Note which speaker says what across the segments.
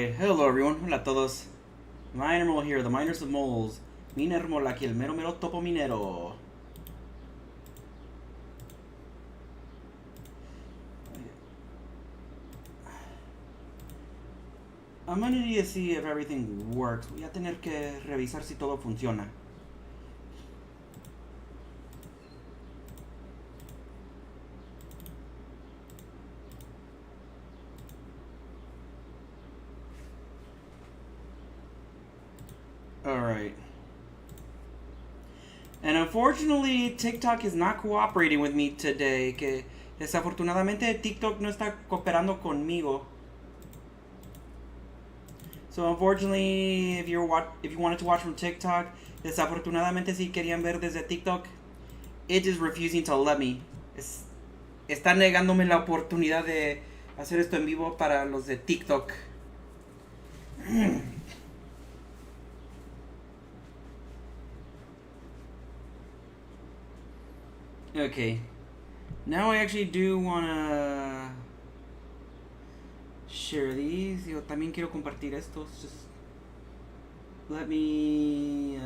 Speaker 1: Okay, hello everyone, hola a todos. Minermole here, the miners of moles. Minermole aquí, el mero mero topo minero. I'm gonna need to see if everything works. Voy a tener que revisar si todo funciona. Alright. And unfortunately, TikTok is not cooperating with me today. Que desafortunadamente TikTok no está cooperando conmigo. So unfortunately, if you wanted to watch from TikTok, desafortunadamente si querían ver desde TikTok, it is refusing to let me. Está negándome la oportunidad de hacer esto en vivo para los de TikTok. Okay. Now I actually do wanna share these. Yo también quiero compartir estos. Just let me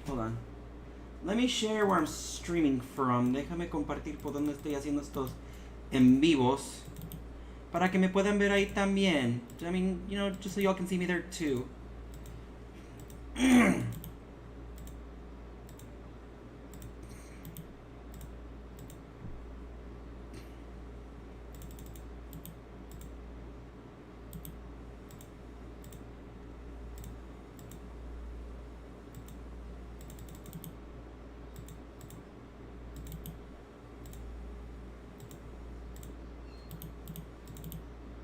Speaker 1: hold on. Let me share where I'm streaming from. Déjame compartir por dónde estoy haciendo estos en vivos para que me puedan ver ahí también. I mean, you know, just so y'all can see me there too.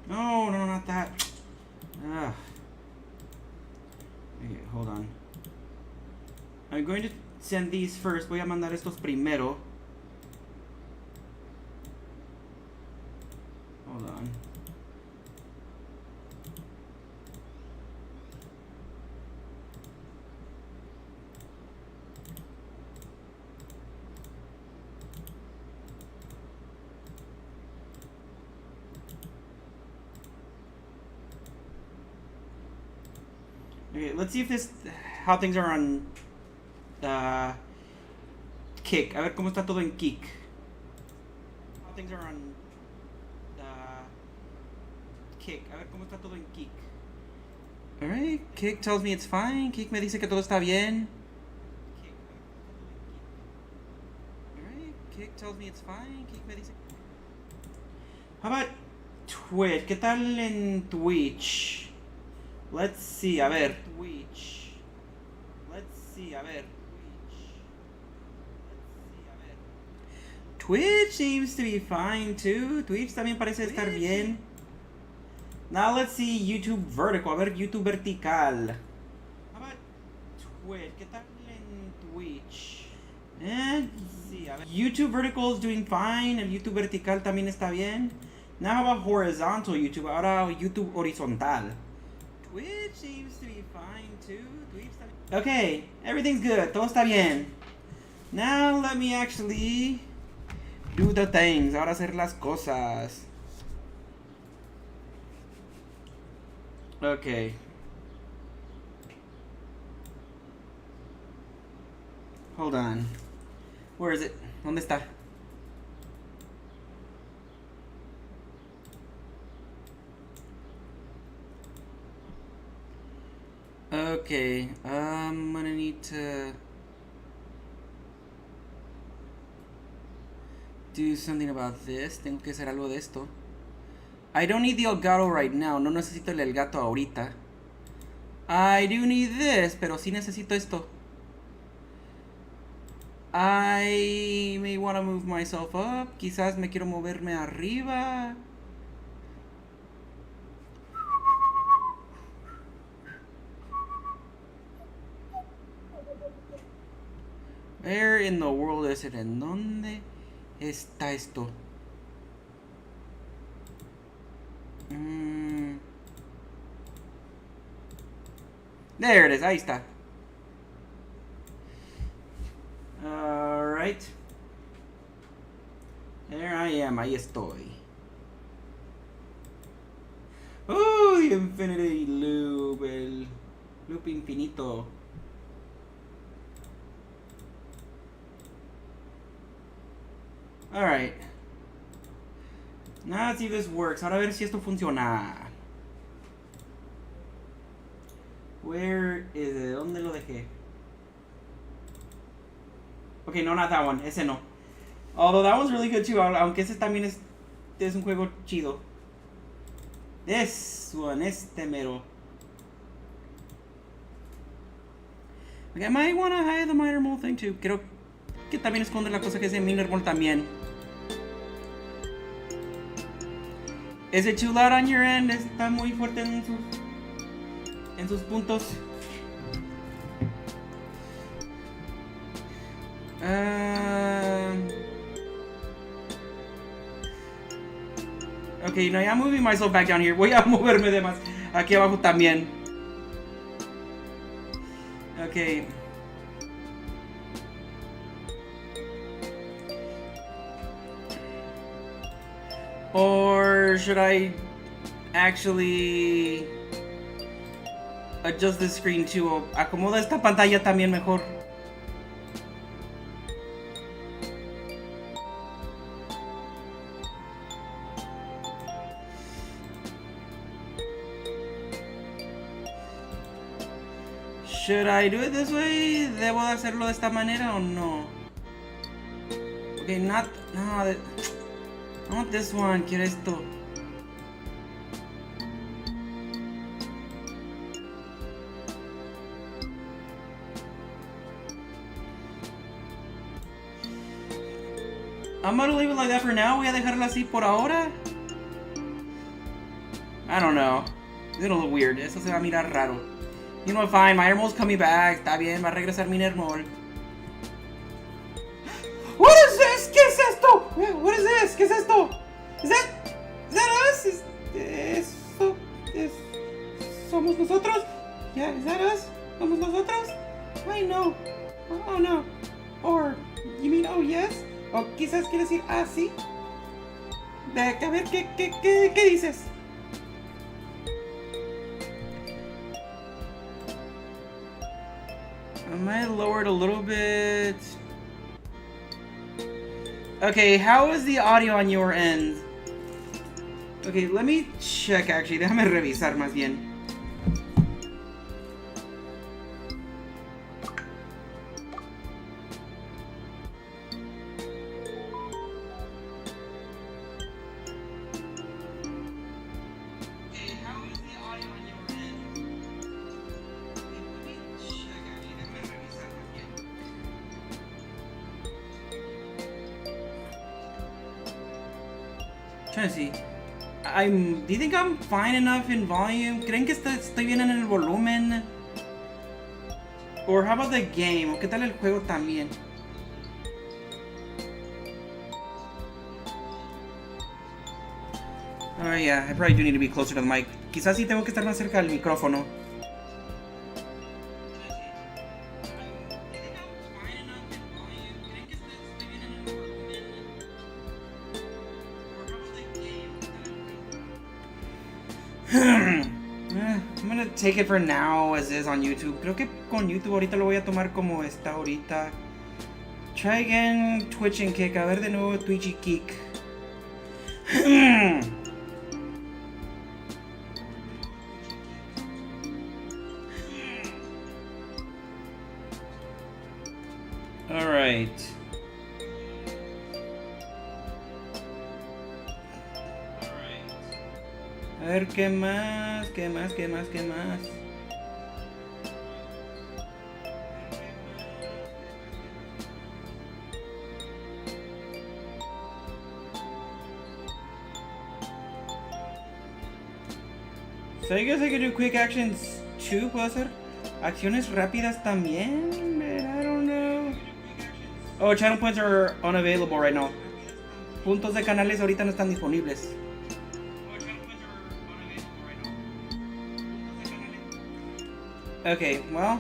Speaker 1: No, not that. Okay, hold on. I'm going to send these first. Voy a mandar estos primero. Hold on. Okay, let's see if how things are on Kick. A ver cómo está todo en Kick. How things are on Kick. A ver cómo está todo en Kick. Alright, Kick tells me it's fine. Kick me dice que todo está bien. Alright, Kick tells me it's fine. Kick me dice... How about Twitch? ¿Qué tal en Twitch? Let's see, a ver. Twitch. Let's see, a ver. Twitch seems to be fine too. Twitch también parece estar bien. Now let's see YouTube vertical. A ver, YouTube vertical. How about Twitch? ¿Qué tal en Twitch? Sí, a ver. YouTube vertical is doing fine. El YouTube vertical también está bien. Now how about horizontal YouTube? Ahora YouTube horizontal. Twitch seems to be fine too. Okay, everything's good. Todo está bien. Now let me actually do the things. Ahora hacer las cosas. Okay. Hold on. Where is it? ¿Dónde está? Okay, I'm gonna need to do something about this. Tengo que hacer algo de esto. I don't need the Elgato right now. No necesito el Elgato ahorita. I do need this, pero sí necesito esto. I may want to move myself up. Quizás me quiero moverme arriba. Where in the world is it? ¿En dónde está esto? There it is. Ahí está. Alright. There I am. Ahí estoy. The infinity loop, el loop infinito. Alright. Now let's see if this works. Ahora a ver si esto funciona. Where is it? ¿Dónde lo dejé? Okay, no, not that one. Ese no. Although that one's really good too. Aunque ese también es un juego chido. This one, este mero. Okay, I might want to hide the minor mole thing too. Creo que también esconde la cosa que es de minor mole también. Is it too loud on your end? Está muy fuerte en sus puntos. Okay, no, I'm moving myself back down here. Voy a moverme de más. Aquí abajo también. Okay. Or should I actually adjust the screen too? Acomoda esta pantalla también mejor. Should I do it this way? ¿Debo hacerlo de esta manera o no? Okay, no, I want this one. Quiero esto. I'm gonna leave it like that for now. Voy a dejarlo así por ahora. I don't know. It'll look weird. Eso se va a mirar raro. You know, fine. My Nermol's coming back. Está bien. Va a regresar mi Nermol. What is this? ¿Qué es esto? What is this? ¿Qué es esto? Is that us? ¿Somos nosotros? Yeah, is that us? ¿Somos nosotros? I know. Oh no. Or, you mean oh yes? O quizás quiere decir ah sí. A ver, ¿qué dices? I might lower it a little bit. Okay, how is the audio on your end? Okay, let me check actually. Déjame revisar más bien. Trying to see. Do you think I'm fine enough in volume? ¿Creen que estoy bien en el volumen? Or how about the game? ¿O qué tal el juego también? Oh yeah, I probably do need to be closer to the mic. Quizás sí tengo que estar más cerca del micrófono. I'm gonna take it for now as is on YouTube. Creo que con YouTube ahorita lo voy a tomar como está ahorita. Try again, Twitch and Kick. A ver de nuevo Twitch y Kick. Alright. A ver, ¿qué más? So I guess I could do quick actions too, ¿puedo hacer? Acciones rápidas también, but I don't know. Oh, channel points are unavailable right now. Puntos de canales ahorita no están disponibles. Okay, well,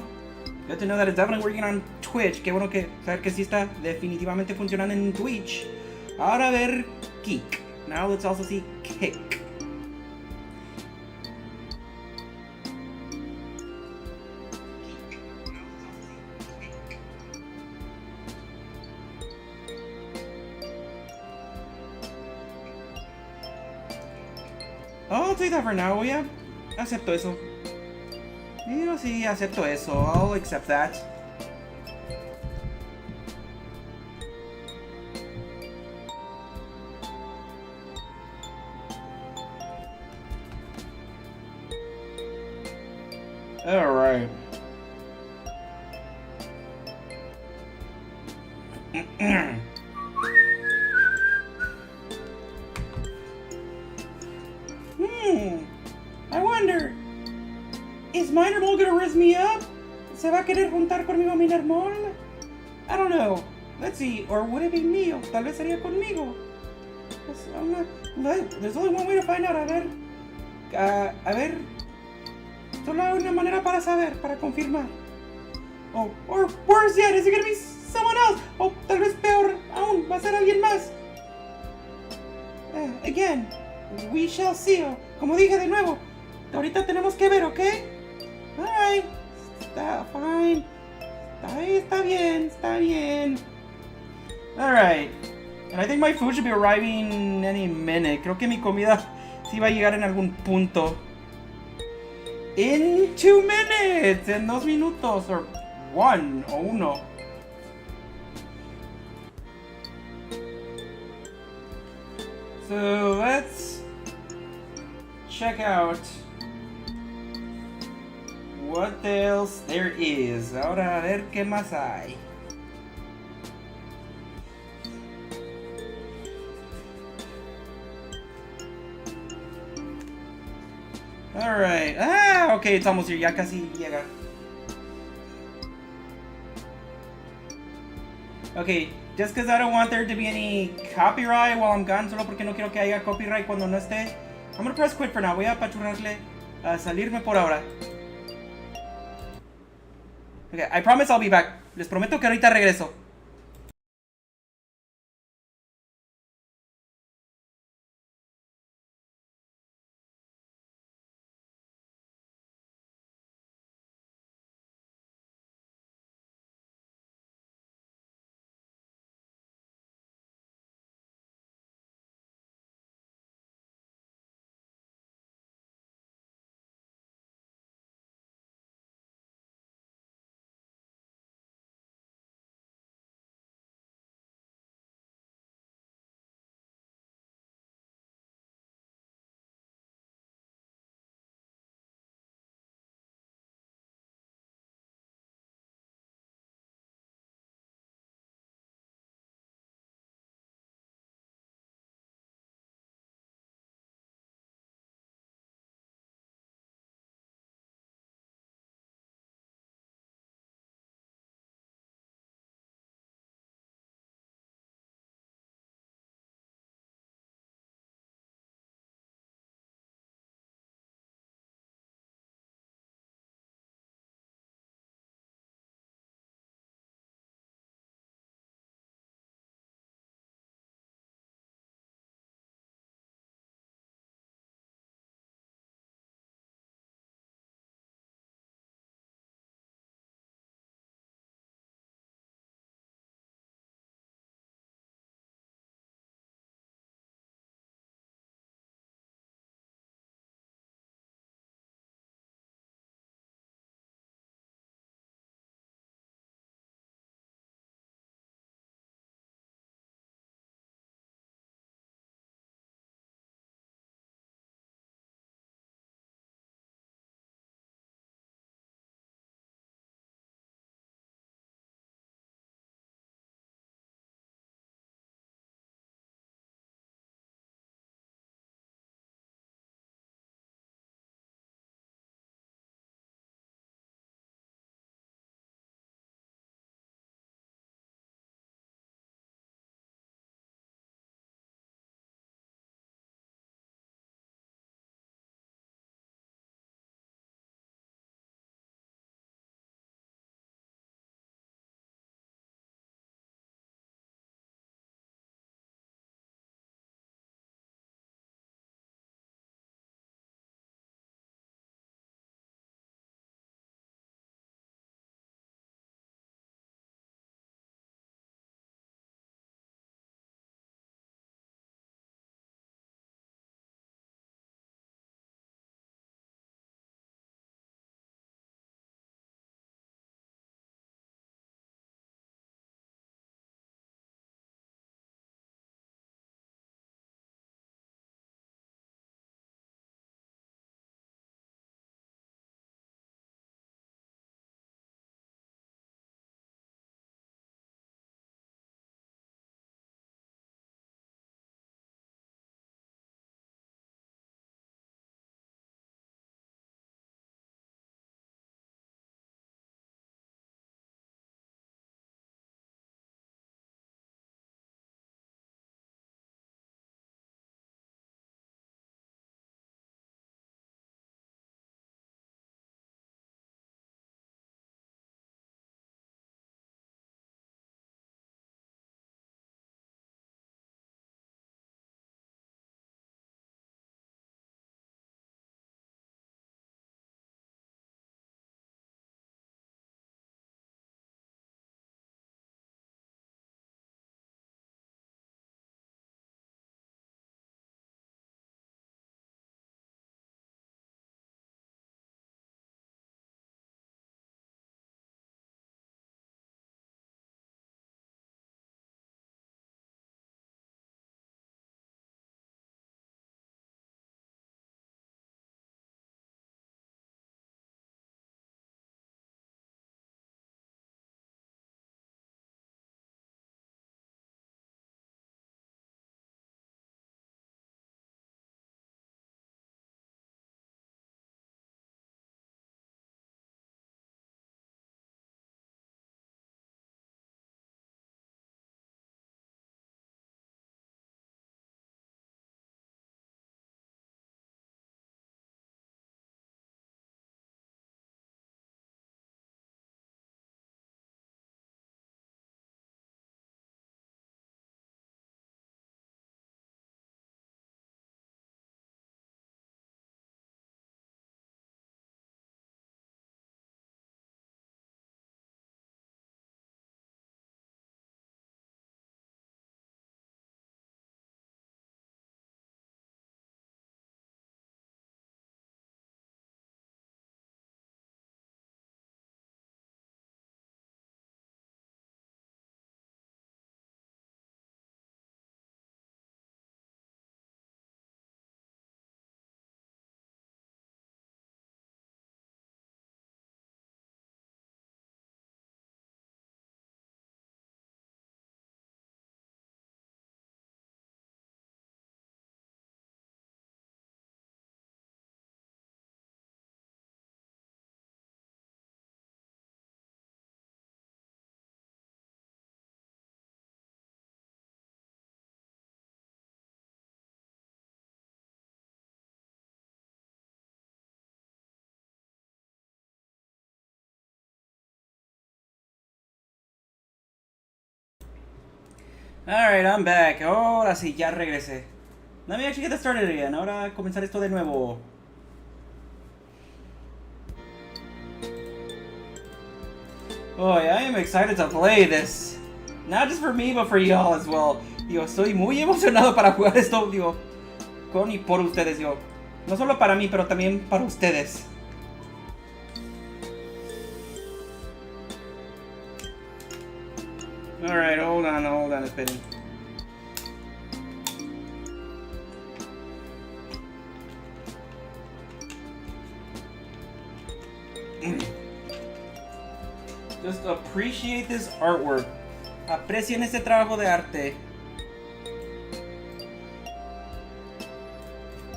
Speaker 1: good to know that it's definitely working on Twitch. Qué bueno que saber que sí está definitivamente funcionando en Twitch. Ahora a ver Kick. Now let's also see Kick. I'll take that for now. Acepto eso. Digo, sí, acepto eso. I'll accept that. Alright. I wonder, is Minermole gonna raise me up? ¿Se va a querer juntar conmigo Minermole? I don't know. Let's see, or would it be mío? Tal vez sería conmigo. There's only one way to find out. A ver. Solo hay una manera para saber, para confirmar. Oh, or worse yet, is it gonna be someone else? O tal vez peor aún, va a ser alguien más. Again, we shall see. Como dije de nuevo, ahorita tenemos que ver, ¿ok? Alright, está fine. Está bien. Alright. And I think my food should be arriving any minute. Creo que mi comida sí va a llegar en algún punto. In 2 minutes, en 2 minutos, or 1 o 1. So let's check out what else there is. Ahora a ver qué más hay. Alright. Okay, it's almost here. Ya casi llega. Okay, just because I don't want there to be any copyright while I'm gone, solo porque no quiero que haya copyright cuando no esté, I'm gonna press quit for now. Voy a apachurrarle a salirme por ahora. Okay, I promise I'll be back. Les prometo que ahorita regreso. Alright, I'm back. Ahora sí, ya regresé. Let me actually get that started again. Ahora comenzar esto de nuevo. Oh, I am excited to play this. Not just for me, but for y'all as well. Digo, estoy muy emocionado para jugar esto, digo, con y por ustedes, digo. No solo para mí, pero también para ustedes. Alright, hold on, esperen. Just appreciate this artwork. Aprecien este trabajo de arte.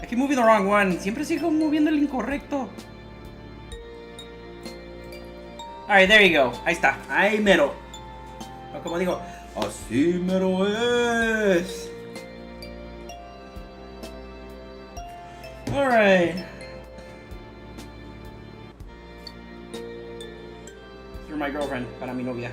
Speaker 1: I keep moving the wrong one. Siempre sigo moviendo el incorrecto. Alright, there you go. Ahí está. Ahí mero. O como digo, así mero es. Alright. For my girlfriend, para mi novia.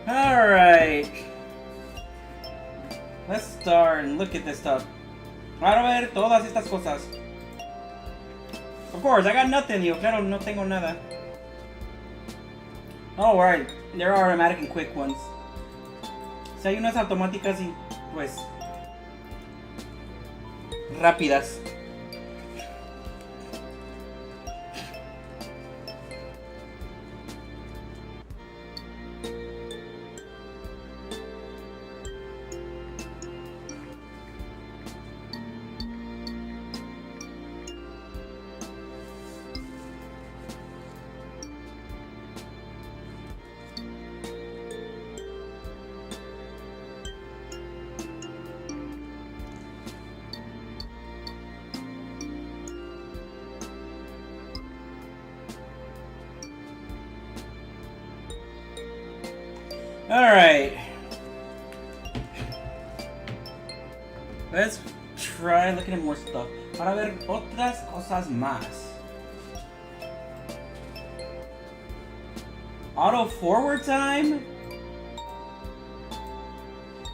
Speaker 1: Alright. Let's start and look at this stuff. Ahora ver todas estas cosas. Of course, I got nothing, yo. Claro, no tengo nada. Oh, right. There are automatic and quick ones. Si hay unas automáticas y, pues, rápidas. Alright. Let's try looking at more stuff. Para ver otras cosas más. Auto forward time?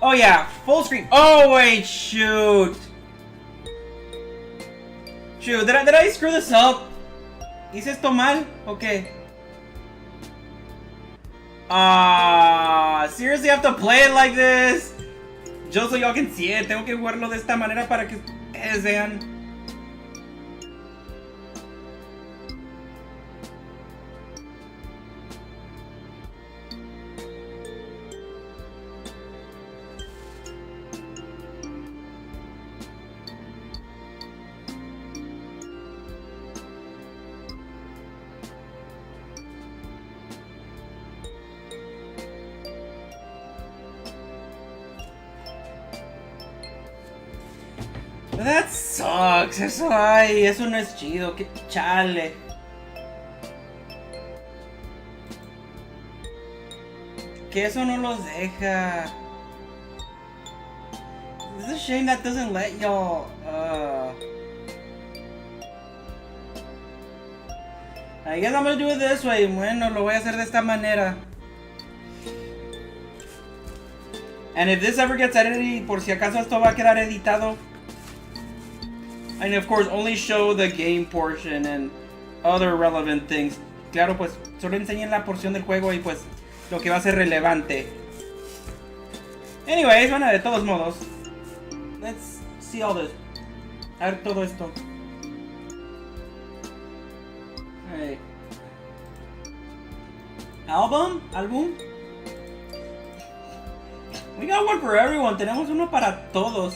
Speaker 1: Oh yeah, full screen. Oh wait, shoot. Shoot, did I screw this up? ¿Hice esto mal? Okay. Seriously, I have to play it like this. Yo so y'all can see it. Tengo que jugarlo de esta manera para que ustedes vean. That sucks. Eso, ay, eso no es chido. Que chale. Que eso no los deja. It's a shame that doesn't let y'all. I guess I'm gonna do it this way. Bueno, lo voy a hacer de esta manera. And if this ever gets edited, por si acaso esto va a quedar editado. And of course, only show the game portion and other relevant things. Claro, pues solo enseñen la porción del juego y pues lo que va a ser relevante. Anyways, bueno, de todos modos. Let's see all this. A ver todo esto. Alright. Album. We got one for everyone. Tenemos uno para todos.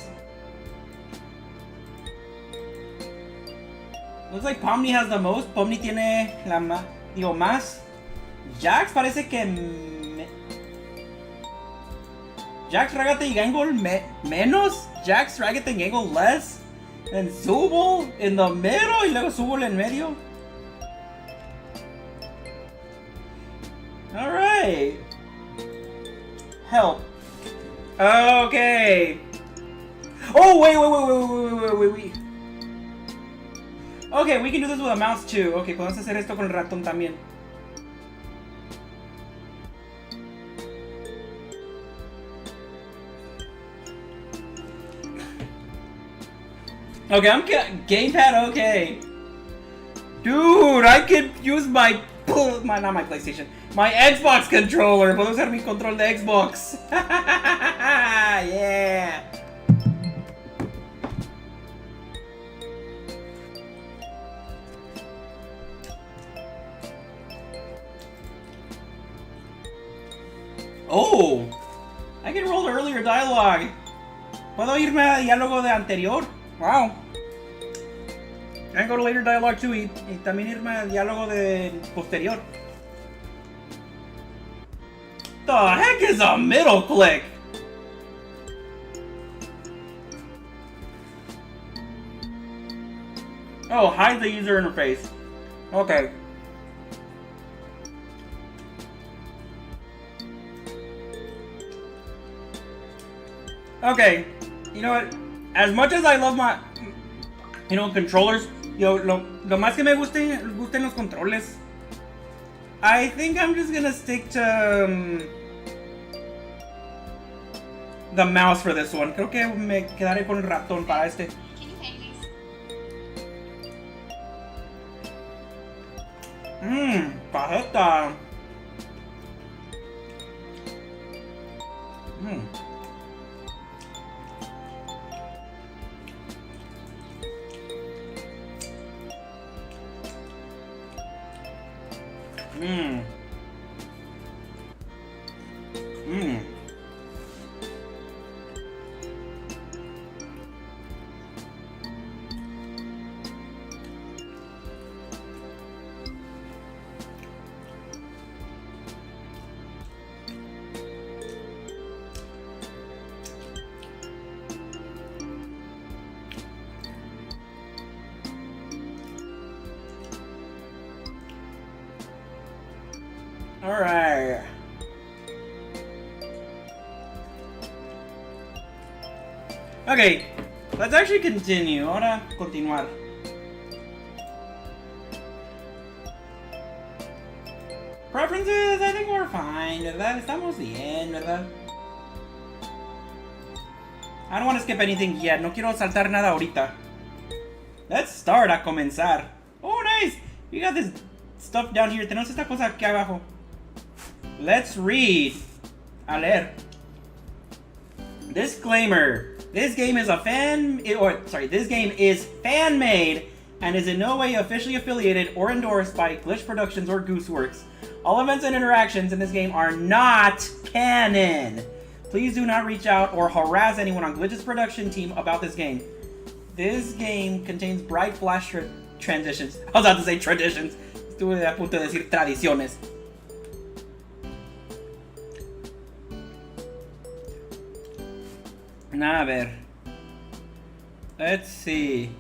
Speaker 1: Looks like Pomni has the most. Pomni tiene la más. Jax parece que Jax, Ragata y Gangol menos. Jack's Ragged Thing angle less. And subo in the middle y luego subo en medio. Alright. Help. Okay. Oh, wait. Okay, we can do this with a mouse too. Okay, podemos hacer esto con el ratón también. Okay, I'm gamepad. Okay, dude, I could use my not my PlayStation, my Xbox controller. Puedo usar mi control de Xbox. Yeah. Oh, I can roll earlier dialogue. Puedo irme a diálogo de anterior. Wow. I can go to later dialogue too y también irme a diálogo de posterior. The heck is a middle click? Oh, hide the user interface. Okay. Okay. You know what? As much as I love my, controllers, lo más que me gusten los controles. I think I'm just gonna stick to the mouse for this one. Creo que me quedaré con el ratón para este. Cajeta. Alright. Okay, let's actually continue. Ahora continuar. Preferences, I think we're fine, ¿verdad? Estamos bien, ¿verdad? I don't want to skip anything yet. No quiero saltar nada ahorita. Let's start a comenzar. Oh, nice! You got this stuff down here. Tenemos esta cosa aquí abajo. Let's read. A leer. Disclaimer. This game is this game is fan-made and is in no way officially affiliated or endorsed by Glitch Productions or Gooseworks. All events and interactions in this game are not canon. Please do not reach out or harass anyone on Glitch's production team about this game. This game contains bright flash transitions. I was about to say traditions. Estuve a punto de decir tradiciones. A ver. Let's see.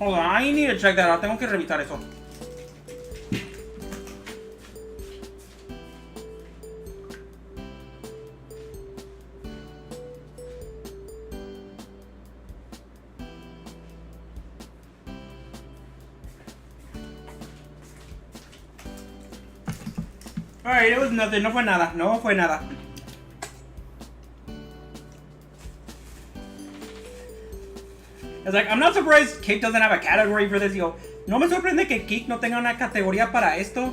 Speaker 1: Hold on, I need to check that out. Tengo que revisar eso. Alright, it was nothing. No fue nada. No fue nada. It's like, I'm not surprised Kick doesn't have a category for this, yo. No me sorprende que Kick no tenga una categoría para esto.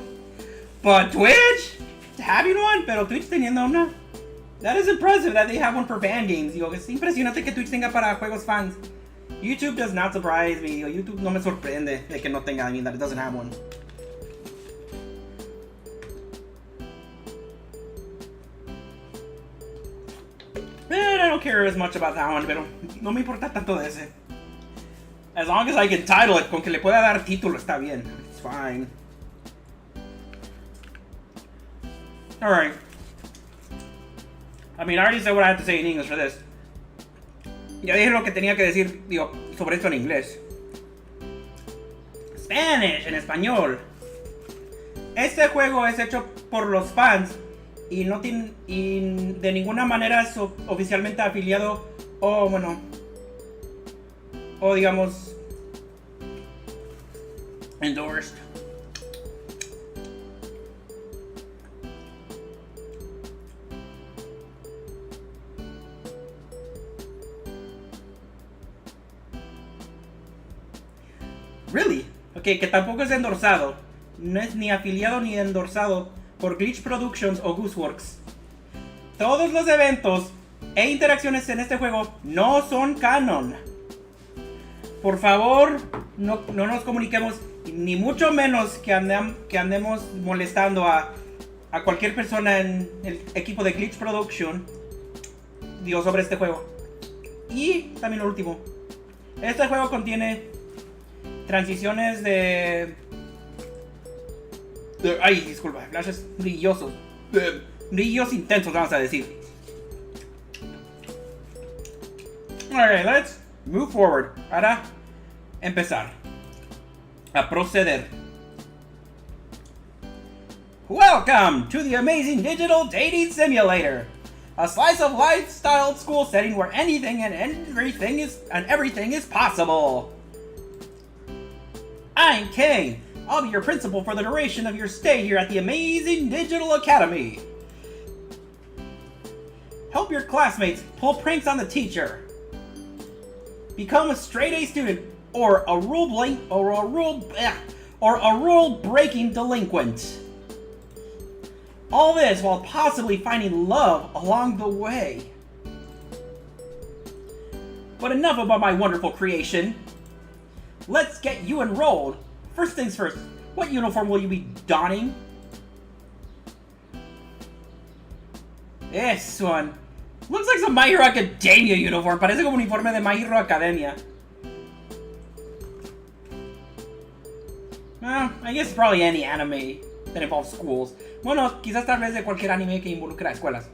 Speaker 1: But Twitch, having one, pero Twitch teniendo una. That is impressive that they have one for fan games, yo. Es impresionante que Twitch tenga para juegos fans. YouTube does not surprise me. YouTube no me sorprende de que no tenga, I mean, that it doesn't have one. I don't care as much about that one, pero no me importa tanto de ese. As long as I can title it, con que le pueda dar título está bien. It's fine. Alright. I mean, I already said what I had to say in English for this. Ya dije lo que tenía que decir, digo, sobre esto en inglés. Spanish, en español. Este juego es hecho por los fans y no tiene, y de ninguna manera es oficialmente afiliado o, bueno, o digamos, endorsed. Really? Ok, que tampoco es endorsado. No es ni afiliado ni endorsado por Glitch Productions o Gooseworks. Todos los eventos e interacciones en este juego no son canon. Por favor, no nos comuniquemos, ni mucho menos que andemos molestando a cualquier persona en el equipo de Glitch Production, digo, sobre este juego. Y también lo último. Este juego contiene transiciones de ay, disculpa, flashes brillosos. Brillos intensos, vamos a decir. Alright, let's move forward. Para empezar a proceder. Welcome to the amazing digital dating simulator. A slice of lifestyle school setting where anything and everything is possible. I'm Kane. I'll be your principal for the duration of your stay here at the amazing Digital Academy. Help your classmates pull pranks on the teacher. Become a straight-A student or a rule-breaking delinquent. All this while possibly finding love along the way. But enough about my wonderful creation. Let's get you enrolled. First things first, what uniform will you be donning? This one. Looks like some My Hero Academia uniform. Parece como uniforme de My Hero Academia. Well, I guess probably any anime that involves schools. Bueno, quizás tal vez de cualquier anime que involucra escuelas.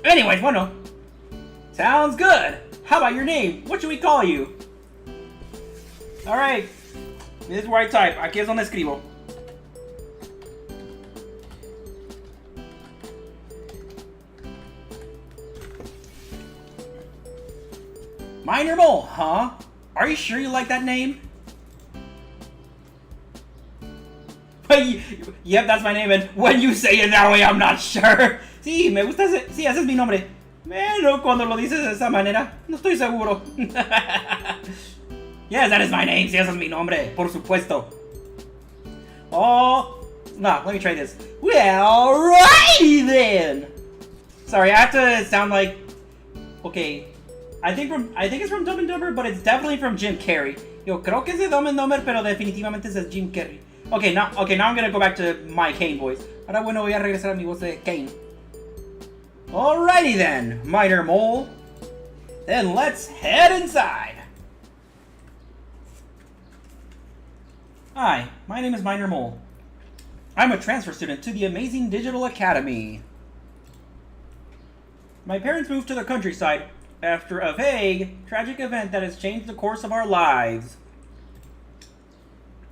Speaker 1: Anyways, bueno. Sounds good. How about your name? What should we call you? Alright. This is where I type. Aquí es donde escribo. Minor Mole, huh? Are you sure you like that name? Yep, that's my name, and when you say it that way, I'm not sure. Sí, me gusta ese. Sí, ese es mi nombre. Pero cuando lo dices de esa manera, no estoy seguro. Yes, that is my name. Sí, ese es mi nombre, por supuesto. Oh, no, let me try this. Well, righty then. Sorry, I have to sound like. Okay, I think it's from Dumb and Dumber, but it's definitely from Jim Carrey. Yo creo que es de Dumb and Dumber, pero definitivamente es de Jim Carrey. Okay, now I'm gonna go back to my Kane voice. Ahora bueno, voy a regresar a mi voz de Kane. Alrighty then, Minor Mole. Then let's head inside. Hi, my name is Minor Mole. I'm a transfer student to the amazing Digital Academy. My parents moved to the countryside after a vague, tragic event that has changed the course of our lives.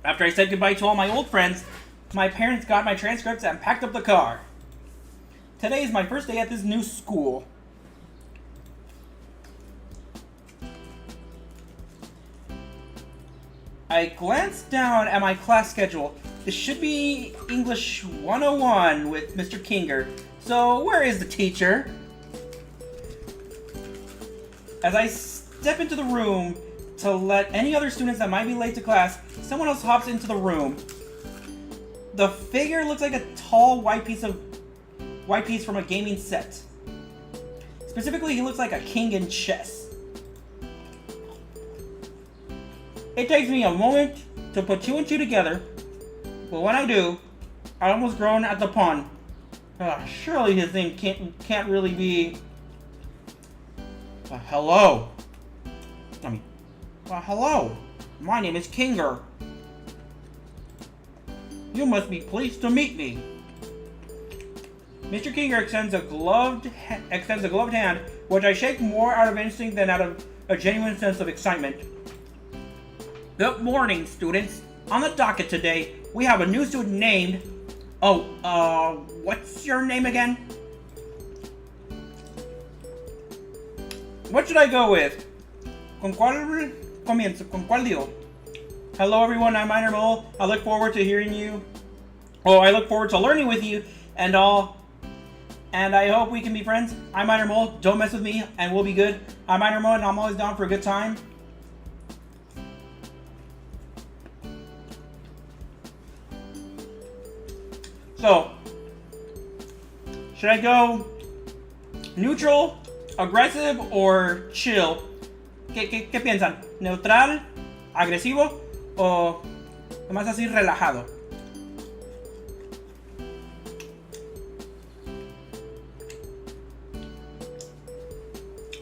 Speaker 1: After I said goodbye to all my old friends, my parents got my transcripts and packed up the car. Today is my first day at this new school. I glanced down at my class schedule. This should be English 101 with Mr. Kinger. So, where is the teacher? As I step into the room to let any other students that might be late to class, someone else hops into the room. The figure looks like a tall white piece from a gaming set. Specifically, he looks like a king in chess. It takes me a moment to put two and two together, but when I do, I almost groan at the pun. Surely his name can't really be... hello. Hello. My name is Kinger. You must be pleased to meet me. Mr. Kinger extends a gloved hand, which I shake more out of instinct than out of a genuine sense of excitement. Good morning, students. On the docket today, we have a new student named... what's your name again? What should I go with? ¿Con cuál comienzo? ¿Con cuál digo? Hello everyone, I'm Minor Mole. I look forward to hearing you. I look forward to learning with you and all. And I hope we can be friends. I'm Minor Mole. Don't mess with me and we'll be good. I'm Minor Mole and I'm always down for a good time. So, should I go neutral, aggressive, or chill? ¿Qué piensan? ¿Neutral, agresivo, o más así relajado?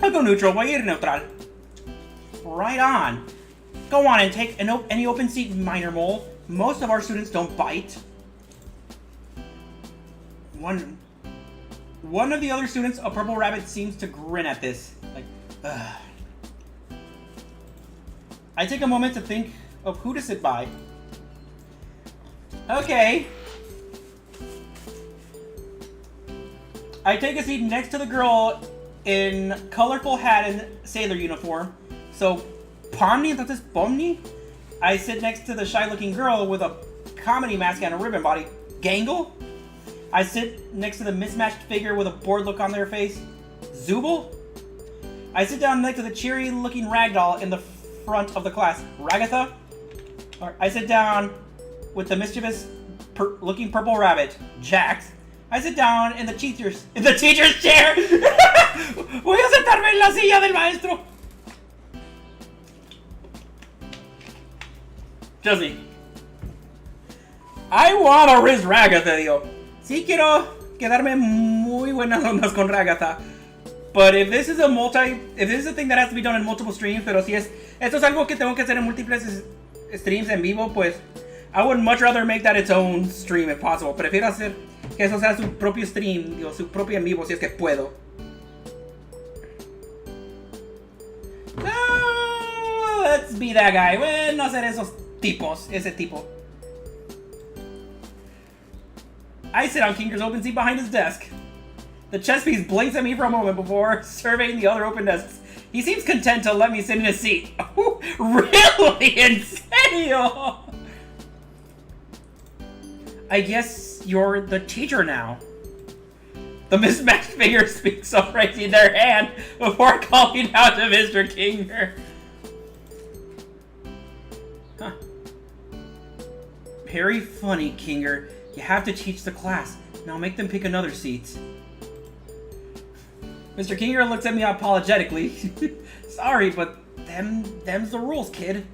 Speaker 1: I'll go neutral. Voy a ir neutral. Right on. Go on and take any open seat, Minor Mole. Most of our students don't bite. One of the other students, a purple rabbit, seems to grin at this. Like, ugh. I take a moment to think of who to sit by. Okay. I take a seat next to the girl in colorful hat and sailor uniform. So, Pomni, entonces Pomni? I sit next to the shy-looking girl with a comedy mask and a ribbon body. Gangle? I sit next to the mismatched figure with a bored look on their face. Zooble? I sit down next to the cheery-looking ragdoll in the front of the class. Ragatha? Or I sit down with the mischievous-looking purple rabbit. Jax? I sit down in the teacher's chair. Voy a sentarme en la silla del maestro. Josie. I want to riz Ragatha, digo. Sí quiero quedarme muy buenas ondas con Ragatha. But if this is a thing that has to be done in multiple streams, pero si esto es algo que tengo que hacer en múltiples streams en vivo, pues I would much rather make that its own stream if possible. Prefiero hacer que eso sea su propio stream, digo, su propio en vivo si es que puedo. Let's be that guy. Bueno, hacer ese tipo. I sit on Kinger's open seat behind his desk. The chess piece blinks at me for a moment before surveying the other open desks. He seems content to let me sit in his seat. Oh, really? In serio? I guess you're the teacher now. The mismatched figure speaks up, raising their hand before calling out to Mr. Kinger. Huh. Very funny, Kinger. You have to teach the class. Now make them pick another seat. Mr. Kinger looks at me apologetically. Sorry, but them's the rules, kid.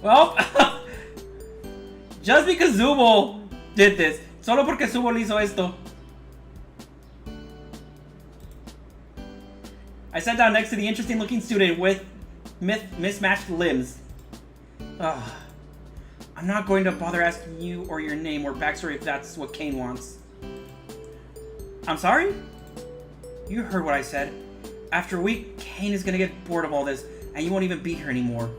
Speaker 1: Well, just because Zooble did this. Solo porque Zooble hizo esto. I sat down next to the interesting looking student with mismatched limbs. Ugh. I'm not going to bother asking you or your name or backstory if that's what Kane wants. I'm sorry? You heard what I said. After a week, Kane is gonna get bored of all this, and you won't even be here anymore.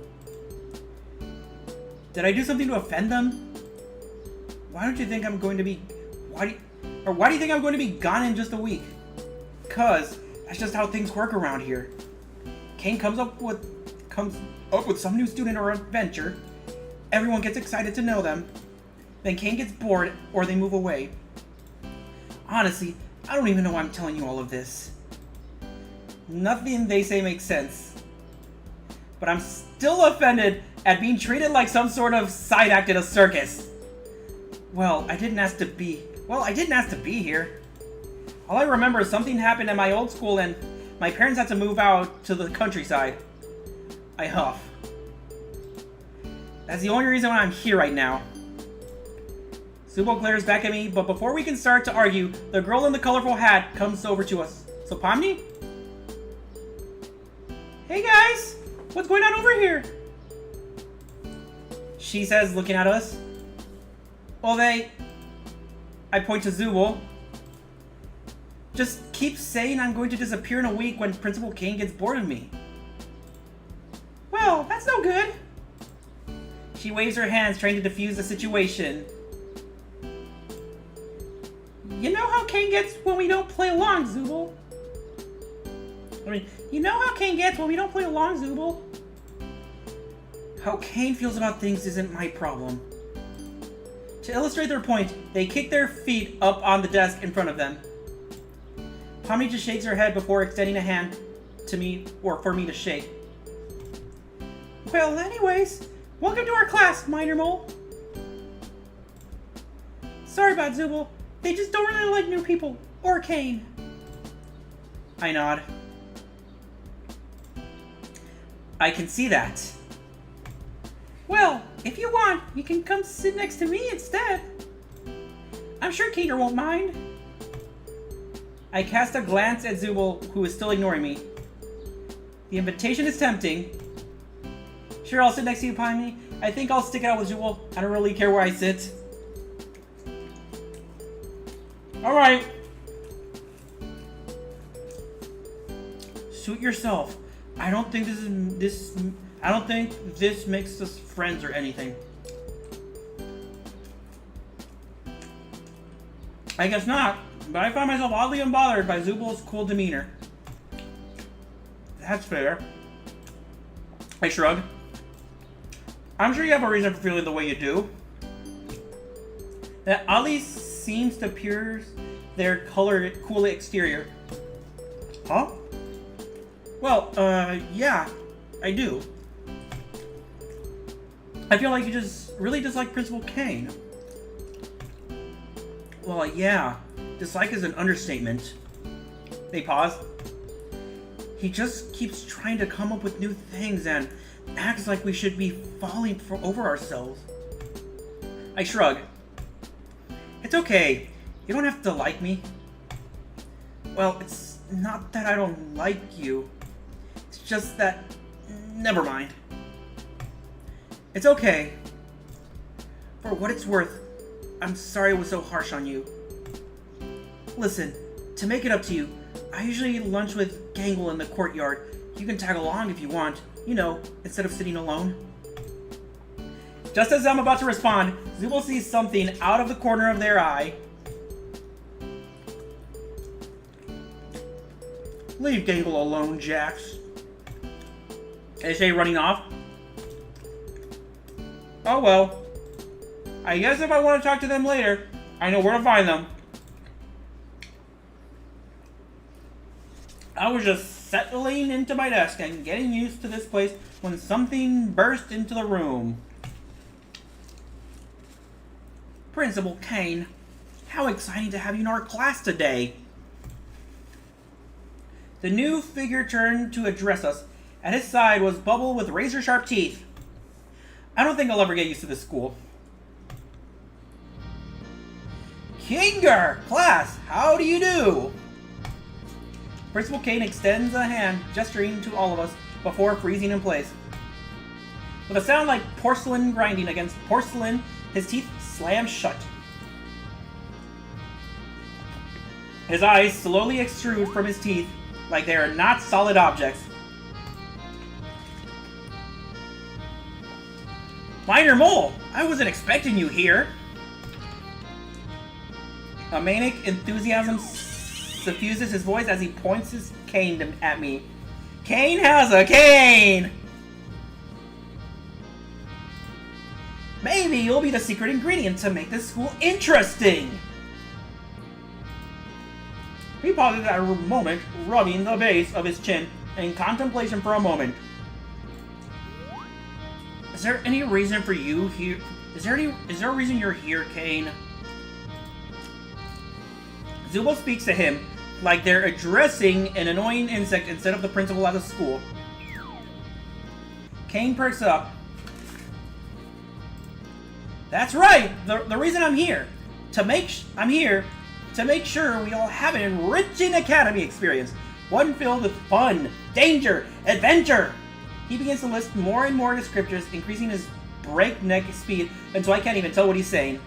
Speaker 1: Did I do something to offend them? Why do you think I'm going to be gone in just a week? 'Cause that's just how things work around here. Kane comes up with some new student or adventure. Everyone gets excited to know them. Then Kane gets bored or they move away. Honestly, I don't even know why I'm telling you all of this. Nothing they say makes sense. But I'm still offended at being treated like some sort of side act at a circus. Well, I didn't ask to be here. All I remember is something happened at my old school and my parents had to move out to the countryside. I huff. That's the only reason why I'm here right now. Zubul glares back at me, but before we can start to argue, the girl in the colorful hat comes over to us. So Pomni? Hey guys! What's going on over here? She says, looking at us. Well, I point to Zubul. Just keep saying I'm going to disappear in a week when Principal Kane gets bored of me. Well, that's no good. She waves her hands, trying to defuse the situation. You know how Kane gets when we don't play along, Zubul? You know how Kane gets when we don't play along, Zubul? How Kane feels about things isn't my problem. To illustrate their point, they kick their feet up on the desk in front of them. Pomni just shakes her head before extending a hand to me, or for me to shake. Well, anyways, welcome to our class, Minor Mole. Sorry about Zubul. They just don't really like new people, or Kane. I nod. I can see that. Well, if you want, you can come sit next to me instead. I'm sure Kater won't mind. I cast a glance at Zubul, who is still ignoring me. The invitation is tempting. Sure, I'll sit next to you, Pomni. I think I'll stick it out with Zubul. I don't really care where I sit. Alright. Suit yourself. I don't think this makes us friends or anything. I guess not, but I find myself oddly unbothered by Zubul's cool demeanor. That's fair. I shrug. I'm sure you have a reason for feeling the way you do. That oddly seems to pierce their cool exterior. Huh? Well, yeah, I do. I feel like you just really dislike Principal Kane. Well, yeah, dislike is an understatement. They pause. He just keeps trying to come up with new things and acts like we should be falling over ourselves. I shrug. It's okay. You don't have to like me. Well, it's not that I don't like you. It's just that... Never mind. It's okay. For what it's worth, I'm sorry I was so harsh on you. Listen, to make it up to you, I usually lunch with Gangle in the courtyard. You can tag along if you want, you know, instead of sitting alone. Just as I'm about to respond, Zubul sees something out of the corner of their eye. Leave Gangle alone, Jax. Is Shay running off? Oh well. I guess if I want to talk to them later, I know where to find them. I was just settling into my desk and getting used to this place when something burst into the room. Principal Kane, how exciting to have you in our class today. The new figure turned to address us. At his side was Bubble with razor-sharp teeth. I don't think I'll ever get used to this school. Kinger! Class, how do you do? Principal Kane extends a hand, gesturing to all of us, before freezing in place. With a sound like porcelain grinding against porcelain, his teeth slam shut. His eyes slowly extrude from his teeth like they are not solid objects. Minor Mole, I wasn't expecting you here. A manic enthusiasm suffuses his voice as he points his cane at me. Kane has a cane! Maybe you'll be the secret ingredient to make this school interesting! He pauses at a moment, rubbing the base of his chin in contemplation for a moment. Is there any reason for you here? Is there a reason you're here, Kane? Zubul speaks to him like they're addressing an annoying insect instead of the principal at the school. Kane perks up. That's right! The reason I'm here, I'm here to make sure we all have an enriching academy experience. One filled with fun, danger, adventure! He begins to list more and more descriptors, increasing his breakneck speed until I can't even tell what he's saying.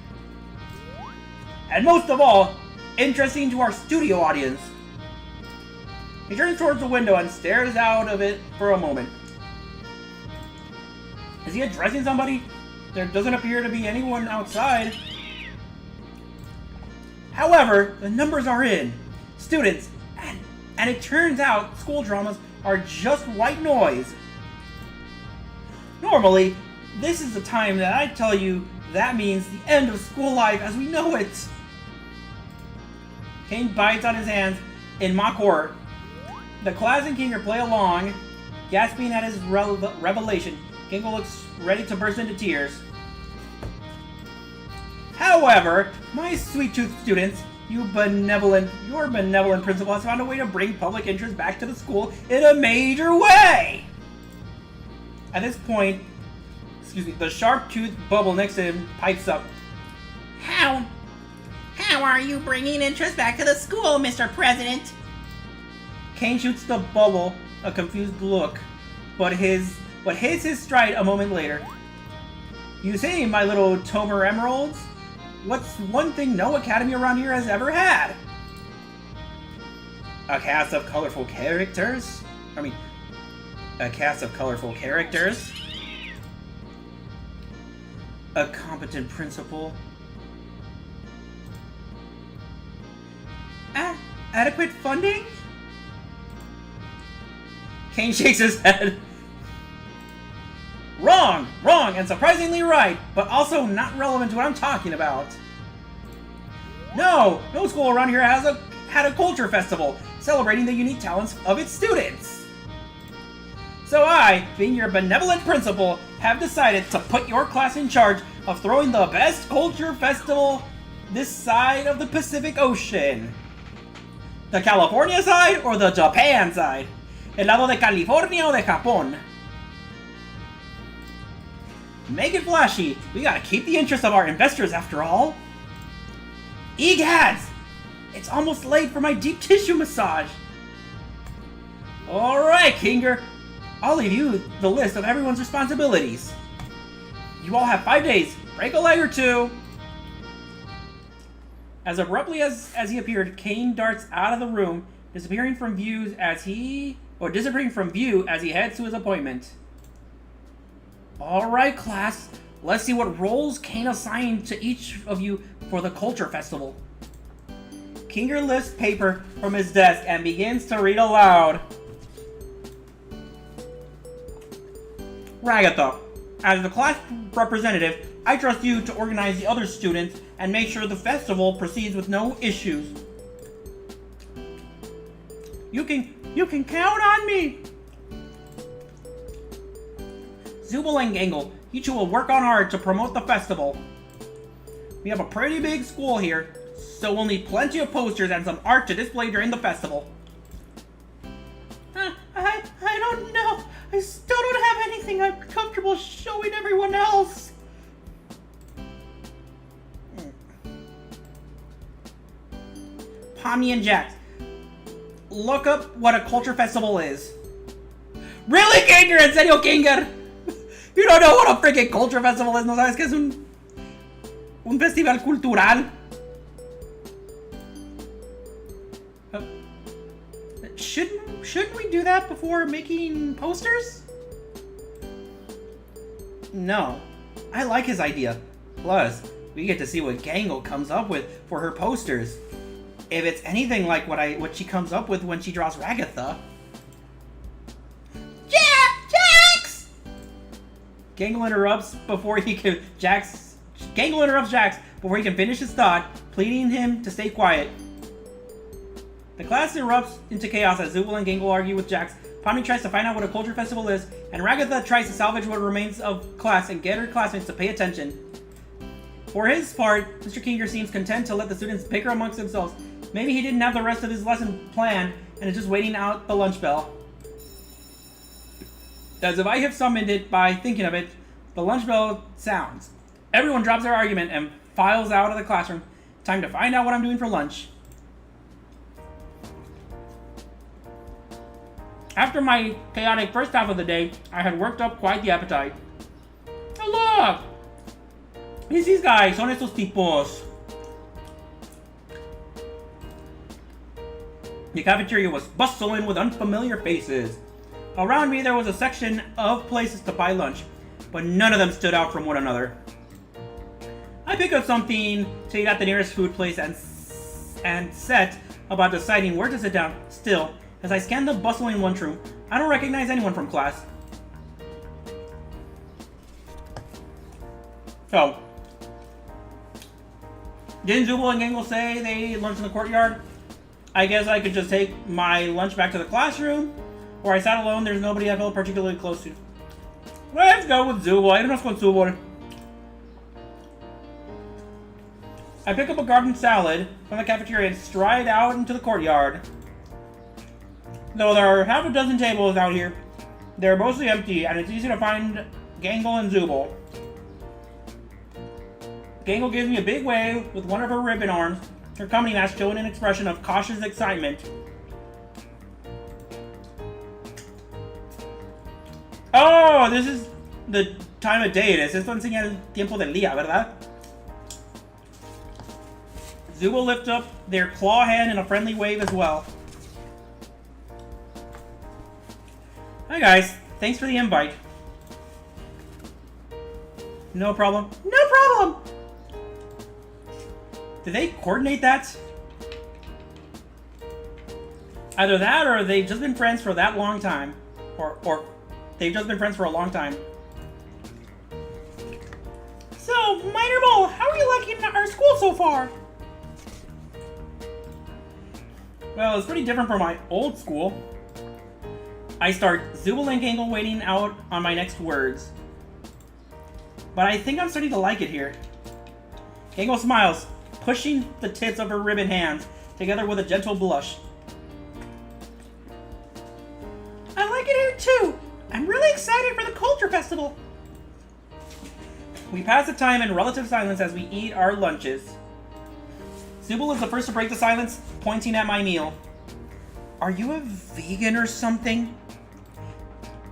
Speaker 1: And most of all, interesting to our studio audience. He turns towards the window and stares out of it for a moment. Is he addressing somebody? There doesn't appear to be anyone outside. However, the numbers are in. Students, and it turns out school dramas are just white noise. Normally, this is the time that I tell you that means the end of school life as we know it. Kane bites on his hands in mock horror. The class and Kinger play along, gasping at his revelation. Kingle looks ready to burst into tears. However, my sweet-toothed students, your benevolent principal has found a way to bring public interest back to the school in a major way! At this point, the sharp-toothed bubble next to him pipes up.
Speaker 2: How are you bringing interest back to the school, Mr. President?
Speaker 1: Kane shoots the bubble a confused look, but hits his stride a moment later. You say, my little Tomer Emeralds, what's one thing no academy around here has ever had? A cast of colorful characters? A cast of colorful characters? A competent principal? Adequate funding? Kane shakes his head. Wrong, and surprisingly right, but also not relevant to what I'm talking about. No school around here has had a culture festival celebrating the unique talents of its students. So I, being your benevolent principal, have decided to put your class in charge of throwing the best culture festival this side of the Pacific Ocean. The California side or the Japan side? El lado de California o de Japón? Make it flashy. We gotta keep the interest of our investors after all. Egads! It's almost late for my deep tissue massage. Alright, Kinger. I'll leave you the list of everyone's responsibilities. You all have 5 days. Break a leg or two. As abruptly as he appeared, Kane darts out of the room, disappearing from view as he heads to his appointment. Alright, class. Let's see what roles Kane assigned to each of you for the Culture Festival. Kinger lifts paper from his desk and begins to read aloud. Ragatha, as the class representative, I trust you to organize the other students and make sure the festival proceeds with no issues. You can count on me! Zubul and Gangle, you two will work on hard to promote the festival. We have a pretty big school here, so we'll need plenty of posters and some art to display during the festival. I don't know. I still don't have anything I'm comfortable showing everyone else. Pomni and Jax, look up what a culture festival is. Really, Kinger? ¿En serio, Kinger? You don't know what a freaking culture festival is? ¿No sabes que es un festival cultural? Shouldn't we do that before making posters? No. I like his idea. Plus, we get to see what Gangle comes up with for her posters. If it's anything like what she comes up with when she draws Ragatha. Jax! Gangle interrupts Jax before he can finish his thought, pleading him to stay quiet. The class erupts into chaos as Zubul and Gangle argue with Jax. Pomni tries to find out what a culture festival is, and Ragatha tries to salvage what remains of class and get her classmates to pay attention. For his part, Mr. Kinger seems content to let the students bicker amongst themselves. Maybe he didn't have the rest of his lesson planned and is just waiting out the lunch bell. As if I have summoned it by thinking of it, the lunch bell sounds.
Speaker 3: Everyone drops their argument and files out of the classroom. Time to find out what I'm doing for lunch. After my chaotic first half of the day, I had worked up quite the appetite. Oh look! It's these guys, son estos tipos. The cafeteria was bustling with unfamiliar faces. Around me there was a section of places to buy lunch, but none of them stood out from one another. I picked up something to eat at the nearest food place and set about deciding where to sit down. Still, as I scanned the bustling lunchroom, I don't recognize anyone from class. So, didn't Zubul and Gangle say they ate lunch in the courtyard? I guess I could just take my lunch back to the classroom, where I sat alone. There's nobody I felt particularly close to. Let's go with Zubul. Irnos con Zubul. I pick up a garden salad from the cafeteria and stride out into the courtyard. Though there are half a dozen tables out here, they're mostly empty, and it's easy to find Gangle and Zubul. Gangle gives me a big wave with one of her ribbon arms, her company mask showing an expression of cautious excitement. Oh, this is the time of day it is. Esto enseña el tiempo del día, ¿verdad? Zubul lifts up their claw hand in a friendly wave as well. Hi guys, thanks for the invite. No problem. No problem! Did they coordinate that? Either that or they've just been friends for that long time. Or they've just been friends for a long time. So, Minor Mole, how are you liking our school so far? Well, it's pretty different from my old school. I start Zubul and Gangle waiting out on my next words. But I think I'm starting to like it here. Gangle smiles, pushing the tips of her ribbon hands together with a gentle blush. I like it here too. I'm really excited for the Culture Festival. We pass the time in relative silence as we eat our lunches. Zubul is the first to break the silence, pointing at my meal. Are you a vegan or something?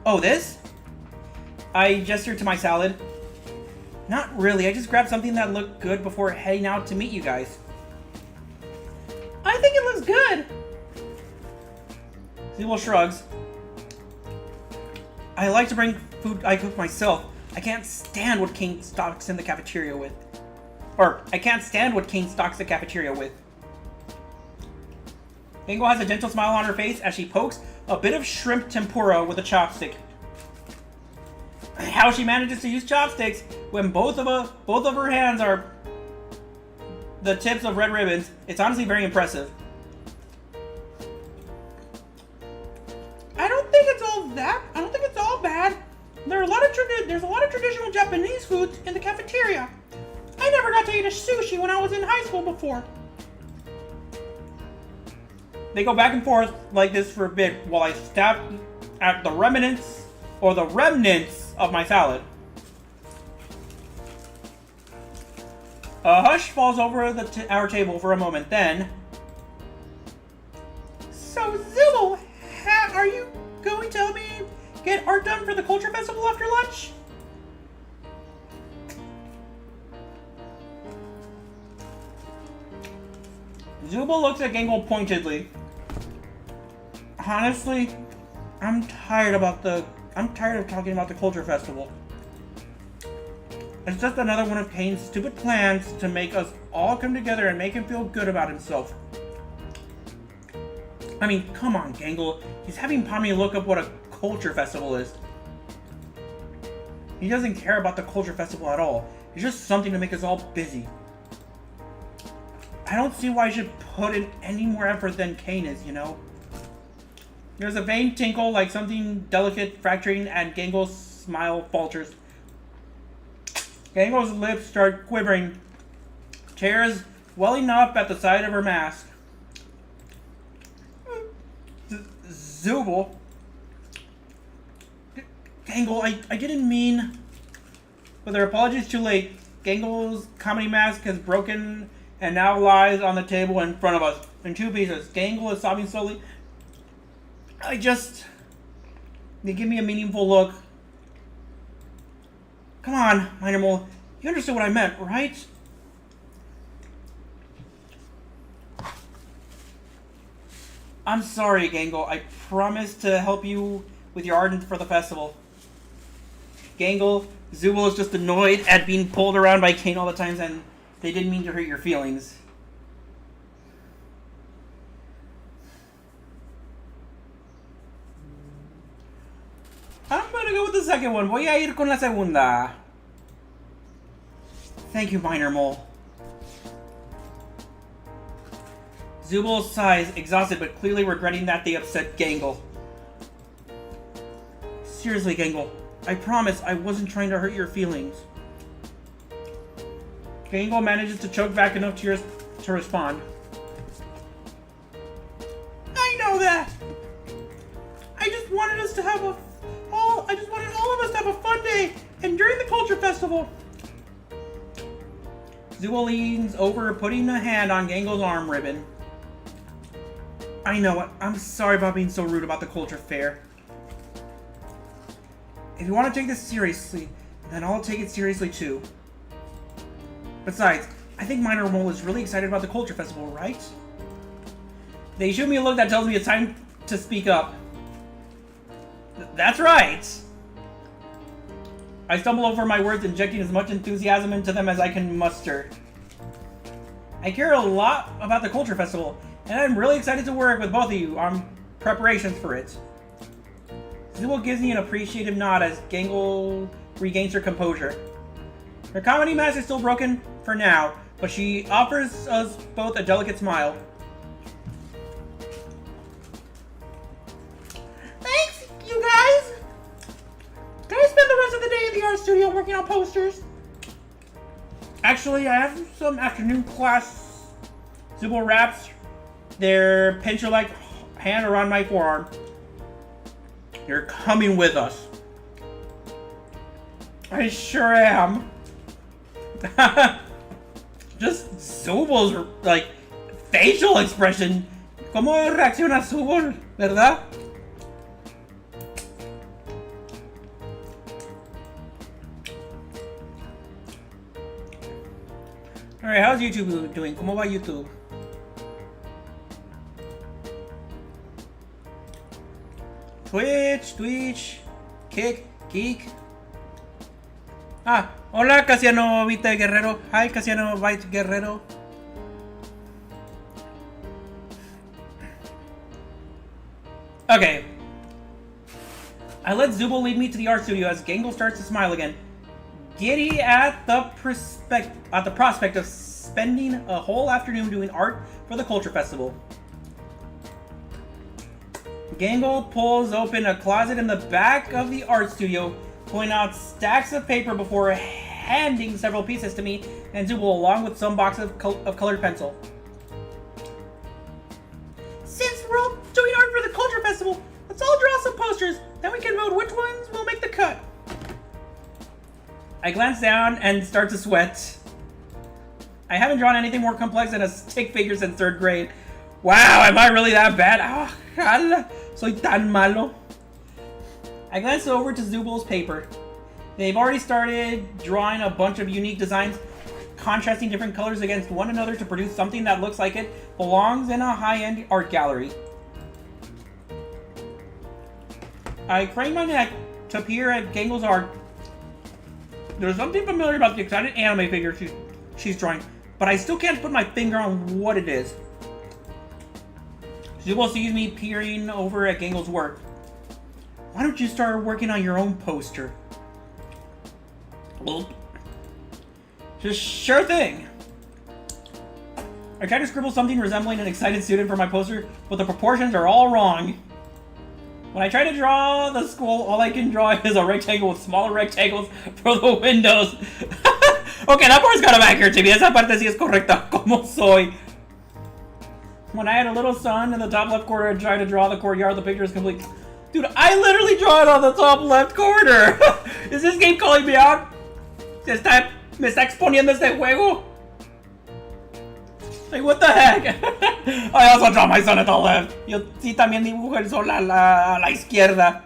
Speaker 3: Oh, this? I gestured to my salad. Not really, I just grabbed something that looked good before heading out to meet you guys. I think it looks good. Zubul shrugs. I like to bring food I cook myself. I can't stand what King stocks in the cafeteria with. Or, I can't stand what King stocks the cafeteria with. Gangle has a gentle smile on her face as she pokes a bit of shrimp tempura with a chopstick. How she manages to use chopsticks when both of her hands are the tips of red ribbons, it's honestly very impressive. I don't think it's all bad. There's a lot of traditional Japanese foods in the cafeteria. I never got to eat a sushi when I was in high school before. They go back and forth like this for a bit while I stab at the remnants of my salad. A hush falls over our table for a moment, then... So, Zubul, are you going to help me get art done for the Culture Festival after lunch? Zubul looks at Gangle pointedly. Honestly, I'm tired of talking about the Culture Festival. It's just another one of Kane's stupid plans to make us all come together and make him feel good about himself. I mean, come on, Gangle. He's having Pomni look up what a Culture Festival is. He doesn't care about the Culture Festival at all. It's just something to make us all busy. I don't see why I should put in any more effort than Kane is, you know? There's a faint tinkle like something delicate fracturing and Gangle's smile falters. Gangle's lips start quivering, tears welling up at the side of her mask. Zubul. Gangle, I didn't mean... With her apologies too late, Gangle's comedy mask has broken and now lies on the table in front of us in 2 pieces. Gangle is sobbing slowly. They give me a meaningful look. Come on, Minor Mole. You understood what I meant, right? I'm sorry, Gangle. I promised to help you with your art for the festival. Gangle, Zubul is just annoyed at being pulled around by Kane all the times, and they didn't mean to hurt your feelings. I'm gonna go with the second one. Voy a ir con la segunda. Thank you, Minor Mole. Zubul sighs, exhausted but clearly regretting that they upset Gangle. Seriously, Gangle, I promise I wasn't trying to hurt your feelings. Gangle manages to choke back enough tears to respond. I know that! I just wanted us to have I just wanted all of us to have a fun day and during the culture festival. Zubul leans over, putting a hand on Gangle's arm ribbon. I know, I'm sorry about being so rude about the culture fair. If you want to take this seriously, then I'll take it seriously too. Besides, I think Minor Mole is really excited about the culture festival, right? They shoot me a look that tells me it's time to speak up. That's right! I stumble over my words, injecting as much enthusiasm into them as I can muster. I care a lot about the culture festival, and I'm really excited to work with both of you on preparations for it. Zubul gives me an appreciative nod as Gangle regains her composure. Her comedy mask is still broken for now, but she offers us both a delicate smile.
Speaker 2: Thanks, you guys! Can I spend the rest of the day in the art studio working on posters?
Speaker 3: Actually, I have some afternoon class. Zubul wraps their pincher-like hand around my forearm. You're coming with us. I sure am. Just Zubul's, like, facial expression. ¿Cómo reacciona Zubul, verdad? Alright, how's YouTube doing? ¿Cómo va YouTube? Twitch, Kick, Geek. Ah, hola Casiano Vite Guerrero. Hi Casiano Vite Guerrero. Okay. I let Zubul lead me to the art studio as Gangle starts to smile again. Giddy at the prospect of spending a whole afternoon doing art for the culture festival. Gangle pulls open a closet in the back of the art studio, pulling out stacks of paper before handing several pieces to me and Zubul along with some boxes of colored pencil.
Speaker 2: Since we're all doing art for the culture festival, let's all draw some posters, then we can vote which ones will make the cut.
Speaker 3: I glance down and start to sweat. I haven't drawn anything more complex than a stick figure since 3rd grade. Wow, am I really that bad? Oh, jala, soy tan malo. I glance over to Zubul's paper. They've already started drawing a bunch of unique designs, contrasting different colors against one another to produce something that looks like it belongs in a high-end art gallery. I crane my neck to peer at Gangle's art. There's something familiar about the excited anime figure she's drawing, but I still can't put my finger on what it is. Zubul sees me peering over at Gangle's work. Why don't you start working on your own poster? Well, just sure thing. I try to scribble something resembling an excited student for my poster, but the proportions are all wrong. When I try to draw the school, all I can draw is a rectangle with smaller rectangles for the windows. Okay, that part's kind of accurate to me. Esa parte sí es correcta, como soy. When I had a little sun in the top left corner and tried to draw the courtyard, the picture is complete. Dude, I literally draw it on the top left corner. Is this game calling me out? Me está exponiendo este juego. Like, what the heck? I also draw my son at the left. Yo sí también dibujo el sol a la izquierda.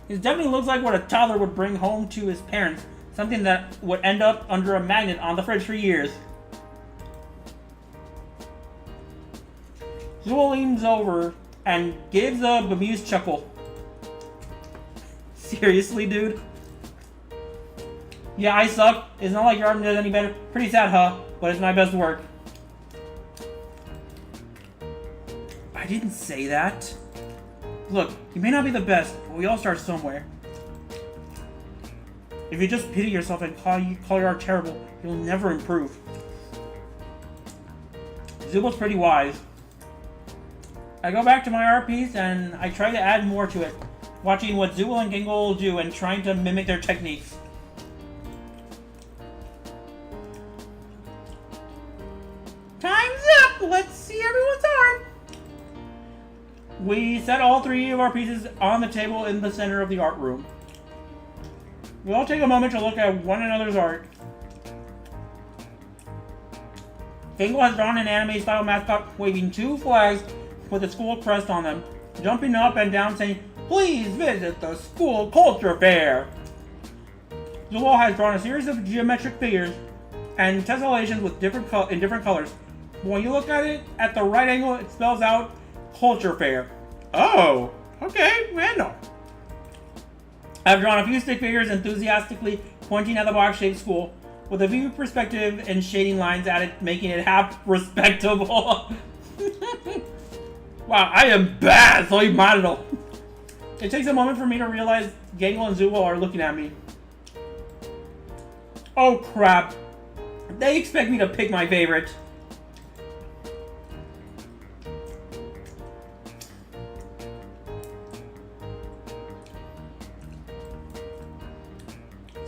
Speaker 3: It definitely looks like what a toddler would bring home to his parents. Something that would end up under a magnet on the fridge for years. Zool leans over and gives a bemused chuckle. Seriously, dude? Yeah, I suck. It's not like your art does any better. Pretty sad, huh? But it's my best work. I didn't say that. Look, you may not be the best, but we all start somewhere. If you just pity yourself and call your art terrible, you'll never improve. Zubo's pretty wise. I go back to my art piece and I try to add more to it, watching what Zubo and Gingle do and trying to mimic their techniques.
Speaker 2: Time's up! Let's see everyone's art!
Speaker 3: We set all three of our pieces on the table in the center of the art room. We all take a moment to look at one another's art. Gingle has drawn an anime-style mascot waving 2 flags with the school crest on them, jumping up and down saying, "Please visit the school culture fair." Zubo has drawn a series of geometric figures and tessellations with different colors. But when you look at it at the right angle, it spells out culture fair.
Speaker 2: Oh, okay, bueno.
Speaker 3: I've drawn a few stick figures enthusiastically pointing at the box-shaped school, with a view perspective and shading lines at it, making it half respectable. Wow, I am bad, soy malo. It takes a moment for me to realize Gangle and Zubo are looking at me. Oh crap. They expect me to pick my favorite.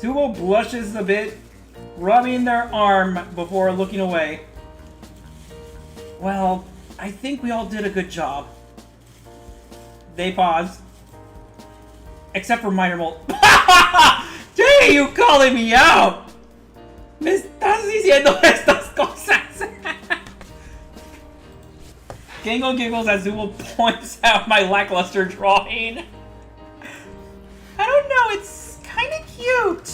Speaker 3: Zubo blushes a bit, rubbing their arm before looking away. Well, I think we all did a good job. They pause. Except for Minor Mole. Jay, you calling me out? Me estás diciendo estas cosas. Gangle giggles as Zubo points out my lackluster drawing.
Speaker 2: I don't know, it's kind of cute.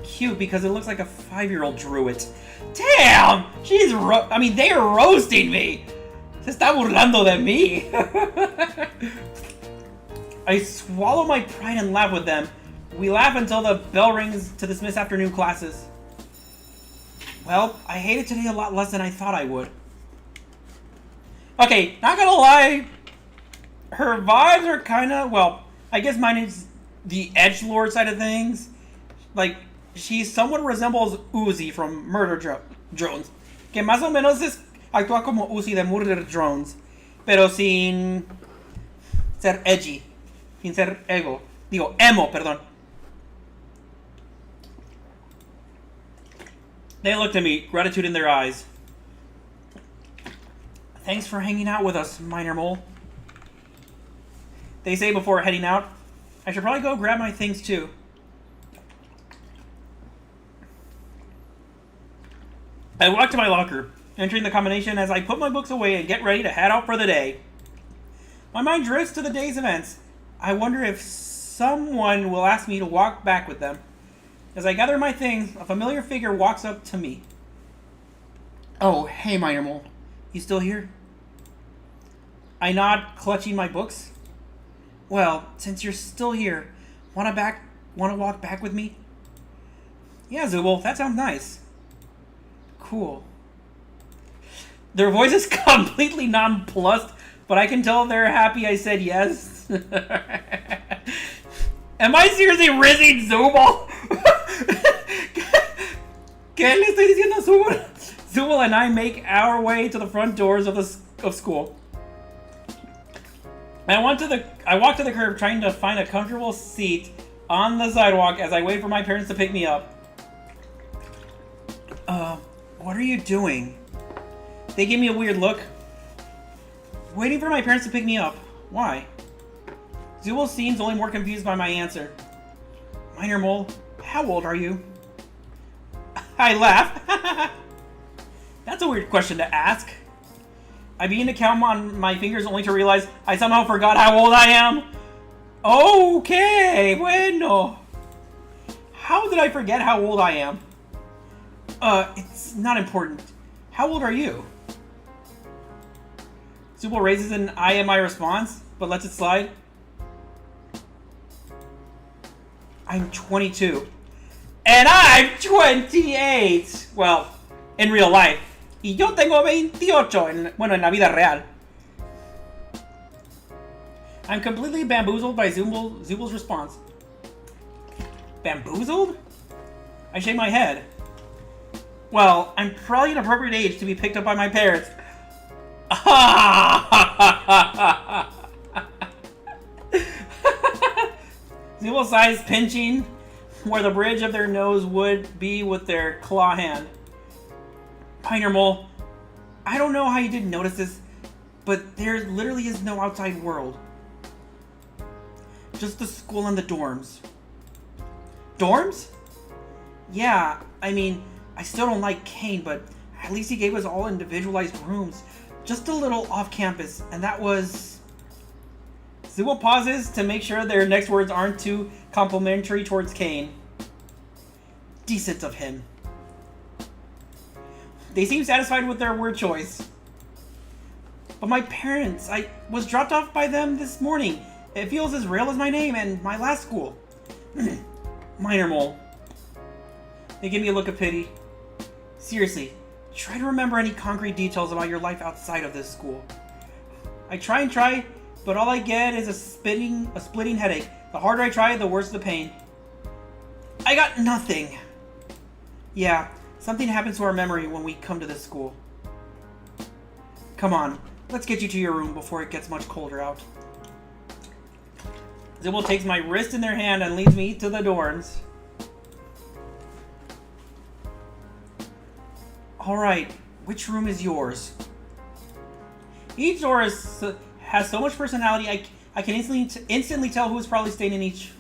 Speaker 3: Cute because it looks like a 5-year-old drew it. Damn! They're roasting me! Se está burlando de mí! I swallow my pride and laugh with them. We laugh until the bell rings to dismiss afternoon classes. Well, I hated today a lot less than I thought I would. Okay, not gonna lie. Her vibes are kinda, well, I guess mine is the edgelord side of things. Like, she somewhat resembles Uzi from Murder Drones. Que más o menos actúa como Uzi de Murder Drones. Pero sin ser edgy. Sin ser emo, perdón. They looked at me, gratitude in their eyes. Thanks for hanging out with us, Minor Mole. They say before heading out, I should probably go grab my things too. I walk to my locker, entering the combination as I put my books away and get ready to head out for the day. My mind drifts to the day's events. I wonder if someone will ask me to walk back with them. As I gather my things, a familiar figure walks up to me. Oh, hey, Minor Mole. You still here? I nod, clutching my books. Well, since you're still here, wanna walk back with me? Yeah, Zubo, that sounds nice. Cool. Their voice is completely nonplussed, but I can tell they're happy I said yes. Am I seriously rizzing Zubo? ¿Qué le estoy diciendo a Zubo? Zubo and I make our way to the front doors of school. I walk to the curb trying to find a comfortable seat on the sidewalk as I wait for my parents to pick me up. What are you doing? They give me a weird look. Waiting for my parents to pick me up. Why? Zubul seems only more confused by my answer. Minor Mole, how old are you? I laugh. That's a weird question to ask. I begin to count on my fingers only to realize I somehow forgot how old I am. Okay, bueno. How did I forget how old I am? It's not important. How old are you? Zubul raises an eye at my response, but lets it slide. I'm 22. And I'm 28! Well, in real life. Y yo tengo 28 en la vida real. I'm completely bamboozled by Zubul's response. Bamboozled? I shake my head. Well, I'm probably an appropriate age to be picked up by my parents. Zubul sighs, pinching where the bridge of their nose would be with their claw hand. Minor Mole, I don't know how you didn't notice this, but there literally is no outside world. Just the school and the dorms. Dorms? Yeah, I mean, I still don't like Kane, but at least he gave us all individualized rooms. Just a little off campus, and that was... Zubul pauses to make sure their next words aren't too complimentary towards Kane. Decent of him. They seem satisfied with their word choice. But my parents, I was dropped off by them this morning. It feels as real as my name and my last school. Minor Mole. They give me a look of pity. Seriously, try to remember any concrete details about your life outside of this school. I try and try, but all I get is a splitting headache. The harder I try, the worse the pain. I got nothing. Yeah, something happens to our memory when we come to this school. Come on, let's get you to your room before it gets much colder out. Zubul takes my wrist in their hand and leads me to the dorms. Alright, which room is yours? Each door has so much personality, I can instantly tell who is probably staying in each.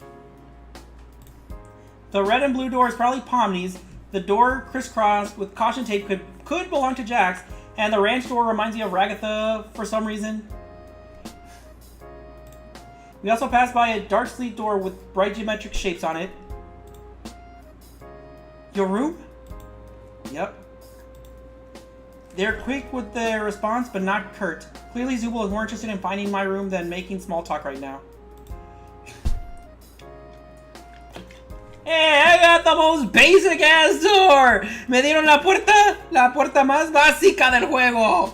Speaker 3: The red and blue door is probably Pomni's. The door crisscrossed with caution tape could belong to Jax, and the ranch door reminds me of Ragatha for some reason. We also passed by a dark sleek door with bright geometric shapes on it. Your room? Yep. They're quick with their response, but not curt. Clearly Zubul is more interested in finding my room than making small talk right now. Hey, I got the most basic ass door! Me dieron la puerta más básica del juego!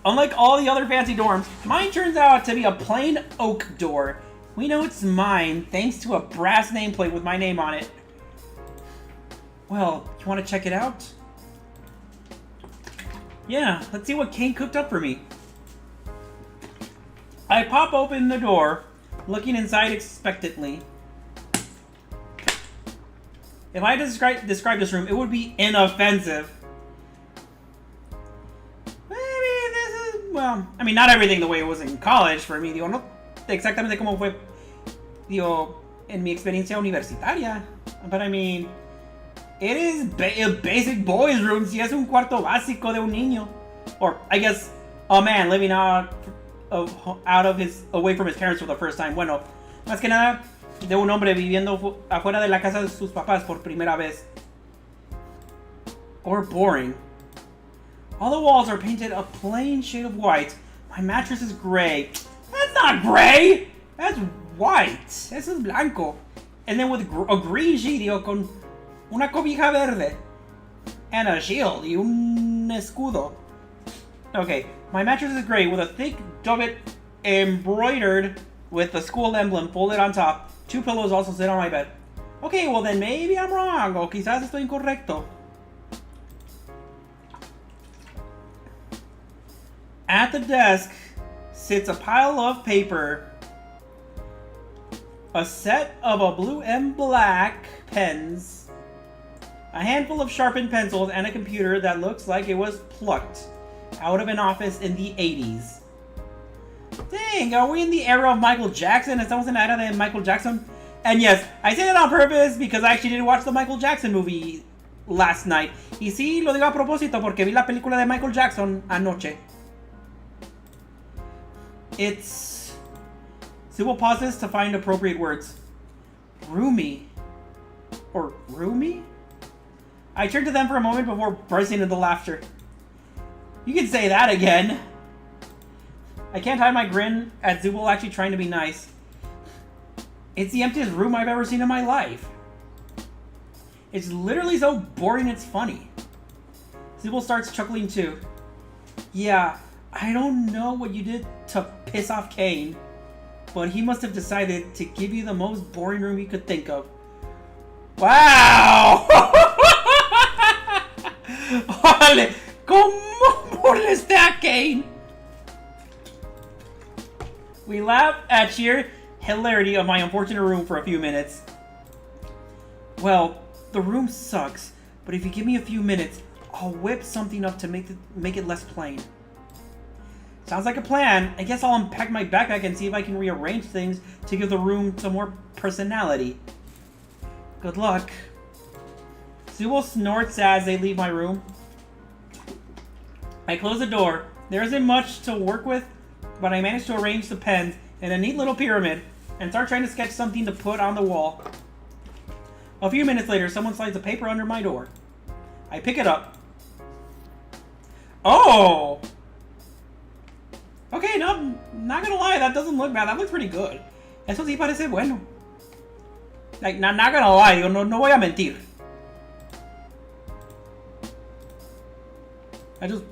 Speaker 3: Unlike all the other fancy dorms, mine turns out to be a plain oak door. We know it's mine thanks to a brass nameplate with my name on it. Well, you want to check it out? Yeah, let's see what Kane cooked up for me. I pop open the door, looking inside expectantly. If I describe this room, it would be inoffensive. Maybe this is, well, I mean, not everything the way it was in college for me. Digo, no exactamente como fue, digo, en mi experiencia universitaria. But I mean, it is a basic boys' room. Si es un cuarto básico de un niño, or I guess a man living away from his parents for the first time. Bueno, más que nada de un hombre viviendo afuera de la casa de sus papás por primera vez. Or boring. All the walls are painted a plain shade of white. My mattress is gray. That's not gray! That's white. Eso es blanco. And then with a green sheet, con una cobija verde. And a shield y un escudo. Okay, my mattress is gray with a thick dovet embroidered with the school emblem folded on top. 2 pillows also sit on my bed. Okay, well then maybe I'm wrong, o quizás estoy incorrecto. At the desk sits a pile of paper, a set of a blue and black pens, a handful of sharpened pencils, and a computer that looks like it was plucked out of an office in the 80s. Dang, are we in the era of Michael Jackson? Estamos en la era de Michael Jackson? And yes, I say that on purpose because I actually did watch the Michael Jackson movie last night. Y sí, lo digo a propósito porque vi la película de Michael Jackson anoche. It's... Sybil pauses to find appropriate words. Roomy. Or roomy? I turned to them for a moment before bursting into laughter. You can say that again. I can't hide my grin at Zubul actually trying to be nice. It's the emptiest room I've ever seen in my life. It's literally so boring it's funny. Zubul starts chuckling too. Yeah, I don't know what you did to piss off Kane, but he must have decided to give you the most boring room he could think of. Wow! Órale, ¿cómo molesté a Kane? We laugh at sheer hilarity of my unfortunate room for a few minutes. Well, the room sucks, but if you give me a few minutes, I'll whip something up to make it less plain. Sounds like a plan. I guess I'll unpack my backpack and see if I can rearrange things to give the room some more personality. Good luck. Zubul snorts as they leave my room. I close the door. There isn't much to work with, but I managed to arrange the pens in a neat little pyramid and start trying to sketch something to put on the wall. A few minutes later, someone slides a paper under my door. I pick it up. Oh! Okay, no, not gonna lie, that doesn't look bad. That looks pretty good. Eso sí parece bueno. Like, not gonna lie, digo, no voy a mentir.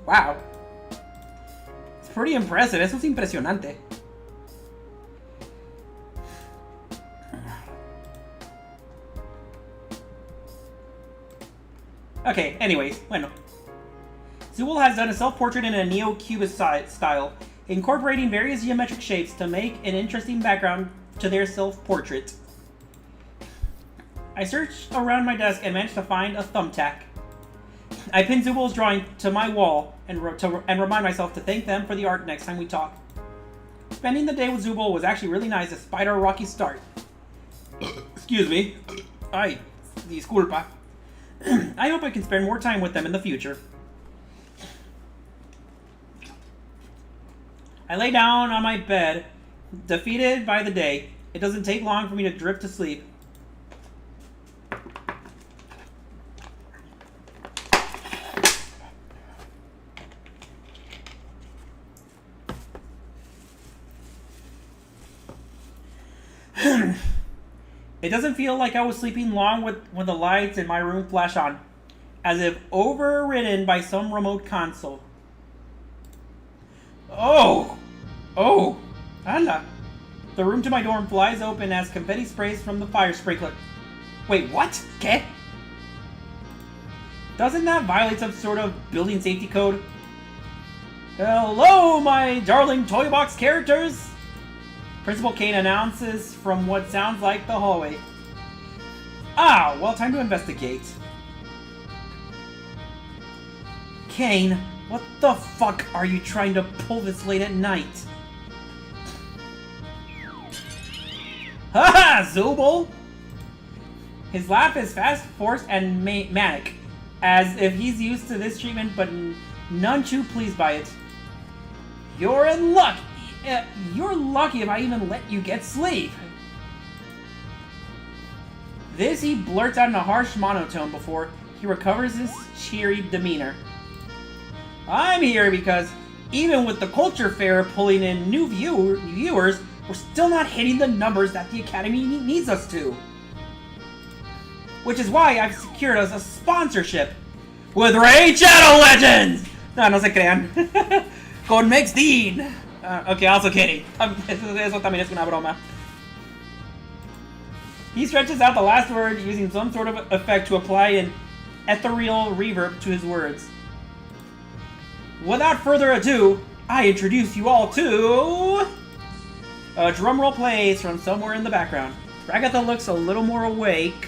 Speaker 3: Wow. It's pretty impressive. Eso es impresionante. Okay, anyways, bueno. Zubul has done a self-portrait in a neo-cubist style, incorporating various geometric shapes to make an interesting background to their self-portrait. I searched around my desk and managed to find a thumbtack. I pinned Zubul's drawing to my wall and remind myself to thank them for the art next time we talk. Spending the day with Zubul was actually really nice despite our rocky start. Excuse me. Ay, disculpa. I hope I can spend more time with them in the future. I lay down on my bed, defeated by the day. It doesn't take long for me to drift to sleep. It doesn't feel like I was sleeping long when the lights in my room flash on, as if overridden by some remote console. Oh! Anda! The room to my dorm flies open as confetti sprays from the fire sprinkler. Wait, what? ¿Qué? Doesn't that violate some sort of building safety code? Hello, my darling toy box characters! Principal Kane announces from what sounds like the hallway. Ah, well, time to investigate. Kane, what the fuck are you trying to pull this late at night? Haha, Zubul! His laugh is fast, forced, and manic, as if he's used to this treatment, but none too pleased by it. You're in luck! You're lucky if I even let you get sleep. This he blurts out in a harsh monotone before he recovers his cheery demeanor. I'm here because even with the culture fair pulling in new viewers, we're still not hitting the numbers that the Academy needs us to. Which is why I've secured us a sponsorship with Raid Shadow Legends! No se crean. Con Mex Dean. Okay, also kidding. Eso también es una broma. He stretches out the last word using some sort of effect to apply an ethereal reverb to his words. Without further ado, I introduce you all to... A drumroll plays from somewhere in the background. Ragatha looks a little more awake,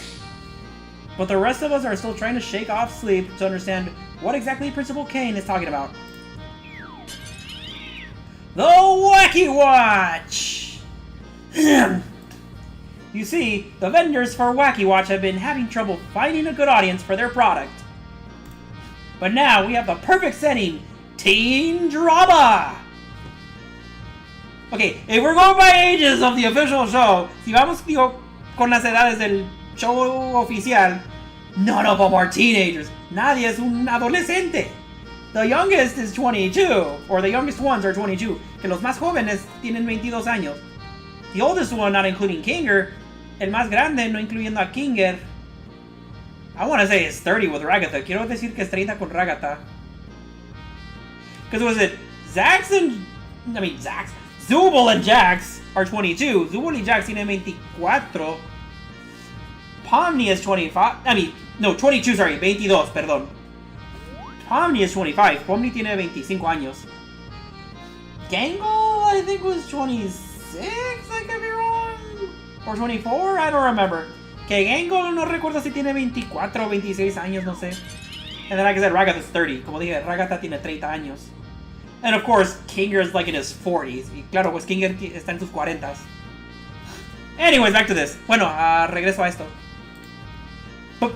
Speaker 3: but the rest of us are still trying to shake off sleep to understand what exactly Principal Kane is talking about. The Wacky Watch! You see, the vendors for Wacky Watch have been having trouble finding a good audience for their product. But now we have the perfect setting, teen drama! Okay, if we're going by ages of the official show, si vamos con las edades del show oficial, none of them are teenagers. Nadie es un adolescente. The youngest is 22, or the youngest ones are 22, que los más jóvenes tienen 22 años. The oldest one, not including Kinger, el más grande, no incluyendo a Kinger, I want to say is 30 with Ragatha. Quiero decir que es 30 con Ragatha. Because was it Zax and... Zax. Zubul and Jax are 22. Zubul y Jax tienen 24. Pomni is 25. 22, sorry. 22, perdón. Pomni is 25. Pomni tiene 25 años. Gangle, I think, was 26? I could be wrong. Or 24? I don't remember. Que Gangle no recuerdo si tiene 24 o 26 años, no sé. And then like I said, Ragatha is 30. Como dije, Ragatha tiene 30 años. And of course, Kinger is like in his 40s. Y claro, pues Kinger está en sus 40s. Anyways, back to this. Bueno, regreso a esto. But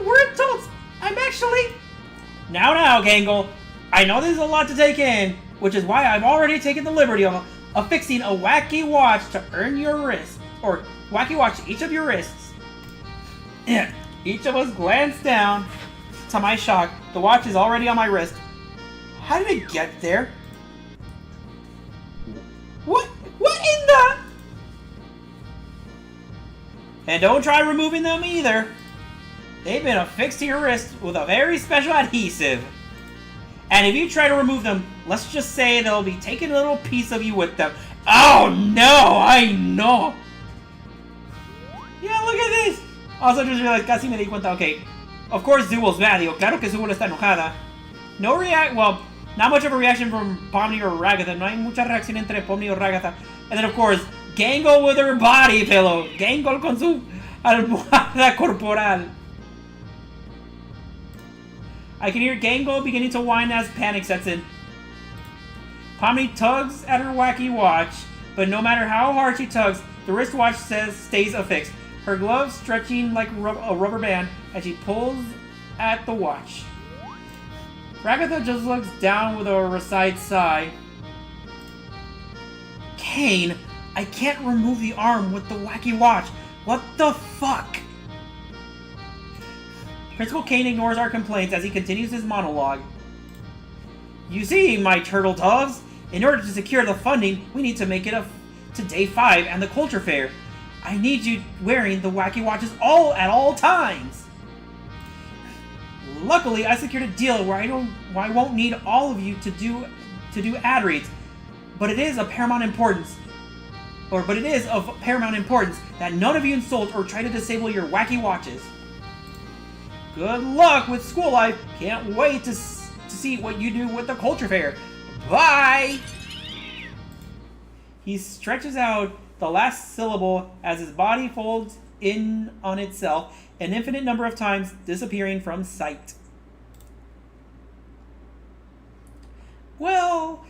Speaker 3: we're adults. I'm actually... Now, Gangle. I know this is a lot to take in, which is why I've already taken the liberty of affixing a wacky watch to earn your wrist. Or wacky watch each of your wrists. Each of us glanced down. To my shock, the watch is already on my wrist. How did it get there? What in the... And don't try removing them either. They've been affixed to your wrist with a very special adhesive. And if you try to remove them, let's just say they'll be taking a little piece of you with them. Oh no, I know. Yeah, look at this. Also just realized, casi me di cuenta, okay. Of course Zubul's mad. Digo, claro que Zubul está enojada. Not much of a reaction from Pomni or Ragatha. No hay mucha reacción entre Pomni or Ragatha. And then of course, Gangle with her body pillow. Gangle con su almohada corporal. I can hear Gangle beginning to whine as panic sets in. Pomni tugs at her wacky watch, but no matter how hard she tugs, the wristwatch stays affixed. Her gloves stretching like a rubber band as she pulls at the watch. Ragatha just looks down with a resigned sigh. Kane, I can't remove the arm with the wacky watch. What the fuck? Principal Kane ignores our complaints as he continues his monologue. You see, my turtle doves, in order to secure the funding, we need to make it to day 5 and the culture fair. I need you wearing the wacky watches at all times. Luckily, I secured a deal where I won't need all of you to do ad reads, but it is of paramount importance that none of you insult or try to disable your wacky watches. Good luck with school life. Can't wait to see what you do with the culture fair. Bye! He stretches out the last syllable as his body folds in on itself an infinite number of times, disappearing from sight. Well,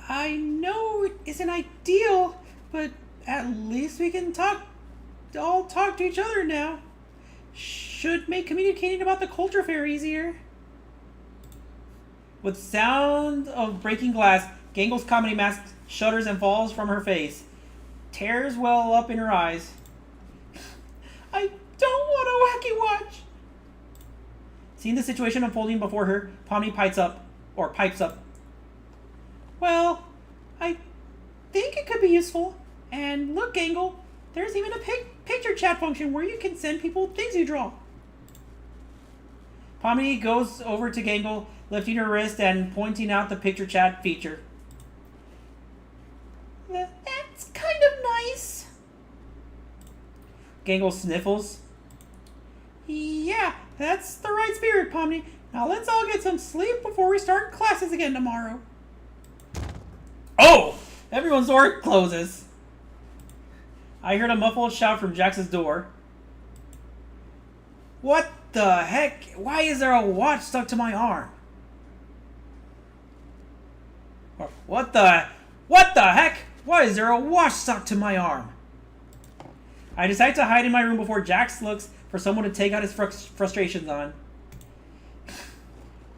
Speaker 3: I know it isn't ideal, but at least we can all talk to each other now. Should make communicating about the culture fair easier. With sound of breaking glass, Gangle's comedy mask shudders and falls from her face. Tears well up in her eyes. I don't want a wacky watch. Seeing the situation unfolding before her, Pomni pipes up. Well, I think it could be useful. And look, Gangle, there's even a picture chat function where you can send people things you draw. Pomni goes over to Gangle, lifting her wrist and pointing out the picture chat feature. That's kind of nice. Gangle sniffles. Yeah, that's the right spirit, Pomni. Now let's all get some sleep before we start classes again tomorrow. Oh! Everyone's door closes. I heard a muffled shout from Jax's door. What the heck? Why is there a watch stuck to my arm? Or, what the heck? Why is there a wash sock to my arm? I decide to hide in my room before Jax looks for someone to take out his frustrations on.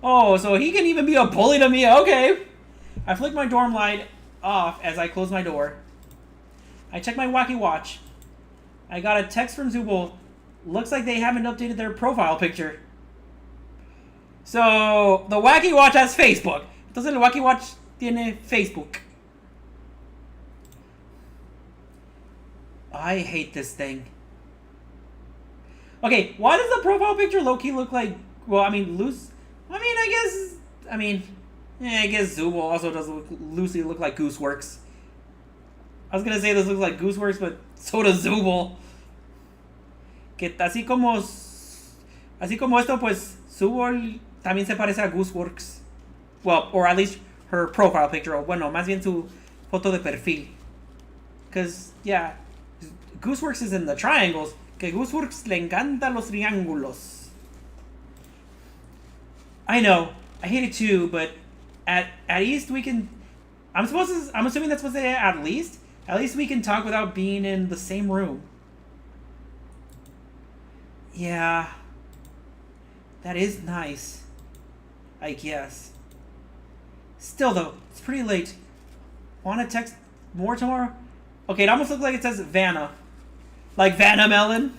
Speaker 3: Oh, so he can even be a bully to me. Okay. I flick my dorm light off as I close my door. I check my wacky watch. I got a text from Zubul. Looks like they haven't updated their profile picture. So, the wacky watch has Facebook. Entonces el wacky watch tiene Facebook. I hate this thing. Okay, why does the profile picture low-key look like... Well, I mean, loose... I guess Zubul also does loosely look like Gooseworks. I was gonna say this looks like Gooseworks, but so does Zubul. Que así como esto, pues Zubul también se parece a Gooseworks. Well, or at least her profile picture, o bueno, más bien su foto de perfil. Because, yeah, Gooseworks is in the triangles, que Gooseworks le encantan los triángulos. I know, I hate it too, but at least we can... I'm assuming that's supposed to say at least. At least we can talk without being in the same room. Yeah. That is nice. I guess. Still though, it's pretty late. Wanna text more tomorrow? Okay, it almost looks like it says Vanna. Like Vanna Melon?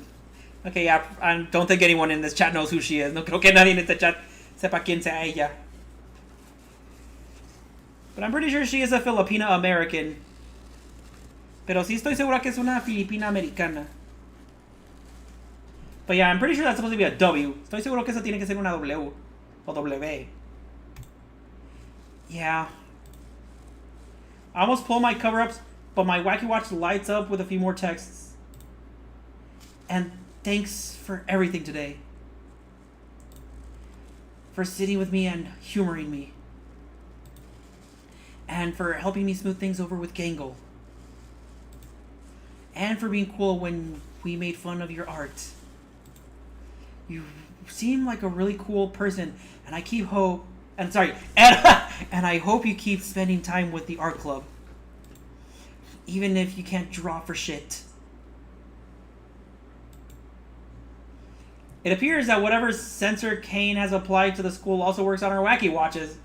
Speaker 3: Okay, yeah, I don't think anyone in this chat knows who she is. No creo que nadie en este chat sepa quién sea ella. But I'm pretty sure she is a Filipina American. Pero sí estoy segura que es una Filipina Americana. But yeah, I'm pretty sure that's supposed to be a W. Estoy seguro que eso tiene que ser una W. O W. Yeah. I almost pull my cover-ups, but my wacky watch lights up with a few more texts. And thanks for everything today. For sitting with me and humoring me. And for helping me smooth things over with Gangle. And for being cool when we made fun of your art. You seem like a really cool person, and I keep hope... And sorry, and I hope you keep spending time with the art club. Even if you can't draw for shit. It appears that whatever censor Kane has applied to the school also works on our wacky watches.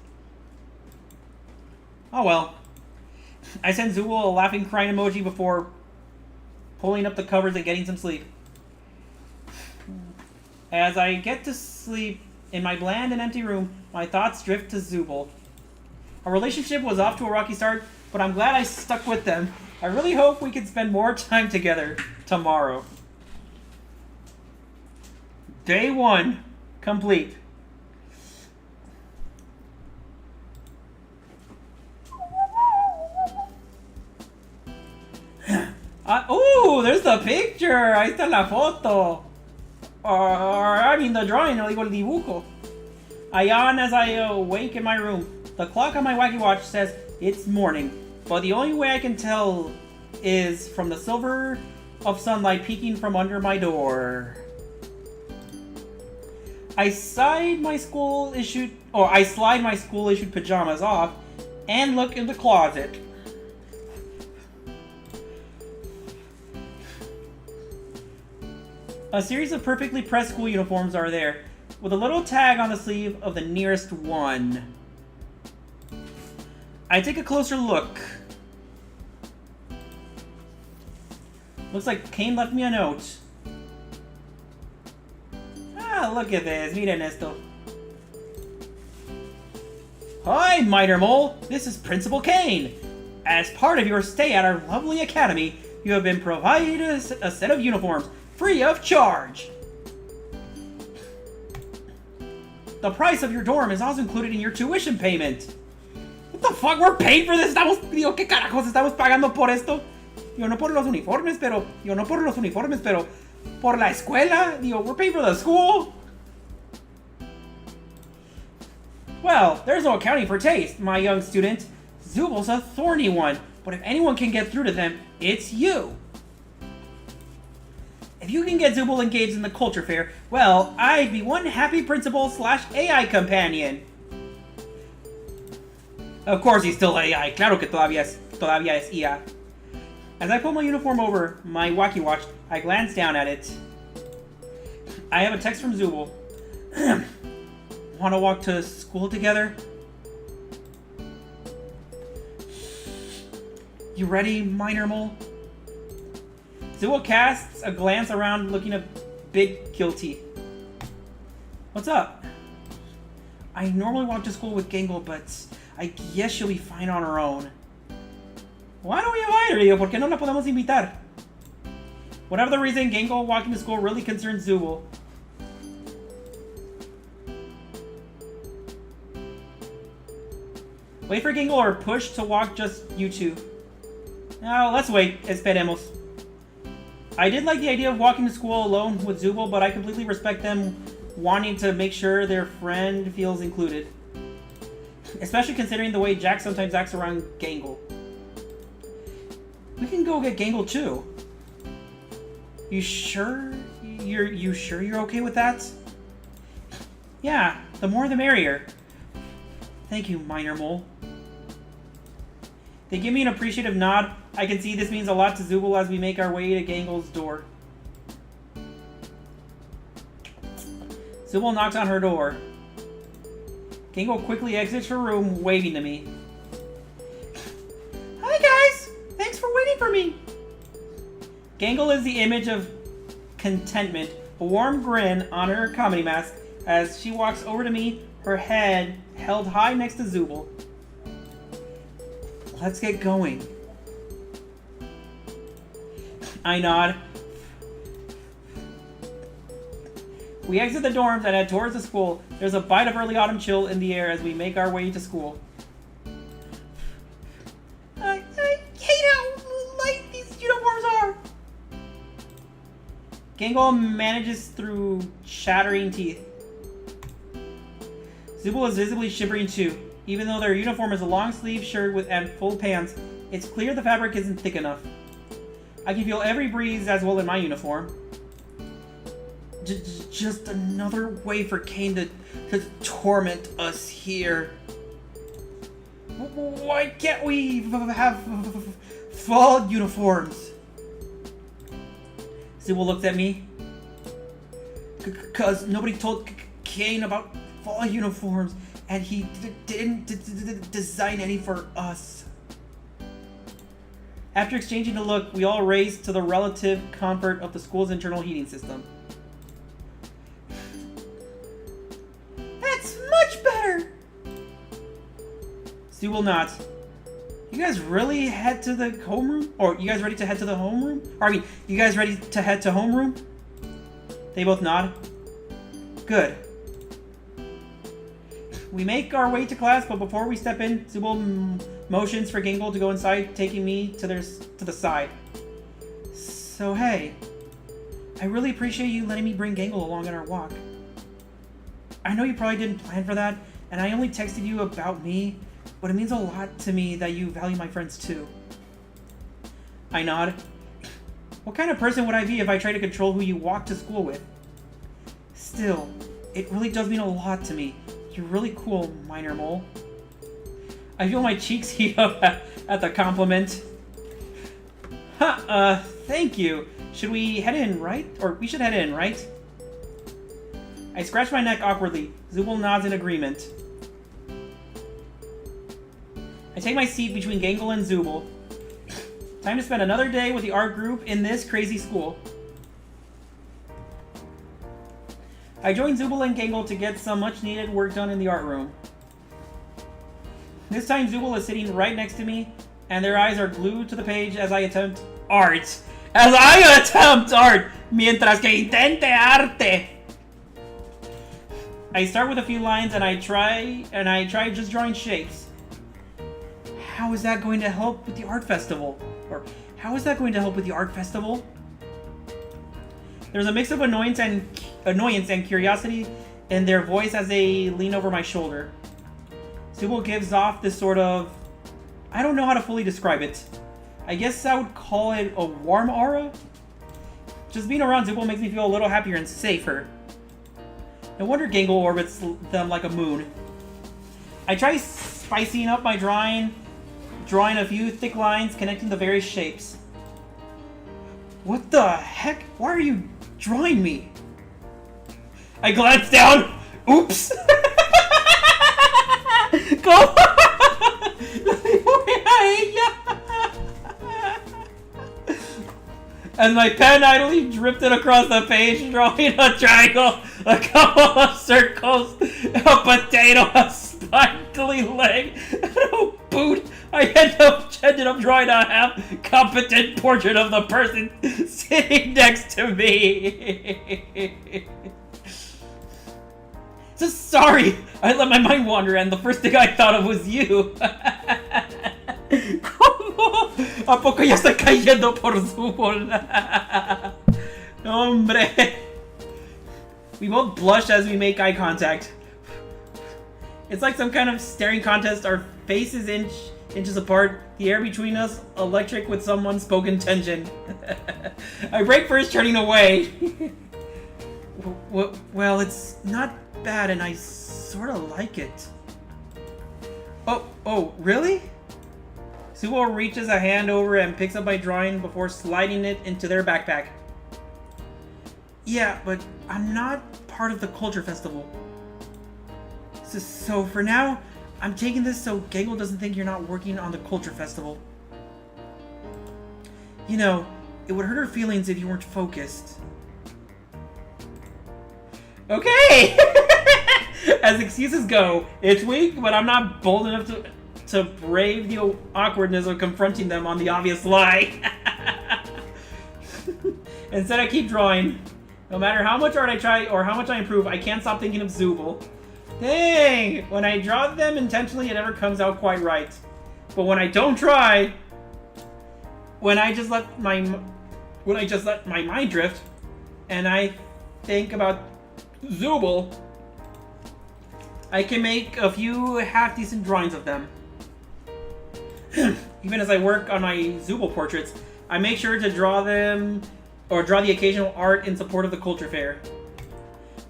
Speaker 3: Oh well. I sent Zool a laughing crying emoji before pulling up the covers and getting some sleep. As I get to sleep in my bland and empty room, my thoughts drift to Zubul. Our relationship was off to a rocky start, but I'm glad I stuck with them. I really hope we can spend more time together tomorrow. Day 1 complete. Ooh, there's the picture. Ahí está la foto. I mean the drawing, no digo el dibujo. I yawn as I awake in my room. The clock on my wacky watch says it's morning, but the only way I can tell is from the silver of sunlight peeking from under my door. I slide my school issued pajamas off and look in the closet. A series of perfectly pressed school uniforms are there, with a little tag on the sleeve of the nearest one. I take a closer look. Looks like Kane left me a note. Ah, look at this. Miren esto. Hi, Miter Mole. This is Principal Kane. As part of your stay at our lovely academy, you have been provided a set of uniforms free of charge. The price of your dorm is also included in your tuition payment. What the fuck? We're paying for this? Digo, ¿qué carajos estamos pagando por esto? Digo, no por los uniformes, pero por la escuela. Digo, we're paying for the school. Well, there's no accounting for taste, my young student. Zubul's a thorny one, but if anyone can get through to them, it's you. If you can get Zubul engaged in the culture fair, well, I'd be one happy principal / AI companion. Of course he's still AI. Claro que todavía es IA. As I pull my uniform over my walkie watch, I glance down at it. I have a text from Zubul. Want to walk to school together? You ready, minor mole? Zubul casts a glance around, looking a bit guilty. What's up? I normally walk to school with Gangle, but I guess she'll be fine on her own. Why don't we invite her, tío? ¿Por qué no la podemos invitar? Whatever the reason, Gangle walking to school really concerns Zubul. Wait for Gangle or push to walk just you two? Now, let's wait. Esperemos. I did like the idea of walking to school alone with Zubul, but I completely respect them wanting to make sure their friend feels included. Especially considering the way Jack sometimes acts around Gangle. We can go get Gangle too. You sure? You sure you're okay with that? Yeah, the more the merrier. Thank you, minor mole. They give me an appreciative nod. I can see this means a lot to Zubul as we make our way to Gangle's door. Zubul knocks on her door. Gangle quickly exits her room, waving to me. Hi guys! Thanks for waiting for me! Gangle is the image of contentment, a warm grin on her comedy mask as she walks over to me, her head held high next to Zubul. Let's get going. I nod. We exit the dorms and head towards the school. There's a bite of early autumn chill in the air as we make our way to school. I hate how light these uniforms are! Gangle manages through chattering teeth. Zubul is visibly shivering too. Even though their uniform is a long-sleeve shirt and full pants, it's clear the fabric isn't thick enough. I can feel every breeze as well in my uniform. Just another way for Kane to torment us here. Why can't we have fall uniforms? Zubul looks at me. Cause nobody told Kane about fall uniforms, and he didn't design any for us. After exchanging a look, we all race to the relative comfort of the school's internal heating system. That's much better! Zubul nods. You guys really head to the homeroom? Or you guys ready to head to the homeroom? Or I mean, you guys ready to head to homeroom? They both nod. Good. We make our way to class, but before we step in, Zubul motions for Gangle to go inside, taking me to the side. So hey, I really appreciate you letting me bring Gangle along on our walk. I know you probably didn't plan for that, and I only texted you about me, but it means a lot to me that you value my friends too. I nod. What kind of person would I be if I tried to control who you walk to school with? Still, it really does mean a lot to me. You're really cool, minor mole. I feel my cheeks heat up at the compliment. Thank you. Should we head in, right? Or we should head in, right? I scratch my neck awkwardly. Zubul nods in agreement. I take my seat between Gangle and Zubul. Time to spend another day with the art group in this crazy school. I join Zubul and Gangle to get some much-needed work done in the art room. This time Zubul is sitting right next to me, and their eyes are glued to the page as I attempt art. Mientras que intente arte. I start with a few lines and I try just drawing shapes. How is that going to help with the art festival? Or how is that going to help with the art festival? There's a mix of annoyance and curiosity in their voice as they lean over my shoulder. Zubul gives off this sort of... I don't know how to fully describe it. I guess I would call it a warm aura? Just being around Zubul makes me feel a little happier and safer. No wonder Gangle orbits them like a moon. I try spicing up my drawing, drawing a few thick lines connecting the various shapes. What the heck? Why are you drawing me? I glance down. Oops. Go. As my pen idly drifted across the page, drawing a triangle, a couple of circles, a potato, a sparkly leg, and a boot, I ended up drawing a half-competent portrait of the person sitting next to me. So sorry, I let my mind wander, and the first thing I thought of was you. ¿A poco ya está cayendo por su bola? Hombre. We both blush as we make eye contact. It's like some kind of staring contest. Our faces inches apart. The air between us electric with some unspoken tension. I break first, turning away. Well, it's not bad, and I sort of like it. Oh, really? Subo reaches a hand over and picks up my drawing before sliding it into their backpack. Yeah, but I'm not part of the culture festival. So for now, I'm taking this so Gangle doesn't think you're not working on the culture festival. You know, it would hurt her feelings if you weren't focused. Okay! As excuses go, it's weak, but I'm not bold enough to brave the awkwardness of confronting them on the obvious lie. Instead, I keep drawing. No matter how much art I try or how much I improve, I can't stop thinking of Zooble. Dang! When I draw them intentionally, it never comes out quite right. But when I don't try, when I just let my mind drift, and I think about Zooble, I can make a few half-decent drawings of them. Even as I work on my Zooble portraits, I make sure to draw them, or draw the occasional art in support of the culture fair.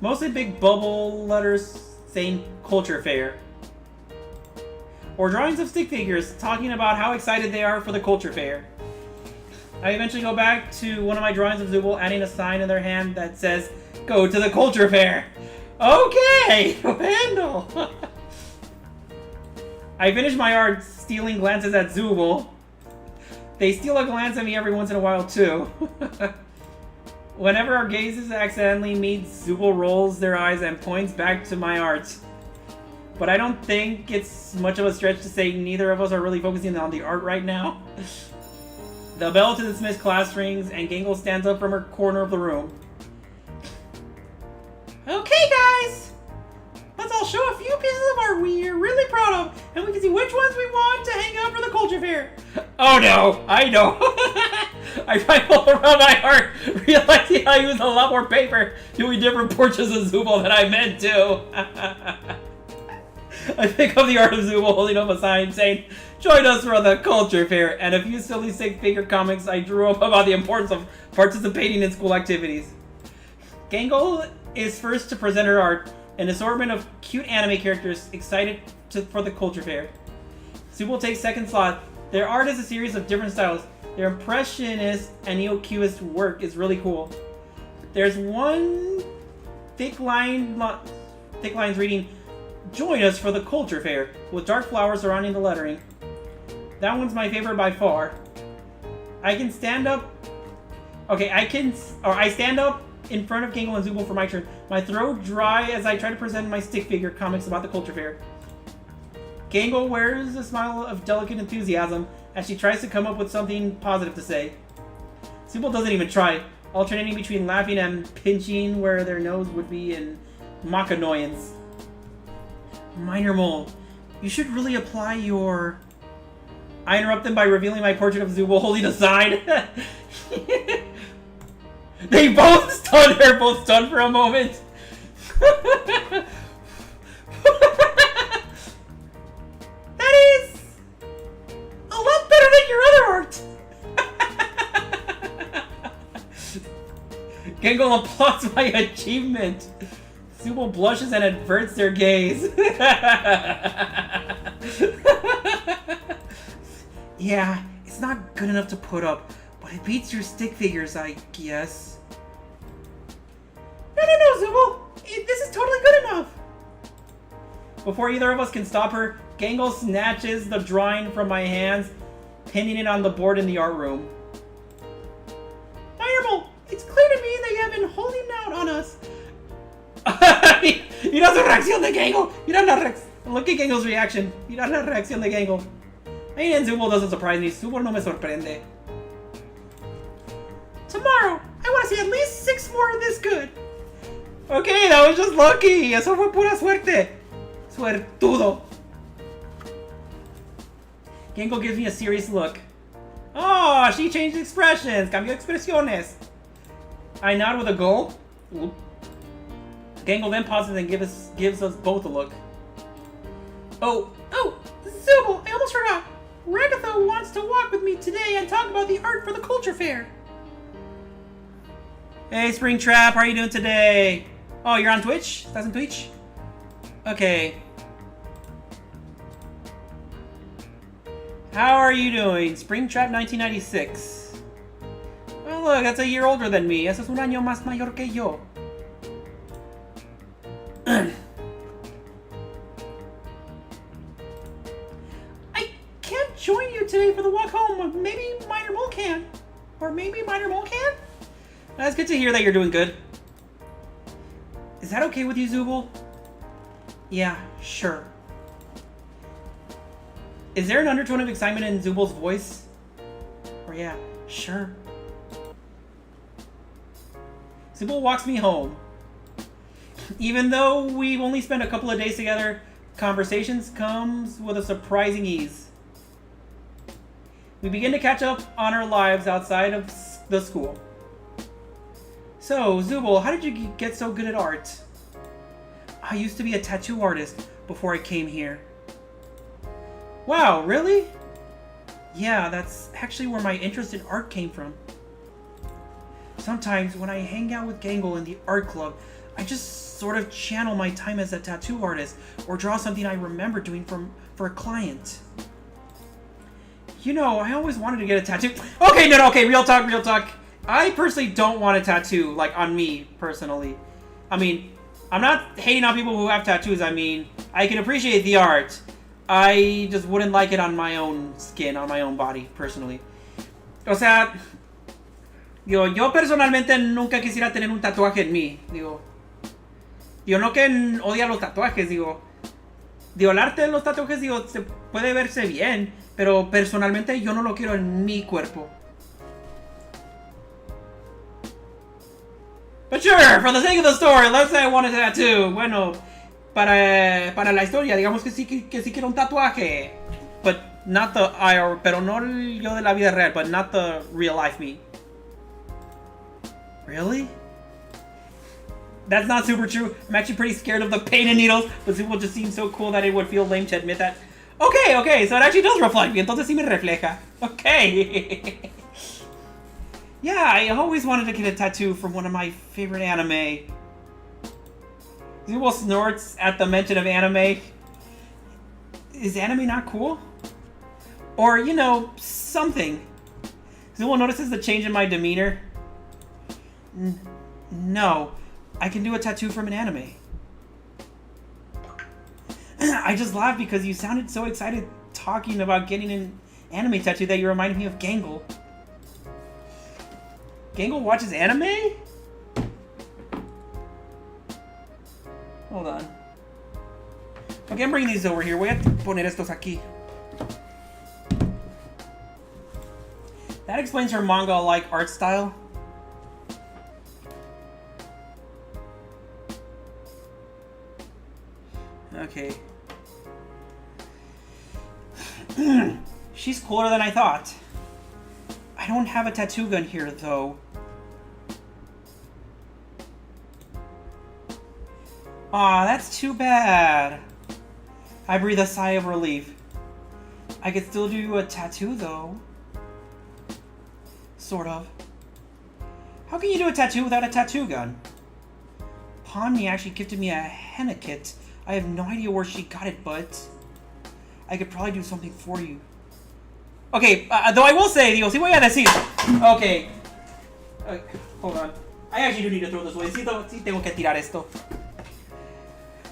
Speaker 3: Mostly big bubble letters saying culture fair. Or drawings of stick figures talking about how excited they are for the culture fair. I eventually go back to one of my drawings of Zooble, adding a sign in their hand that says, "Go to the culture fair." Okay, handle. I finish my art, stealing glances at Zooble. They steal a glance at me every once in a while, too. Whenever our gazes accidentally meet, Zooble rolls their eyes and points back to my art. But I don't think it's much of a stretch to say neither of us are really focusing on the art right now. The bell to dismiss class rings, and Gangle stands up from her corner of the room. Okay, guys! Let's all show a few pieces of art we're really proud of, and we can see which ones we want to hang out for the culture fair. Oh no, I know. I rifle around my art, realizing I used a lot more paper doing different portraits of Zooble than I meant to. I pick up the art of Zooble holding up a sign saying, "Join us for the culture fair," and a few silly stick-figure comics I drew up about the importance of participating in school activities. Gangle is first to present her art, an assortment of cute anime characters excited for the culture fair. Zooble takes second slot. Their art is a series of different styles. Their impressionist and neo-cubist work is really cool. There's one thick lines reading, "Join us for the culture fair," with dark flowers surrounding the lettering. That one's my favorite by far. I stand up in front of Gangle and Zooble for my turn. My throat dry as I try to present my stick figure comics about the culture fair. Gangle wears a smile of delicate enthusiasm as she tries to come up with something positive to say. Zooble doesn't even try, alternating between laughing and pinching where their nose would be in mock annoyance. Minor mole, you should really apply your... I interrupt them by revealing my portrait of Zooble holding a sign. They're both stunned for a moment. That is a lot better than your other art. Gangle applauds my achievement. Zooble blushes and averts their gaze. Yeah, it's not good enough to put up, but it beats your stick figures, I guess.
Speaker 2: No, Zubul! This is totally good enough!
Speaker 3: Before either of us can stop her, Gangle snatches the drawing from my hands, pinning it on the board in the art room.
Speaker 2: Fireball, it's clear to me that you have been holding out on us.
Speaker 3: Mira su reacción de Gangle! Look at Gangle's reaction. Mira la reacción de Gangle. I mean, Zubul doesn't surprise me. Zubul no me sorprende.
Speaker 2: Tomorrow, I want to see at least 6 more of this good.
Speaker 3: Okay, that was just lucky. Eso fue pura suerte. Suertudo. Gangle gives me a serious look. Oh, she changed expressions. Cambió expresiones. I nod with a go. Oop. Gangle then pauses and gives us both a look.
Speaker 2: Oh, Zubul, I almost forgot. Ragatha wants to walk with me today and talk about the art for the culture fair.
Speaker 3: Hey, Springtrap, how are you doing today? Oh, you're on Twitch? That's on Twitch? Okay. How are you doing? Springtrap 1996. Well, look, that's a year older than me. Eso es un año más mayor que yo.
Speaker 2: I can't join you today for the walk home. Maybe Minor Mole can. Or maybe Minor Mole can?
Speaker 3: That's good to hear that you're doing good. Is that okay with you, Zubul? Yeah, sure. Is there an undertone of excitement in Zubul's voice? Or yeah, sure. Zubul walks me home. Even though we've only spent a couple of days together, conversations comes with a surprising ease. We begin to catch up on our lives outside of the school. So, Zubul, how did you get so good at art? I used to be a tattoo artist before I came here. Wow, really? Yeah, that's actually where my interest in art came from. Sometimes when I hang out with Gangle in the art club, I just sort of channel my time as a tattoo artist or draw something I remember doing for a client. You know, I always wanted to get a tattoo. Okay, real talk. I personally don't want a tattoo, like, on me, personally. I mean, I'm not hating on people who have tattoos. I mean, I can appreciate the art. I just wouldn't like it on my own skin, on my own body, personally. O sea, yo personalmente nunca quisiera tener un tatuaje en mí. Yo no que odia los tatuajes, el arte de los tatuajes, se puede verse bien, pero personalmente yo no lo quiero en mi cuerpo. But sure, for the sake of the story, let's say I want a tattoo. Bueno, para la historia, digamos que sí quiero un tatuaje. But not the IR, pero no yo de la vida real, but not the real life me. Really? That's not super true. I'm actually pretty scared of the pain and needles, but it will just seem so cool that it would feel lame to admit that. Okay, so it actually does reflect me. Entonces sí me refleja. Okay. Yeah, I always wanted to get a tattoo from one of my favorite anime. Zubul snorts at the mention of anime. Is anime not cool? Or, something. Zubul notices the change in my demeanor. No, I can do a tattoo from an anime. I just laughed because you sounded so excited talking about getting an anime tattoo that you reminded me of Gangle. Gangle watches anime? Hold on. Okay, I'm bringing these over here. Voy a poner estos aquí. That explains her manga-like art style. Okay. She's cooler than I thought. I don't have a tattoo gun here, though. Aw, that's too bad. I breathe a sigh of relief. I could still do a tattoo, though. Sort of. How can you do a tattoo without a tattoo gun? Pomni actually gifted me a henna kit. I have no idea where she got it, but I could probably do something for you. Okay, though I will say, digo, sí voy a decir. Okay. Hold on. I actually do need to throw this away. Sí tengo que tirar esto.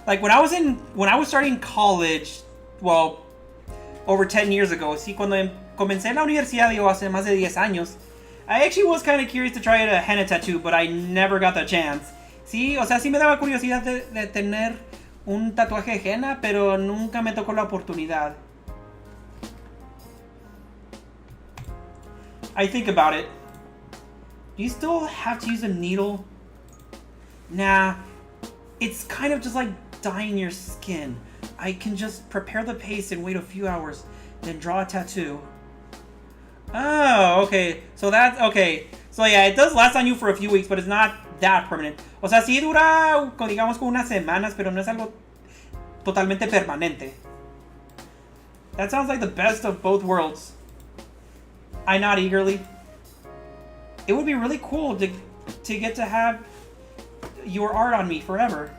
Speaker 3: Like when I was starting college, well, over 10 years ago, sí, cuando comencé en la universidad, yo hace más de 10 años, I actually was kind of curious to try a henna tattoo, but I never got the chance. Sí, o sea, sí me daba curiosidad de tener un tatuaje de henna, pero nunca me tocó la oportunidad. I think about it. Do you still have to use a needle? Nah, it's kind of just like dyeing your skin. I can just prepare the paste and wait a few hours, then draw a tattoo. Oh, okay. So that's okay. So yeah, it does last on you for a few weeks, but it's not that permanent. O sea, sí dura, digamos, con unas semanas, pero no es algo totalmente permanente. That sounds like the best of both worlds. I nod eagerly. It would be really cool to get to have your art on me forever.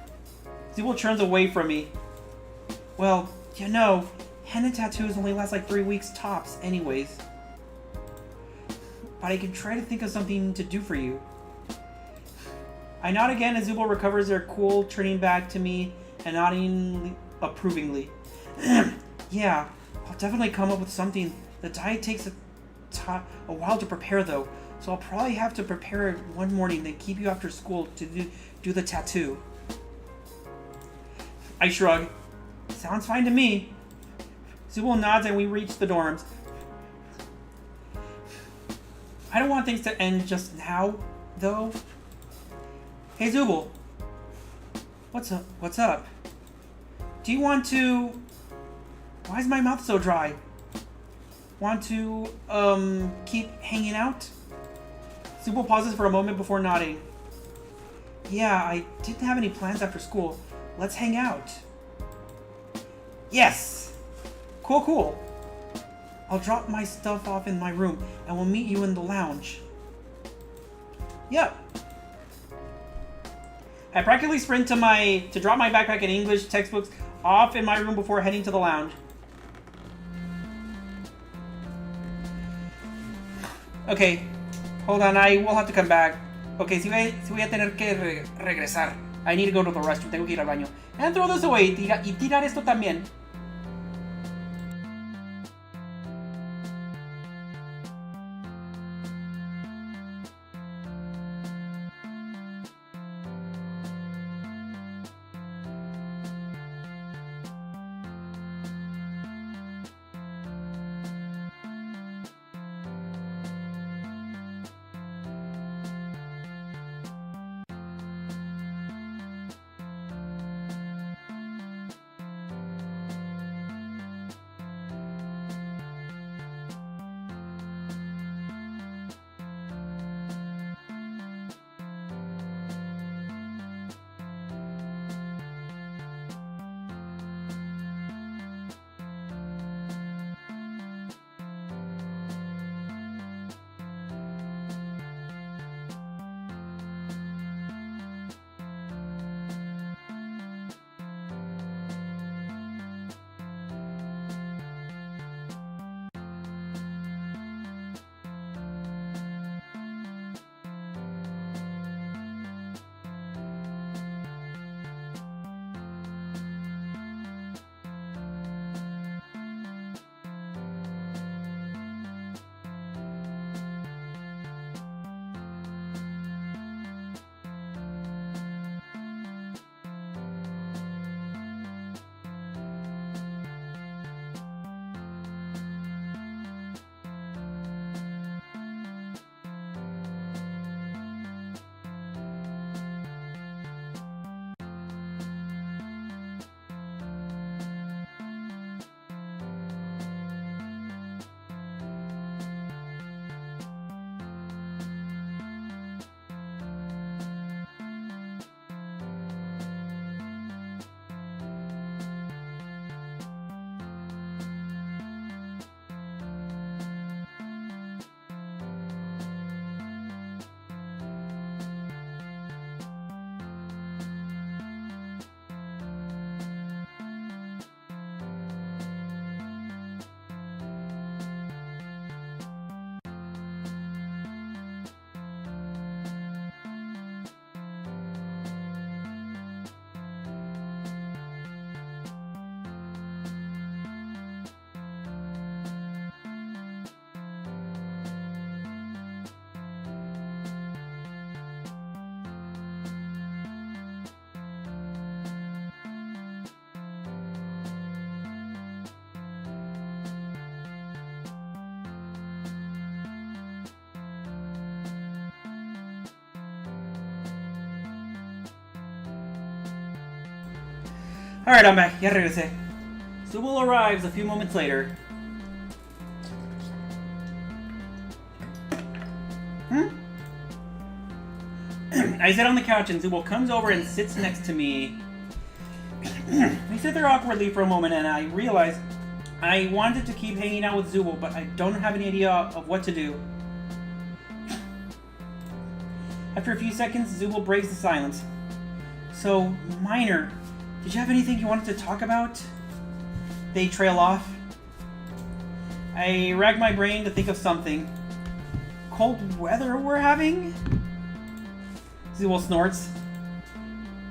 Speaker 3: Zubul turns away from me. Well, you know, henna tattoos only last like 3 weeks tops anyways. But I can try to think of something to do for you. I nod again as Zubul recovers their cool, turning back to me and nodding approvingly. Yeah, I'll definitely come up with something. The dye takes a while to prepare though, so I'll probably have to prepare it one morning, then keep you after school to do the tattoo. I shrug. Sounds fine to me. Zubul nods and we reach the dorms. I don't want things to end just now, though. Hey Zubul. What's up? What's up? Do you want to... Why is my mouth so dry? Want to, keep hanging out? Zubul pauses for a moment before nodding. Yeah, I didn't have any plans after school. Let's hang out. Yes! Cool. I'll drop my stuff off in my room and we'll meet you in the lounge. Yep. I practically sprint to drop my backpack and English textbooks off in my room before heading to the lounge. Okay, hold on, I will have to come back. Okay, si voy a tener que regresar. I need to go to the restroom, tengo que ir al baño. And throw this away, y tirar esto también. Alright, I'm back. Ya regresé. Zubul arrives a few moments later. I sit on the couch and Zubul comes over and sits next to me. We sit there awkwardly for a moment and I realize I wanted to keep hanging out with Zubul, but I don't have any idea of what to do. After a few seconds, Zubul breaks the silence. So, Minor, did you have anything you wanted to talk about? They trail off. I rack my brain to think of something. Cold weather we're having? Zubul snorts.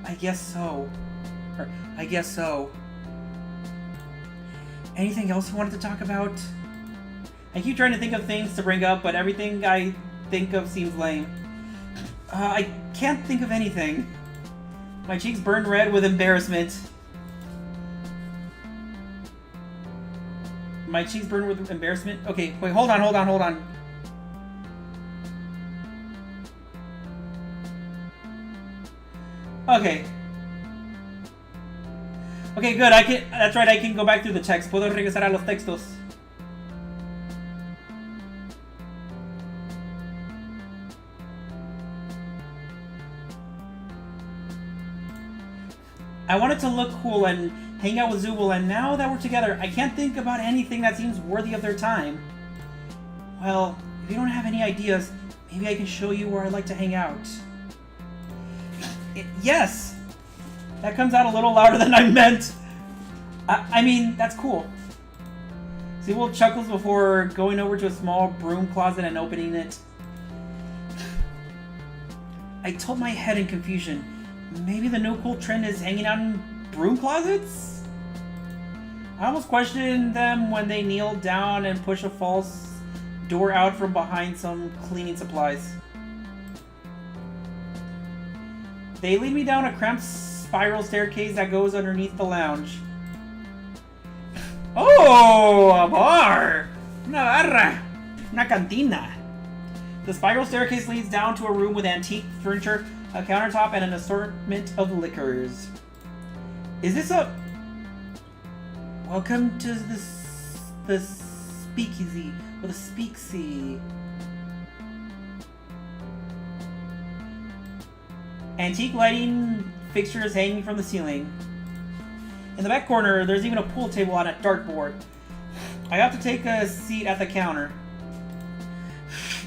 Speaker 3: I guess so. Or, I guess so. Anything else you wanted to talk about? I keep trying to think of things to bring up, but everything I think of seems lame. I can't think of anything. My cheeks burn red with embarrassment. My cheeks burn with embarrassment? Okay, wait, hold on. Okay. Okay, good, that's right, I can go back through the text. Puedo regresar a los textos. I wanted to look cool and hang out with Zubul, and now that we're together, I can't think about anything that seems worthy of their time. Well, if you don't have any ideas, maybe I can show you where I'd like to hang out. Yes! That comes out a little louder than I meant. I mean, that's cool. Zubul chuckles before going over to a small broom closet and opening it. I told my head in confusion. Maybe the new cool trend is hanging out in broom closets? I almost questioned them when they kneel down and push a false door out from behind some cleaning supplies. They lead me down a cramped spiral staircase that goes underneath the lounge. Oh, a bar! Una barra! Una cantina! The spiral staircase leads down to a room with antique furniture, a countertop, and an assortment of liquors. Is this a... Welcome to the speakeasy, or the speaksy. Antique lighting fixtures hanging from the ceiling. In the back corner, there's even a pool table on a dartboard. I have to take a seat at the counter.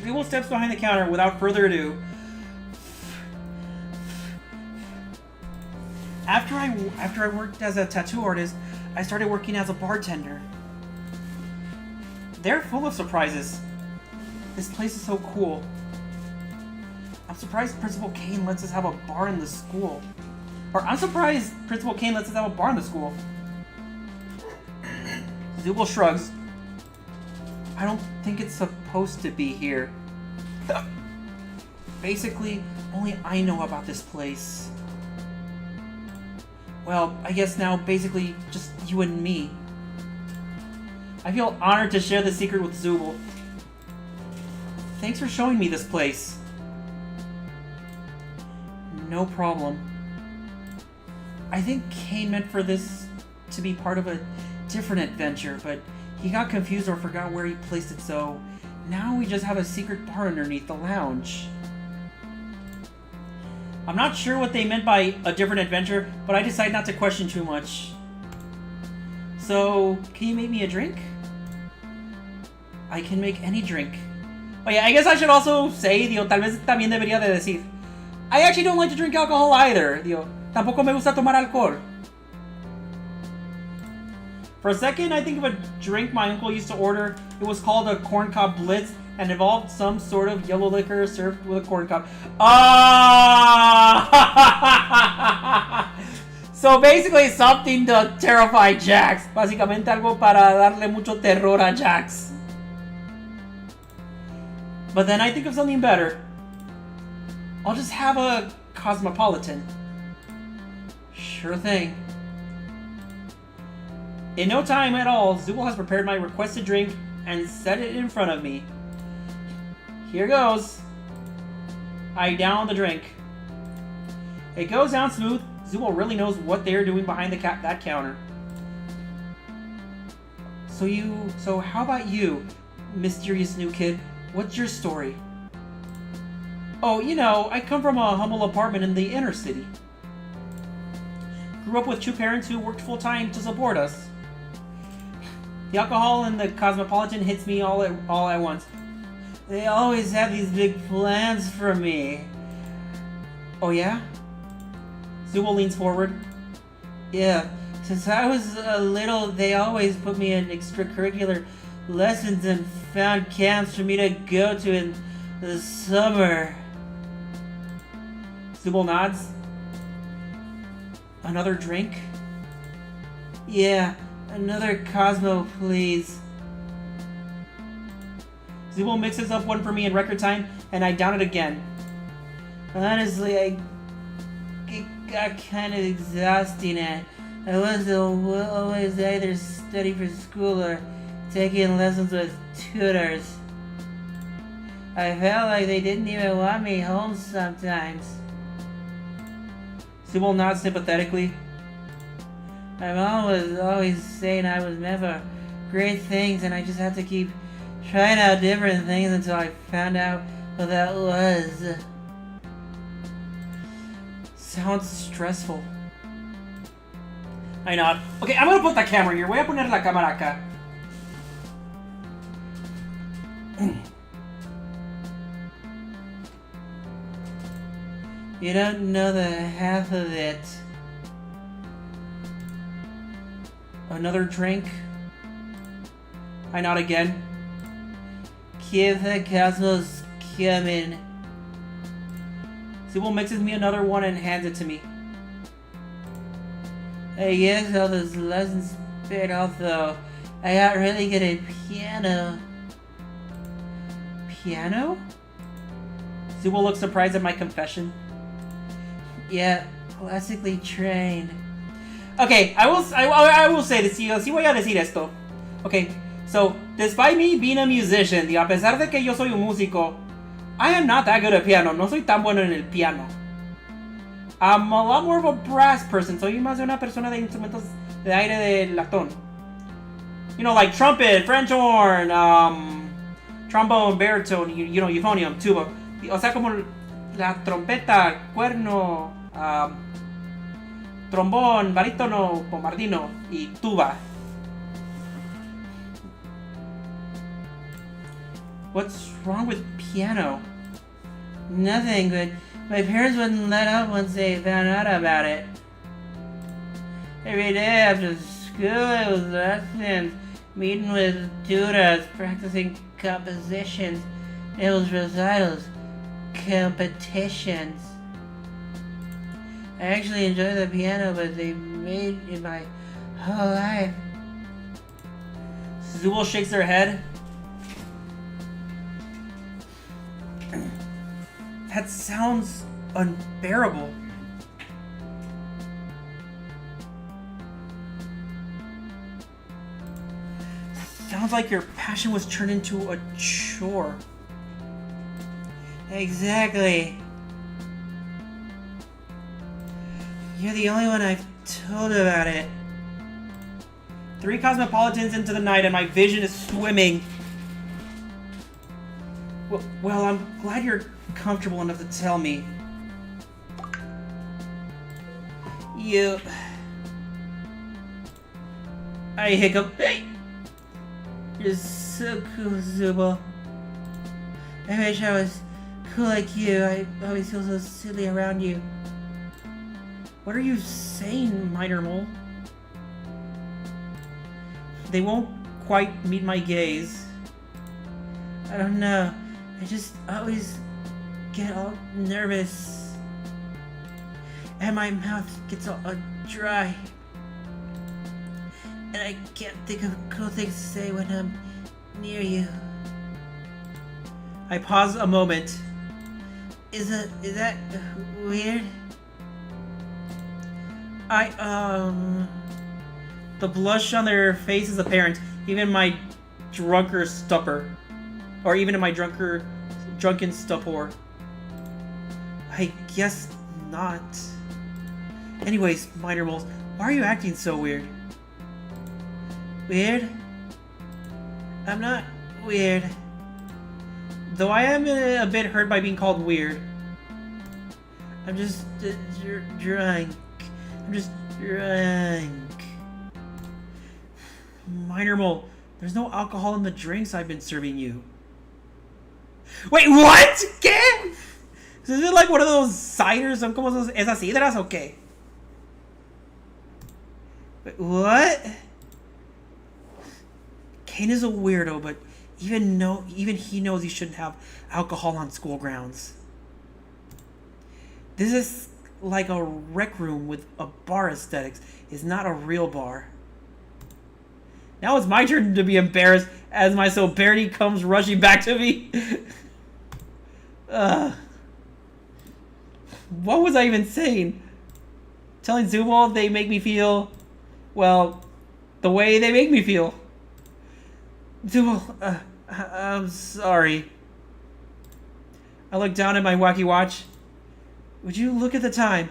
Speaker 3: Zubul steps behind the counter without further ado. After I worked as a tattoo artist, I started working as a bartender. They're full of surprises. This place is so cool. I'm surprised Principal Kane lets us have a bar in the school. I'm surprised Principal Kane lets us have a bar in the school. Zubul shrugs. I don't think it's supposed to be here. Basically, only I know about this place. Well, I guess now basically just you and me. I feel honored to share the secret with Zubul. Thanks for showing me this place. No problem. I think Kane meant for this to be part of a different adventure, but he got confused or forgot where he placed it, so now we just have a secret bar underneath the lounge. I'm not sure what they meant by a different adventure, but I decided not to question too much. So, can you make me a drink? I can make any drink. Oh yeah, I guess I should also say, tal vez también debería de decir, I actually don't like to drink alcohol either. Tampoco me gusta tomar alcohol. For a second, I think of a drink my uncle used to order. It was called a corncob blitz and involved some sort of yellow liquor served with a corncob. Ah! So basically something to terrify Jax. Básicamente algo para darle mucho terror a Jax. But then I think of something better. I'll just have a cosmopolitan. Sure thing. In no time at all, Zubul has prepared my requested drink and set it in front of me. Here goes. I down the drink. It goes down smooth, Zubul really knows what they're doing behind that counter. So how about you, mysterious new kid? What's your story? Oh, you know, I come from a humble apartment in the inner city. Grew up with two parents who worked full-time to support us. The alcohol and the cosmopolitan hits me all at once. They always have these big plans for me. Oh yeah? Zubul leans forward. Yeah, since I was little, they always put me in extracurricular lessons and found camps for me to go to in the summer. Zubul nods. Another drink? Yeah, another Cosmo, please. Zubul mixes up one for me in record time, and I down it again. Honestly, it got kind of exhausting, and I was always either studying for school or taking lessons with tutors. I felt like they didn't even want me home sometimes. Zubul nods sympathetically. My mom was always saying I was meant for great things, and I just had to keep trying out different things until I found out what that was. Sounds stressful. I nod. Okay, I'm gonna put the camera here. Voy a poner la cámara acá. You don't know the half of it. Another drink? I nod again. Keep the cosmos coming. Zubul mixes me another one and hands it to me. I guess all those lessons paid off though. I got really good at piano. Piano? Zubul looks surprised at my confession. Yeah, classically trained. Okay, I will say this. Sí voy a decir esto. Okay, so despite me being a musician, y a pesar de que yo soy un músico, I am not that good at piano. No soy tan bueno en el piano. I'm a lot more of a brass person. Soy más de una persona de instrumentos de aire de latón. You know, like trumpet, French horn, trombone, baritone, you know, euphonium, tuba. O sea, como la trompeta, cuerno, trombón, barítono, bombardino y tuba. What's wrong with piano? Nothing, but my parents wouldn't let up once they found out about it. Every day after school, it was lessons, meeting with tutors, practicing compositions. It was recitals, competitions. I actually enjoy the piano, but they made it my whole life. Zubul shakes her head. That sounds unbearable. Sounds like your passion was turned into a chore. Exactly. You're the only one I've told about it. 3 cosmopolitans into the night and my vision is swimming. Well, I'm glad you're comfortable enough to tell me. I hiccup. You're so cool, Zubul. I wish I was cool like you. I always feel so silly around you. What are you saying, Minor Mole? They won't quite meet my gaze. I don't know. I just always get all nervous. And my mouth gets all dry. And I can't think of cool things to say when I'm near you. I pause a moment. Is that weird? The blush on their face is apparent, even in my drunker stupor. Or even in my drunken stupor. I guess not. Anyways, minor moles, why are you acting so weird? Weird? I'm not weird. Though I am a bit hurt by being called weird. I'm just drunk. I'm just drunk. Minor mole, there's no alcohol in the drinks I've been serving you. Wait, what? ¿Qué? Is it like one of those ciders? ¿Son como esas sidras o qué? Wait, what? Kane is a weirdo, but even he knows he shouldn't have alcohol on school grounds. This is like a rec room with a bar aesthetics. It's not a real bar. Now it's my turn to be embarrassed as my sobriety comes rushing back to me. What was I even saying? Telling Zubul they make me feel, well, the way they make me feel. Zubul, I'm sorry. I looked down at my wacky watch. Would you look at the time?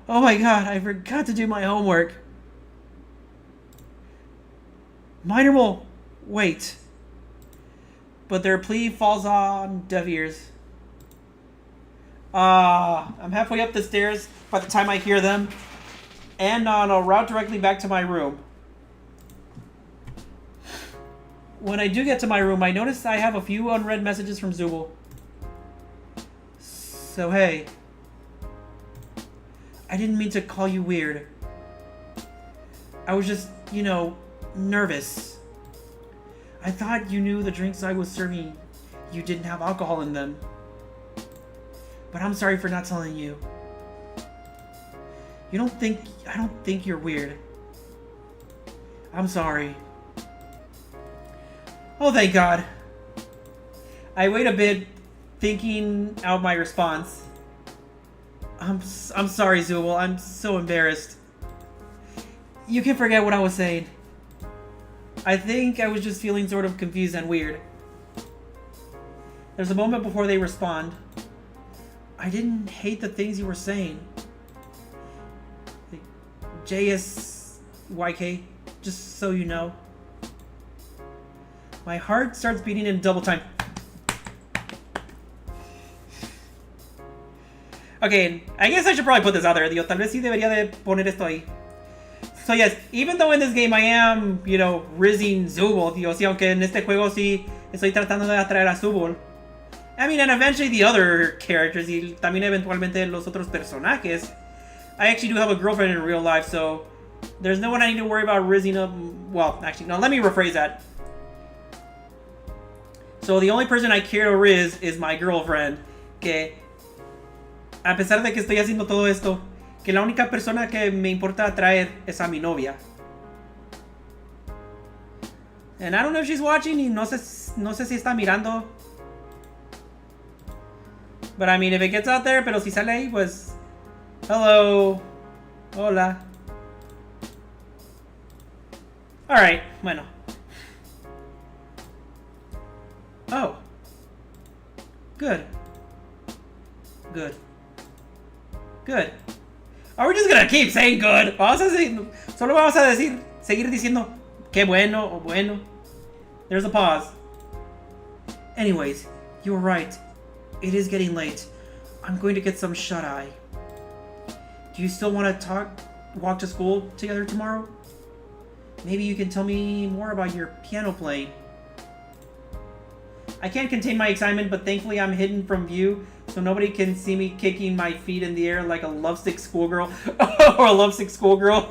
Speaker 3: Oh my god, I forgot to do my homework. Minor mole, wait. But their plea falls on deaf ears. I'm halfway up the stairs by the time I hear them, and on a route directly back to my room. When I do get to my room, I notice I have a few unread messages from Zubul. So hey, I didn't mean to call you weird. I was just, nervous. I thought you knew the drinks I was serving you didn't have alcohol in them. But I'm sorry for not telling you. I don't think you're weird. I'm sorry. Oh, thank God. I wait a bit, thinking out my response. I'm sorry, Zubul. I'm so embarrassed. You can forget what I was saying. I think I was just feeling sort of confused and weird. There's a moment before they respond. I didn't hate the things you were saying. JSYK, just so you know. My heart starts beating in double time. Okay, I guess I should probably put this out there. Digo, tal vez sí debería de poner esto ahí. So yes, even though in this game I am, rizzing Zubul, sí, aunque en este juego sí estoy tratando de atraer a Zubul. I mean, and eventually the other characters, y también eventualmente los otros personajes. I actually do have a girlfriend in real life, so there's no one I need to worry about rizzing up. Well, actually, no, let me rephrase that. So the only person I care to riz is my girlfriend, que a pesar de que estoy haciendo todo esto, que la única persona que me importa atraer es a mi novia. And I don't know if she's watching, y no sé si está mirando. But I mean, if it gets out there, pero si sale ahí, pues... Hello. Hola. Alright, bueno. Oh. Good. Good. Good. Are we just gonna keep saying good? Solo vamos a seguir diciendo qué bueno o bueno. There's a pause. Anyways, you were right. It is getting late. I'm going to get some shut-eye. Do you still want to walk to school together tomorrow? Maybe you can tell me more about your piano playing. I can't contain my excitement, but thankfully I'm hidden from view, so nobody can see me kicking my feet in the air like a lovesick schoolgirl. Or a lovesick schoolgirl.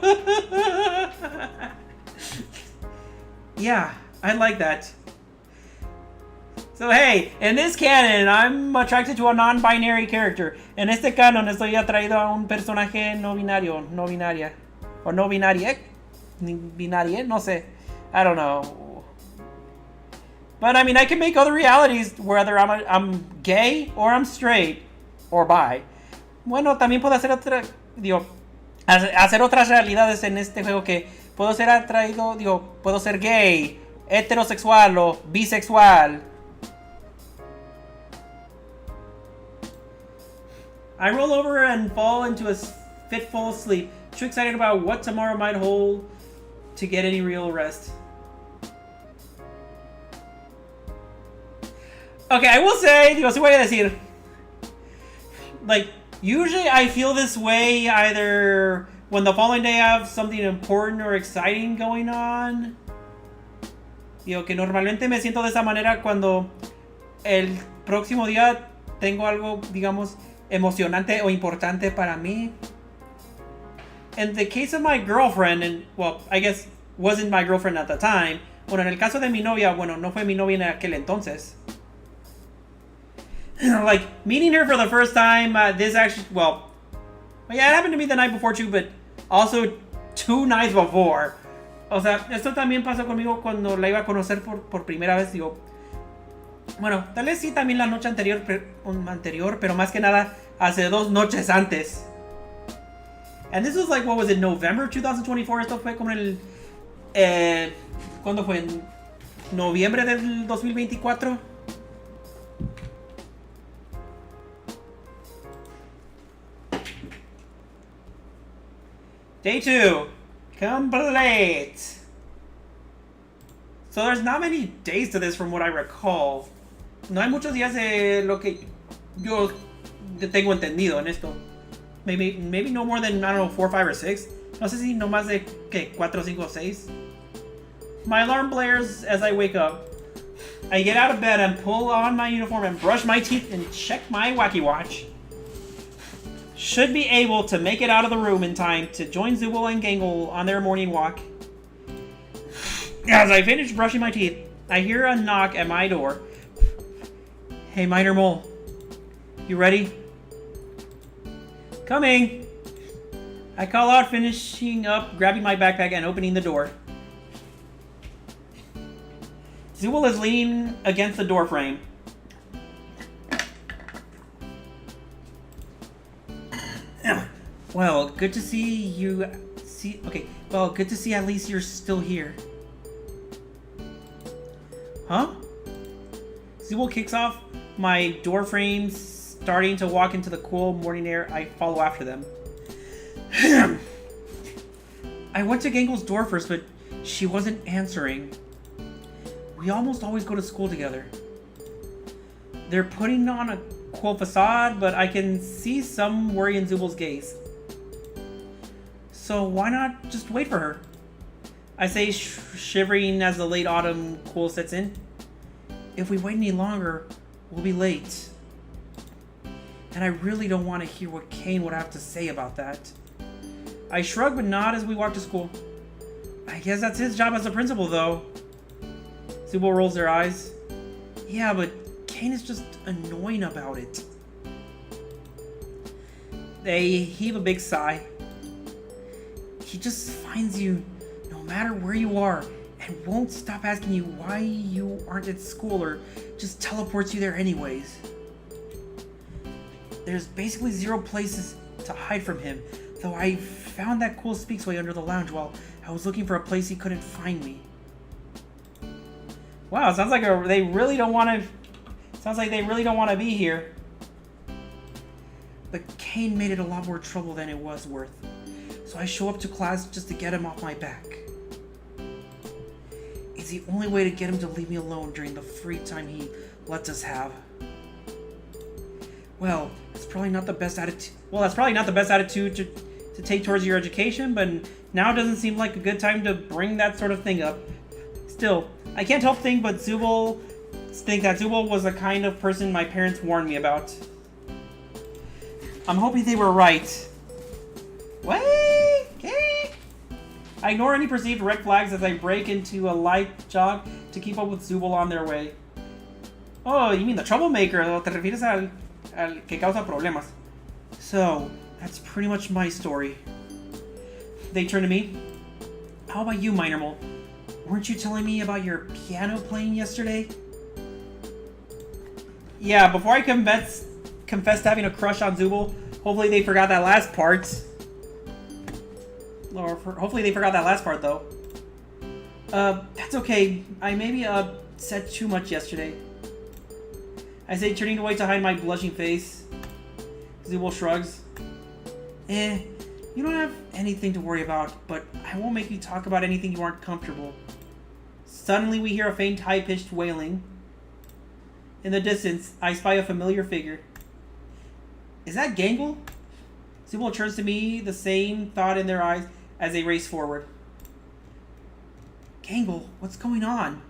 Speaker 3: Yeah, I like that. So hey, in this canon, I'm attracted to a non-binary character. En este canon estoy atraído a un personaje no binario, no binaria. O no binaria. Binaria, no sé. I don't know. But I mean, I can make other realities, whether I'm gay or I'm straight or bi. Bueno, también puedo hacer hacer otras realidades en este juego que puedo ser atraído, puedo ser gay, heterosexual o bisexual. I roll over and fall into a fitful sleep. Too excited about what tomorrow might hold to get any real rest. Okay, I will say, digo, sí voy a decir, like, usually I feel this way either when the following day I have something important or exciting going on. Digo, que normalmente me siento de esa manera cuando el próximo día tengo algo, digamos, emocionante o importante para mí. In the case of my girlfriend, and, well, I guess wasn't my girlfriend at the time. Bueno, en el caso de mi novia, bueno, no fue mi novia en aquel entonces. Like, meeting her for the first time, this actually, well, yeah, it happened to me the night before too, but also 2 nights before. O sea, esto también pasó conmigo cuando la iba a conocer por primera vez, digo. Bueno, tal vez sí también la noche anterior, pero más que nada hace 2 noches antes. And this was like, what was it, November 2024? Esto fue como en el... ¿Cuándo fue? ¿En noviembre del 2024? Day 2. Complete. So there's not many days to this from what I recall. No hay muchos días de lo que yo tengo entendido en esto. Maybe no more than, I don't know, 4, 5, or 6. No sé si no más de, ¿qué? 4, 5, 6. My alarm blares as I wake up. I get out of bed and pull on my uniform and brush my teeth and check my wacky watch. Should be able to make it out of the room in time to join Zubul and Gangle on their morning walk. As I finish brushing my teeth, I hear a knock at my door. Hey, Minor Mole. You ready? Coming! I call out, finishing up, grabbing my backpack and opening the door. Zubul is leaning against the door frame. Well, good to see you. Well, good to see at least you're still here. Huh? Zubul kicks off my door frame, starting to walk into the cool morning air. I follow after them. I went to Gangle's door first, but she wasn't answering. We almost always go to school together. They're putting on a cool facade, but I can see some worry in Zubul's gaze. So why not just wait for her? I say, shivering as the late autumn cool sets in. If we wait any longer, we'll be late. And I really don't want to hear what Kane would have to say about that. I shrug but nod as we walk to school. I guess that's his job as a principal, though. Zubul rolls their eyes. Yeah, but Kane is just annoying about it. They heave a big sigh. He just finds you no matter where you are and won't stop asking you why you aren't at school or just teleports you there anyways. There's basically 0 places to hide from him, though I found that cool speaksway under the lounge while I was looking for a place he couldn't find me. Wow, it sounds like they really don't want to be here. But Kane made it a lot more trouble than it was worth. So I show up to class just to get him off my back. It's the only way to get him to leave me alone during the free time he lets us have. Well, that's probably not the best attitude to take towards your education, but now doesn't seem like a good time to bring that sort of thing up. Still, I can't help think that Zubul was the kind of person my parents warned me about. I'm hoping they were right. Wait! Okay. I ignore any perceived red flags as I break into a light jog to keep up with Zubul on their way. Oh, you mean the troublemaker? ¿O te refieres al que causa problemas? So, that's pretty much my story. They turn to me. How about you, Minor Mole? Weren't you telling me about your piano playing yesterday? Yeah, before I confessed to having a crush on Zubul, hopefully they forgot that last part. Hopefully they forgot that last part, though. That's okay. I maybe said too much yesterday. I say, turning away to hide my blushing face. Zubul shrugs. You don't have anything to worry about, but I won't make you talk about anything you aren't comfortable. Suddenly we hear a faint, high-pitched wailing. In the distance, I spy a familiar figure. Is that Gangle? Zubul turns to me, the same thought in their eyes as they race forward. Gangle, what's going on?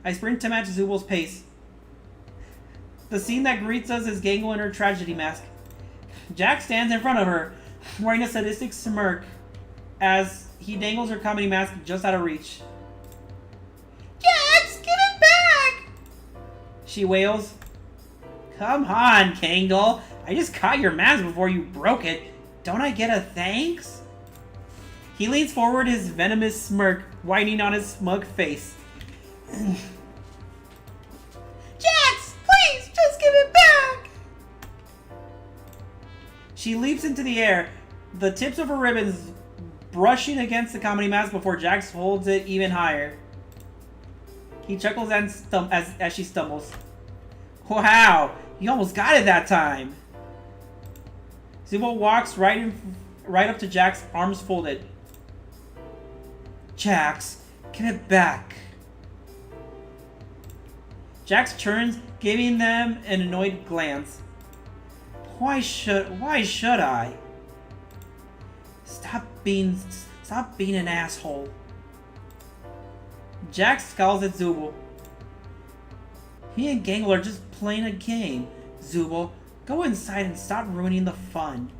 Speaker 3: I sprint to match Zubul's pace. The scene that greets us is Gangle in her tragedy mask. Jack stands in front of her, wearing a sadistic smirk, as he dangles her comedy mask just out of reach.
Speaker 2: Jax, give it back!
Speaker 3: She wails. Come on, Gangle. I just caught your mask before you broke it. Don't I get a thanks? He leans forward, his venomous smirk whining on his smug face.
Speaker 2: Jax, please, just give it back!
Speaker 3: She leaps into the air, the tips of her ribbons brushing against the comedy mask before Jax holds it even higher. He chuckles and as she stumbles. Wow, you almost got it that time. Zubul walks right up to Jax, arms folded. Jax, give it back. Jax turns, giving them an annoyed glance. Why should I? Stop being an asshole. Jax scowls at Zubul. He and Gangle are just playing a game. Zubul, go inside and stop ruining the fun.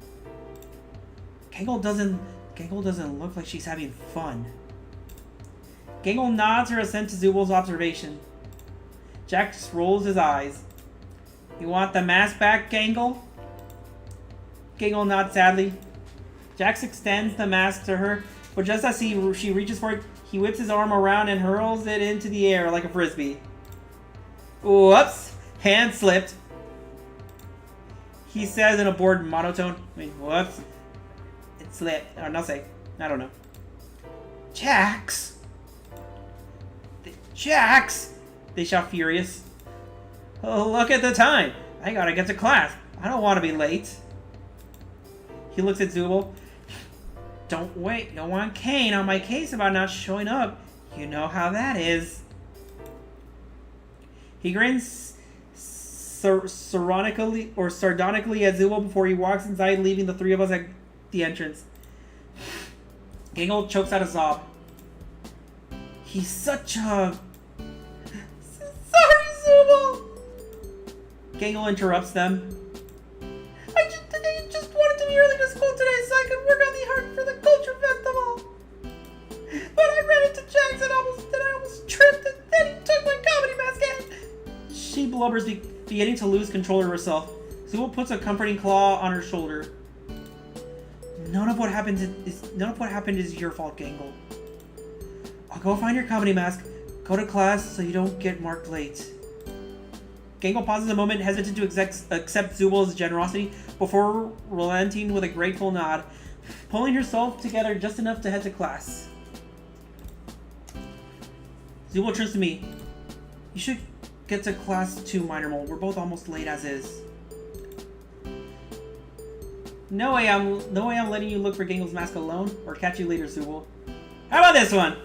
Speaker 3: Gangle doesn't look like she's having fun. Gangle nods her assent to Zubul's observation. Jax rolls his eyes. You want the mask back, Gangle? Gangle nods sadly. Jax extends the mask to her, but just as she reaches for it, he whips his arm around and hurls it into the air like a frisbee. Whoops! Hand slipped. He says in a bored monotone. Whoops. It slipped. Or no, say. I don't know. Jax! Jax! They shout furious. Oh, look at the time. I gotta get to class. I don't want to be late. He looks at Zubul. Don't want Kane on my case about not showing up. You know how that is. He grins sardonically at Zubul before he walks inside, leaving the three of us at the entrance. Gangle chokes out a sob. He's such a...
Speaker 2: Sorry, Zubul!
Speaker 3: Gangle interrupts them.
Speaker 2: I just wanted to be early to school today so I could work on the art for the culture festival. But I ran into Jax and I almost tripped, and then he took my comedy mask and...
Speaker 3: She blubbers, beginning to lose control of herself. Zubul puts a comforting claw on her shoulder. None of what happened is your fault, Gangle. I'll go find your comedy mask. Go to class so you don't get marked late. Gangle pauses a moment, hesitant to accept Zubul's generosity, before relenting with a grateful nod, pulling herself together just enough to head to class. Zubul turns to me. You should get to class too, Minor Mole. We're both almost late as is. No way I'm letting you look for Gangle's mask alone, or catch you later, Zubul. How about this one?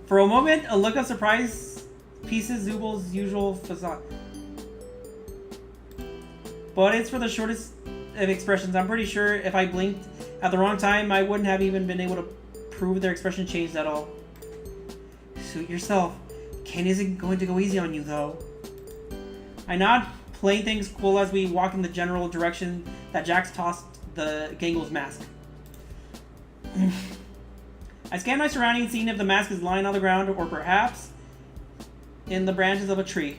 Speaker 3: For a moment, a look of surprise pieces Zubul's usual facade. But it's for the shortest of expressions. I'm pretty sure if I blinked at the wrong time, I wouldn't have even been able to prove their expression changed at all. Suit yourself. Kane isn't going to go easy on you, though. I nod, playing things cool as we walk in the general direction that Jax tossed the Gangle's mask. I scan my surroundings, seeing if the mask is lying on the ground or perhaps in the branches of a tree.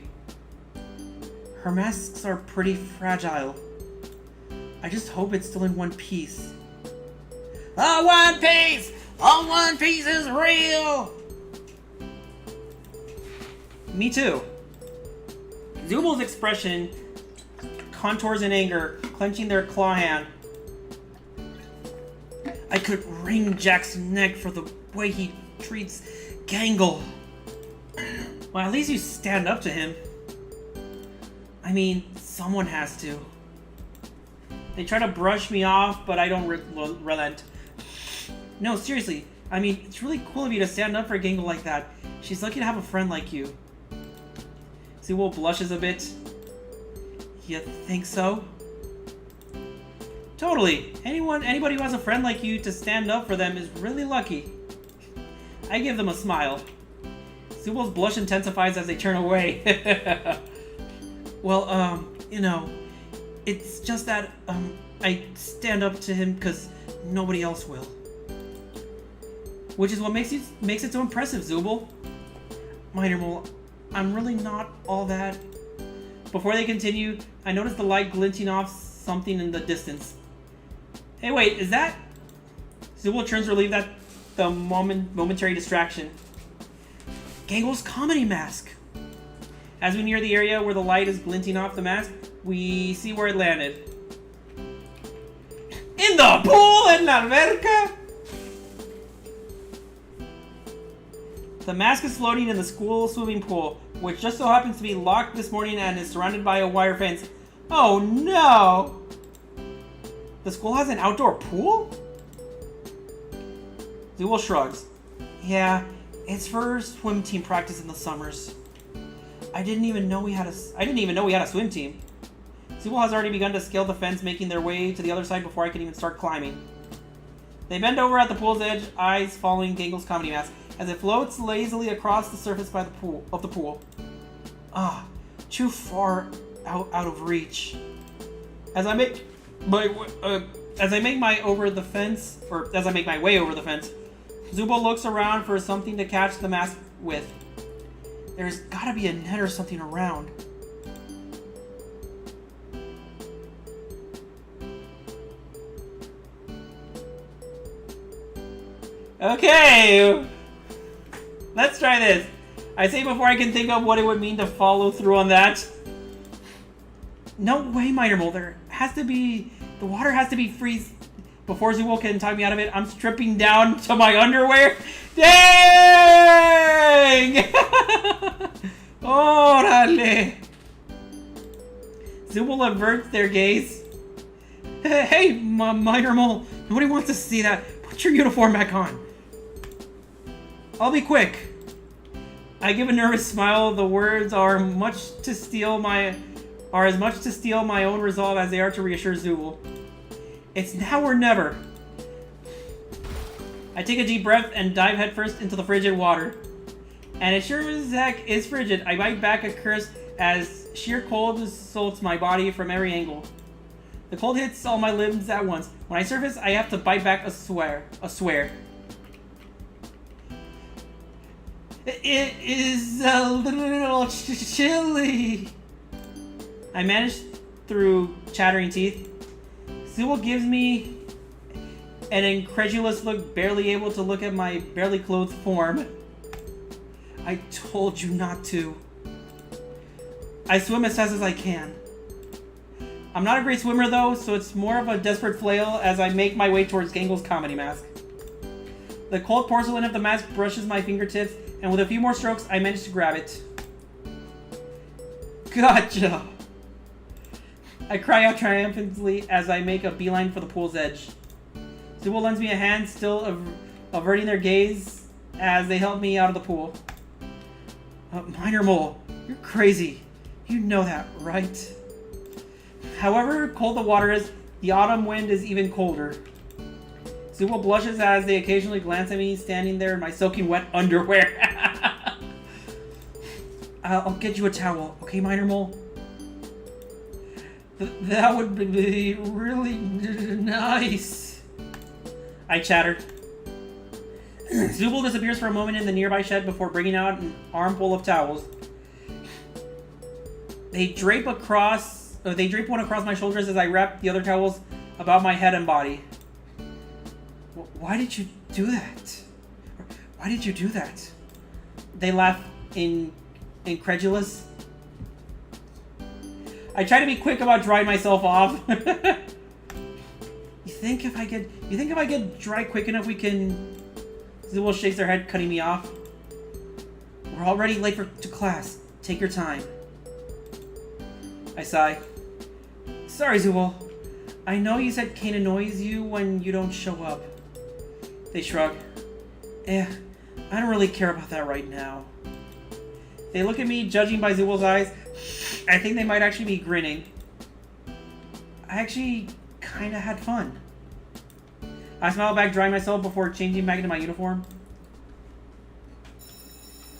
Speaker 3: Her masks are pretty fragile. I just hope it's still in one piece. Oh, One Piece! Oh, One Piece is real! Me too. Zubul's expression contours in anger, clenching their claw hand. I could wring Jack's neck for the way he treats Gangle. Well, at least you stand up to him. I mean, someone has to. They try to brush me off, but I don't relent. No, seriously. I mean, it's really cool of you to stand up for Gangle like that. She's lucky to have a friend like you. Zubul blushes a bit. You think so? Totally. Anybody who has a friend like you to stand up for them is really lucky. I give them a smile. Zubul's blush intensifies as they turn away. Well, you know, it's just that, I stand up to him because nobody else will. Which is what makes it so impressive, Zubul. Minor Mole, I'm really not all that. Before they continue, I notice the light glinting off something in the distance. Hey, wait, is that... Zubul turns relieved at the momentary distraction. Gangle's comedy mask. As we near the area where the light is glinting off the mask, we see where it landed. In the pool in la alberca! The mask is floating in the school swimming pool, which just so happens to be locked this morning and is surrounded by a wire fence. Oh no! The school has an outdoor pool? Zubul shrugs. Yeah, it's for swim team practice in the summers. I didn't even know we had a swim team. Zubul has already begun to scale the fence, making their way to the other side before I can even start climbing. They bend over at the pool's edge, eyes following Gangle's comedy mask, as it floats lazily across the surface by the pool. Ah, too far out of reach. As I make my way over the fence, Zubul looks around for something to catch the mask with. There's gotta be a net or something around. Okay! Let's try this. I say before I can think of what it would mean to follow through on that. No way, Minor Mole. The water has to be freeze before Zubul can talk me out of it. I'm stripping down to my underwear. Dang! Orale! Zubul averts their gaze. Hey, Minor Mole. Nobody wants to see that. Put your uniform back on. I'll be quick. I give a nervous smile. The words are as much to steal my own resolve as they are to reassure Zubul. It's now or never. I take a deep breath and dive headfirst into the frigid water. And it sure as heck is frigid. I bite back a curse as sheer cold assaults my body from every angle. The cold hits all my limbs at once. When I surface, I have to bite back a swear. It is a little chilly. I manage through chattering teeth. Zubul gives me an incredulous look, barely able to look at my barely clothed form. I told you not to. I swim as fast as I can. I'm not a great swimmer though, so it's more of a desperate flail as I make my way towards Gangle's comedy mask. The cold porcelain of the mask brushes my fingertips, and with a few more strokes, I manage to grab it. Gotcha! I cry out triumphantly as I make a beeline for the pool's edge. Zubul lends me a hand, still averting their gaze as they help me out of the pool. Minor Mole, you're crazy. You know that, right? However cold the water is, the autumn wind is even colder. Zubul blushes as they occasionally glance at me standing there in my soaking wet underwear. I'll get you a towel, okay, Minor Mole? That would be really nice. I chatter. Zubul disappears for a moment in the nearby shed before bringing out an armful of towels. They drape one across my shoulders as I wrap the other towels about my head and body. Why did you do that? Why did you do that? They laugh incredulous. I try to be quick about drying myself off. You think if I get dry quick enough we can... Zubul shakes their head, cutting me off. We're already late to class. Take your time. I sigh. Sorry, Zubul. I know you said Kane annoys you when you don't show up. They shrug. I don't really care about that right now. They look at me, judging by Zubal's eyes. I think they might actually be grinning. I actually kinda had fun. I smile back, drying myself before changing back into my uniform.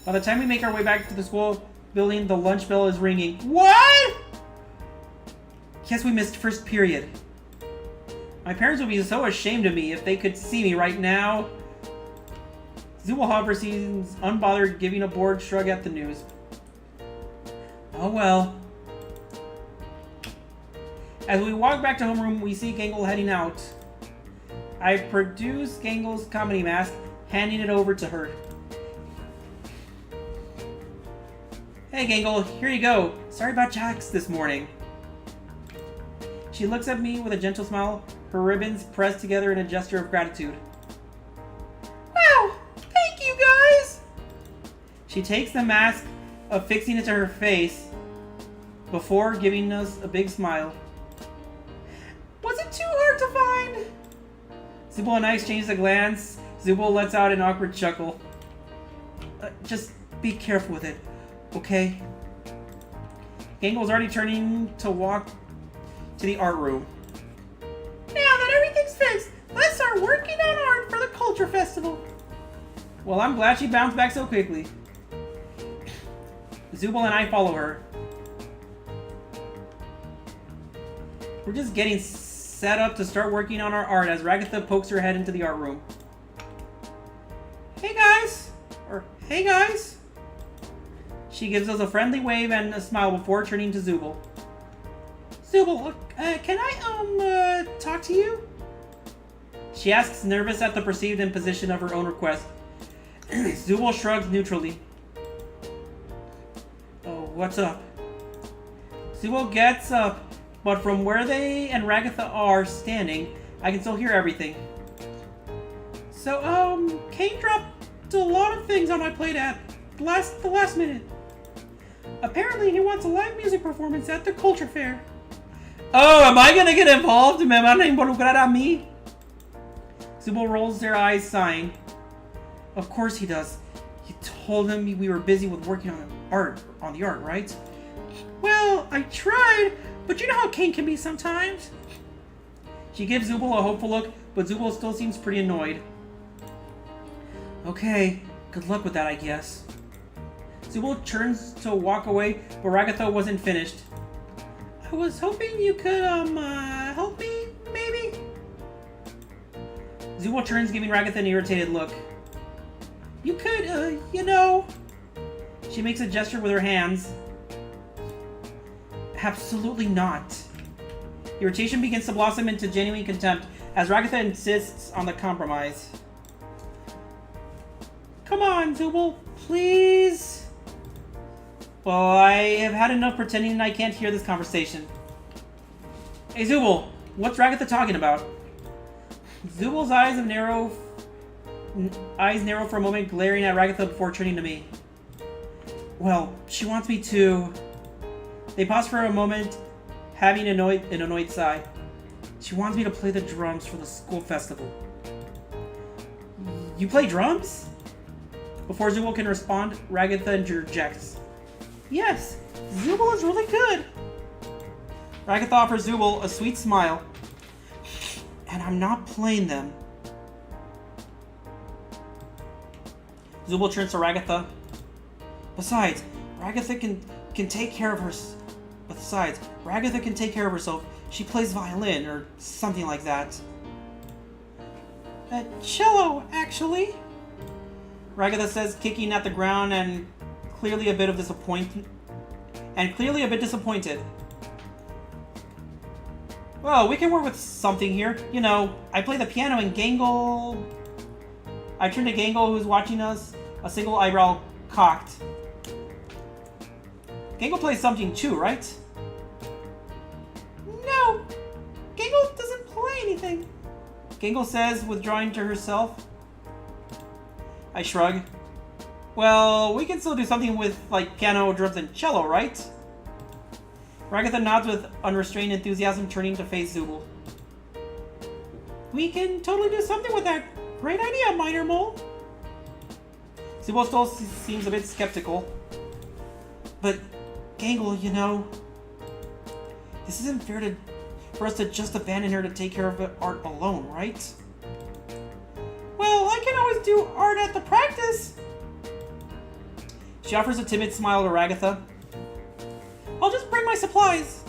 Speaker 3: By the time we make our way back to the school building, the lunch bell is ringing. What? Yes, we missed first period. My parents would be so ashamed of me if they could see me right now. Zubal, however, seems unbothered, giving a bored shrug at the news. Oh well. As we walk back to homeroom, we see Gangle heading out. I produce Gangle's comedy mask, handing it over to her. Hey Gangle, here you go. Sorry about Jax this morning. She looks at me with a gentle smile, her ribbons pressed together in a gesture of gratitude.
Speaker 2: Wow! Thank you, guys!
Speaker 3: She takes the mask, affixing it to her face, before giving us a big smile.
Speaker 2: Was it too hard to find?
Speaker 3: Zubal and I exchange a glance. Zubal lets out an awkward chuckle. Just be careful with it, okay? Gangle's already turning to walk to the art room.
Speaker 2: Now that everything's fixed, let's start working on art for the Culture Festival.
Speaker 3: Well, I'm glad she bounced back so quickly. Zubal and I follow her. We're just getting set up to start working on our art as Ragatha pokes her head into the art room.
Speaker 2: Hey guys!
Speaker 3: Hey guys! She gives us a friendly wave and a smile before turning to Zubal.
Speaker 2: Zubal, can I, talk to you?
Speaker 3: She asks, nervous at the perceived imposition of her own request. Zubal shrugs neutrally. Oh, what's up? Zubal gets up, but from where they and Ragatha are standing, I can still hear everything.
Speaker 2: So, Kane dropped a lot of things on my plate at the last minute. Apparently, he wants a live music performance at the Culture Fair.
Speaker 3: Oh, am I gonna get involved? Me van a involucrar a mí? Zubal rolls their eyes, sighing. Of course he does. You told him we were busy with working on the art, right?
Speaker 2: Well, I tried, but you know how Kane can be sometimes.
Speaker 3: She gives Zubal a hopeful look, but Zubal still seems pretty annoyed. Okay, good luck with that, I guess. Zubal turns to walk away, but Ragatha wasn't finished.
Speaker 2: I was hoping you could, help me, maybe?
Speaker 3: Zubal turns, giving Ragatha an irritated look.
Speaker 2: You could, you know...
Speaker 3: She makes a gesture with her hands. Absolutely not. Irritation begins to blossom into genuine contempt as Ragatha insists on the compromise.
Speaker 2: Come on, Zubal, please.
Speaker 3: Well, I have had enough pretending I can't hear this conversation. Hey Zubal, what's Ragatha talking about? Zubal's eyes narrow for a moment, glaring at Ragatha before turning to me. Well, she wants me to... They pause for a moment, having an annoyed sigh. She wants me to play the drums for the school festival. You play drums? Before Zubal can respond, Ragatha interjects.
Speaker 2: Yes, Zubal is really good.
Speaker 3: Ragatha offers Zubal a sweet smile. And I'm not playing them. Zubal turns to Ragatha. Besides, Ragatha can take care of herself. She plays violin or something like that.
Speaker 2: Cello, actually.
Speaker 3: Ragatha says, kicking at the ground and clearly a bit disappointed. Well, we can work with something here. You know, I play the piano and Gangle... I turn to Gangle, who's watching us, a single eyebrow cocked. Gangle plays something too, right?
Speaker 2: No! Gangle doesn't play anything.
Speaker 3: Gangle says, withdrawing to herself. I shrug. Well, we can still do something with, like, piano, drums, and cello, right? Ragatha nods with unrestrained enthusiasm, turning to face Zubul. We can totally do something with that. Great idea, Minor Mole. Zubul still seems a bit skeptical. But, Gangle, you know, this isn't fair for us to just abandon her to take care of art alone, right? Well, I can always do art at the practice. She offers a timid smile to Ragatha. I'll just bring my supplies.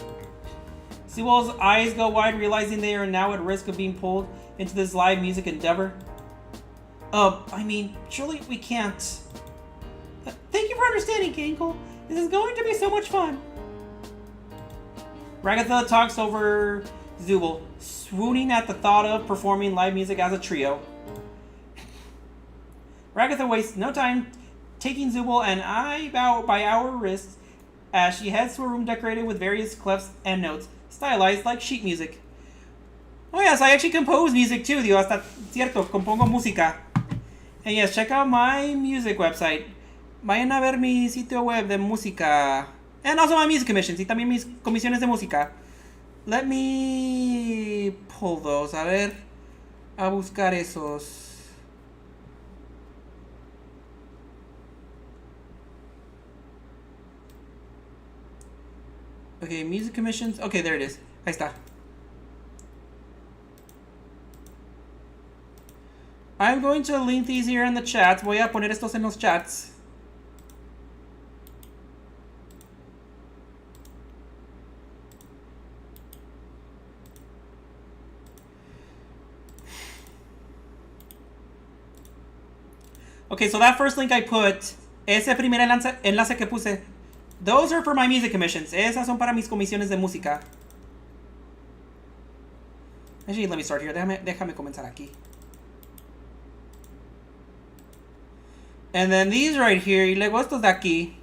Speaker 3: Zubul's eyes go wide, realizing they are now at risk of being pulled into this live music endeavor. I mean, surely we can't. Thank you for understanding, Gangle. This is going to be so much fun. Ragatha talks over Zubul, swooning at the thought of performing live music as a trio. Ragatha wastes no time, taking Zubul and I by our wrists as she heads to a room decorated with various clefs and notes, stylized like sheet music. Oh yes, I actually compose music too, digo, hasta cierto, compongo música. And yes, check out my music website. Vayan a ver mi sitio web de música. And also my music commissions, y también mis comisiones de música. Let me pull those, a ver, a buscar esos. Okay, music commissions. Okay, there it is. Ahí está. I'm going to link these here in the chat. Voy a poner estos en los chats. Okay, so that first link I put, ese primer enlace que puse, those are for my music commissions. Esas son para mis comisiones de música. Actually, let me start here. Déjame comenzar aquí. And then these right here, y luego estos de aquí.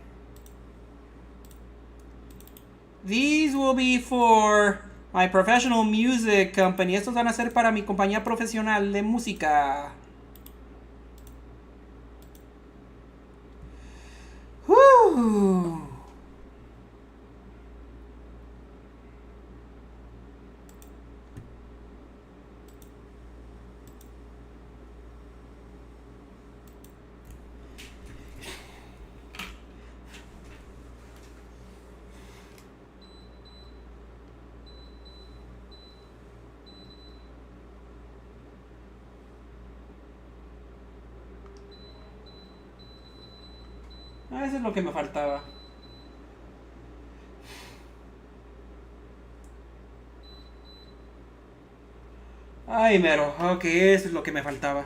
Speaker 3: These will be for my professional music company. Estos van a ser para mi compañía profesional de música. Whew. Eso es lo que me faltaba. Ay, mero. Ok, eso es lo que me faltaba.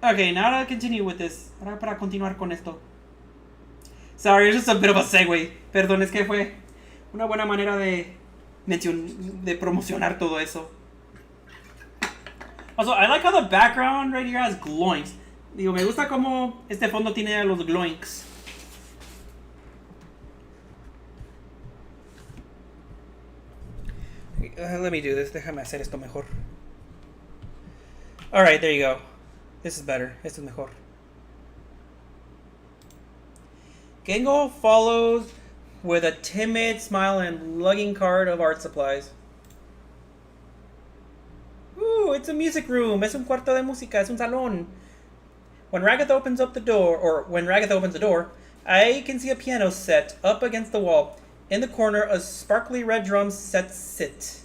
Speaker 3: Okay, now to continue with this. Ahora para continuar con esto. Sorry, it's just a bit of a segue. Perdón, es que fue una buena manera de promocionar todo eso. Also, I like how the background right here has gloinks. Digo, me gusta como este fondo tiene los gloinks. Let me do this. Déjame hacer esto mejor. Alright, there you go. This is better. Esto es mejor. Gangle follows with a timid smile and lugging cart of art supplies. Ooh, it's a music room. Es un cuarto de música. Es un salón. When Ragatha opens the door, I can see a piano set up against the wall. In the corner, a sparkly red drum set sit.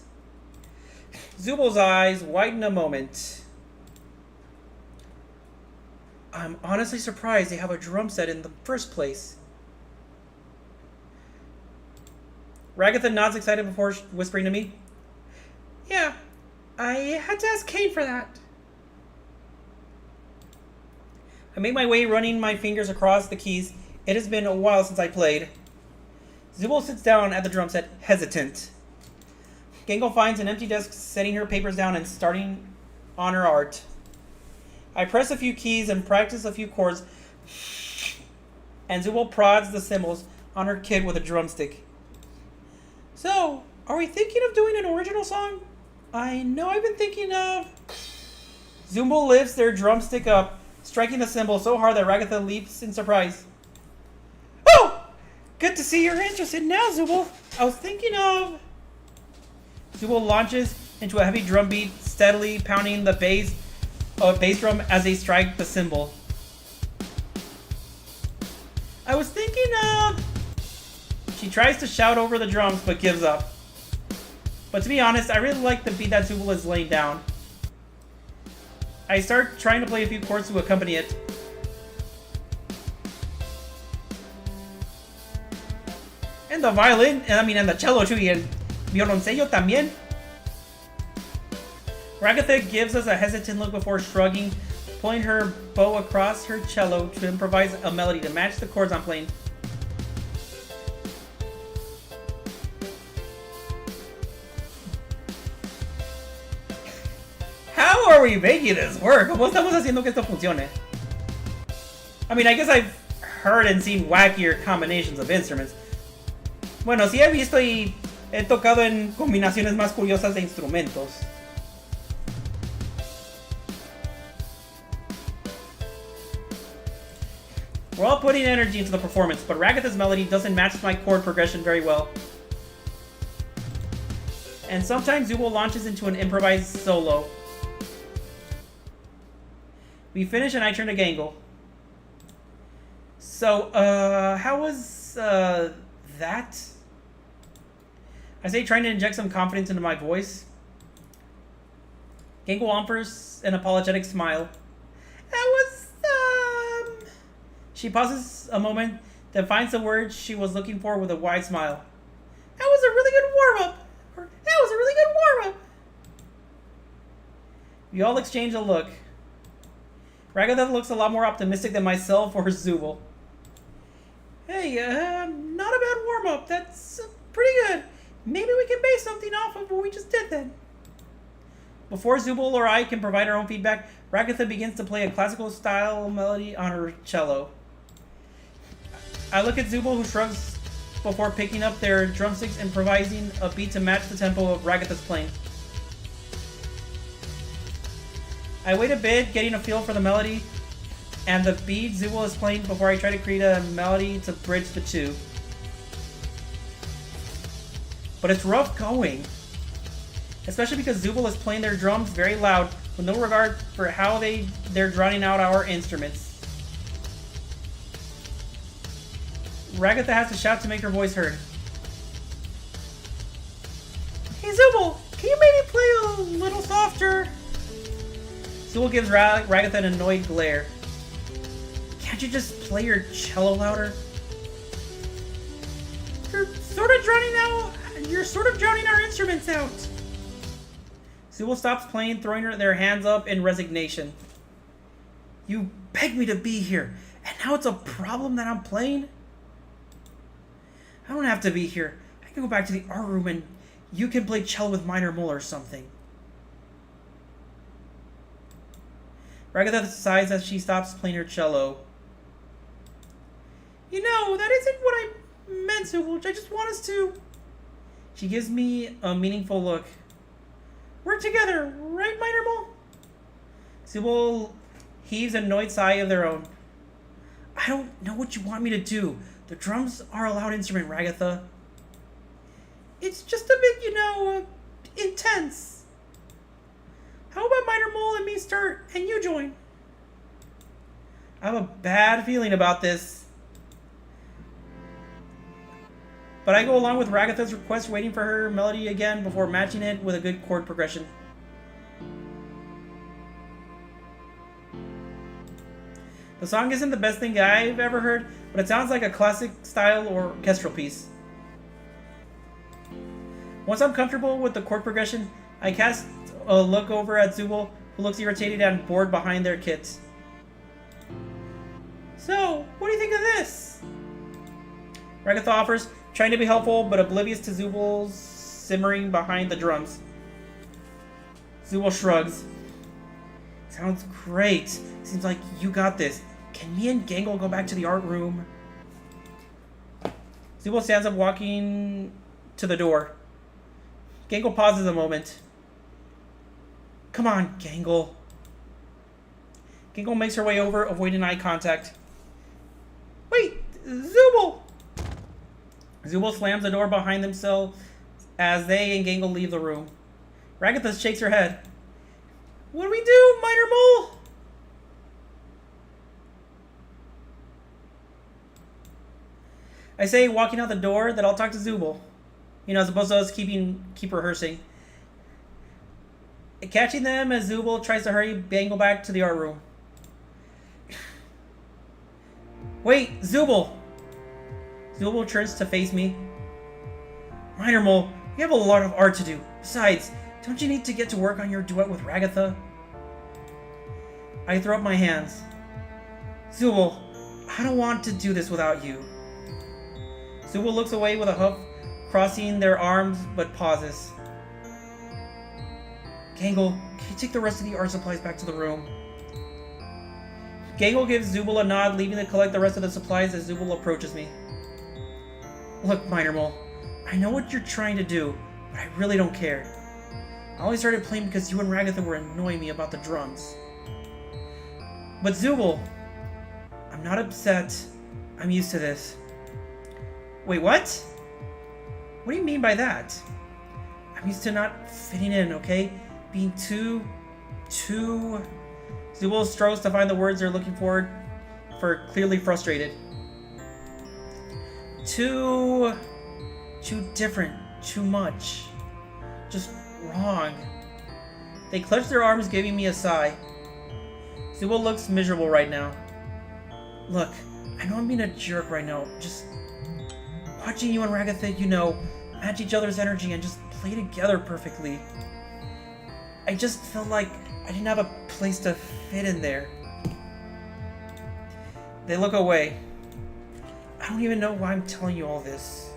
Speaker 3: Zubul's eyes widen a moment. I'm honestly surprised they have a drum set in the first place. Ragatha nods excited before whispering to me. Yeah, I had to ask Kane for that. I made my way running my fingers across the keys. It has been a while since I played. Zubul sits down at the drum set, hesitant. Gangle finds an empty desk, setting her papers down and starting on her art. I press a few keys and practice a few chords, and Zubul prods the cymbals on her kit with a drumstick. So, are we thinking of doing an original song? I know I've been thinking of... Zubul lifts their drumstick up, striking the cymbal so hard that Ragatha leaps in surprise. Good to see you're interested now, Zubul. I was thinking of... Zubul launches into a heavy drum beat, steadily pounding the bass drum as they strike the cymbal. I was thinking of... She tries to shout over the drums, but gives up. But to be honest, I really like the beat that Zubul is laying down. I start trying to play a few chords to accompany it. And the violin, and the cello too, y el violoncello también. Ragatha gives us a hesitant look before shrugging, pulling her bow across her cello to improvise a melody to match the chords I'm playing. How are we making this work? ¿Cómo estamos haciendo que esto funcione? I mean, I guess I've heard and seen wackier combinations of instruments. Bueno, sí he visto y he tocado en combinaciones más curiosas de instrumentos. We're all putting energy into the performance, but Ragatha's melody doesn't match my chord progression very well. And sometimes Zubul launches into an improvised solo. We finish and I turn to Gangle. So, how was, that? I say, trying to inject some confidence into my voice. Gangle offers an apologetic smile. That was, She pauses a moment, then finds the words she was looking for with a wide smile. That was a really good warm-up! Or, that was a really good warm-up! We all exchange a look. Ragatha looks a lot more optimistic than myself or Zubul. Hey, not a bad warm-up. That's pretty good. Maybe we can base something off of what we just did then. Before Zubul or I can provide our own feedback, Ragatha begins to play a classical style melody on her cello. I look at Zubul, who shrugs before picking up their drumsticks and improvising a beat to match the tempo of Ragatha's playing. I wait a bit, getting a feel for the melody and the beat Zubul is playing before I try to create a melody to bridge the two. But it's rough going, especially because Zubul is playing their drums very loud with no regard for how they're drowning out our instruments. Ragatha has to shout to make her voice heard. Hey Zubul, can you maybe play a little softer? Zubul gives Ragatha an annoyed glare. Can't you just play your cello louder? You're sort of drowning our instruments out. Zubul stops playing, throwing their hands up in resignation. You begged me to be here, and now it's a problem that I'm playing? I don't have to be here. I can go back to the art room and you can play cello with minor mole or something. Ragatha sighs as she stops playing her cello. You know, that isn't what I meant, Zubul. I just want us to... She gives me a meaningful look. We're together, right, minor mole? Zubul heaves an annoyed sigh of their own. I don't know what you want me to do. The drums are a loud instrument, Ragatha. It's just a bit, intense. How about minor mole and me start and you join? I have a bad feeling about this. But I go along with Ragatha's request, waiting for her melody again before matching it with a good chord progression. The song isn't the best thing I've ever heard, but it sounds like a classic style or orchestral piece. Once I'm comfortable with the chord progression, I cast a look over at Zubul, who looks irritated and bored behind their kit. So, what do you think of this? Ragatha offers, trying to be helpful, but oblivious to Zubul's simmering behind the drums. Zubul shrugs. Sounds great. Seems like you got this. Can me and Gangle go back to the art room? Zubul stands up, walking to the door. Gangle pauses a moment. Come on, Gangle. Gangle makes her way over, avoiding eye contact. Wait, Zubul! Zubul slams the door behind themselves as they and Gangle leave the room. Ragatha shakes her head. What do we do, Minor Mole? I say, walking out the door, that I'll talk to Zubul. You know, as opposed to us keep rehearsing. Catching them as Zubul tries to hurry Gangle back to the art room. Wait, Zubul! Zubul turns to face me. Minor Mole, you have a lot of art to do. Besides, don't you need to get to work on your duet with Ragatha? I throw up my hands. Zubul, I don't want to do this without you. Zubul looks away with a huff, crossing their arms, but pauses. Gangle, can you take the rest of the art supplies back to the room? Gangle gives Zubul a nod, leaving to collect the rest of the supplies as Zubul approaches me. Look, Minor Mole, I know what you're trying to do, but I really don't care. I only started playing because you and Ragatha were annoying me about the drums. But Zubul, I'm not upset. I'm used to this. Wait, what? What do you mean by that? I'm used to not fitting in, okay? Being too... Zubul struggles to find the words they're looking for clearly frustrated. Too different. Too much. Just wrong. They clutch their arms, giving me a sigh. Zubul looks miserable right now. Look, I know I'm being a jerk right now. Just watching you and Ragatha, you know, match each other's energy and just play together perfectly. I just felt like I didn't have a place to fit in there. They look away. I don't even know why I'm telling you all this.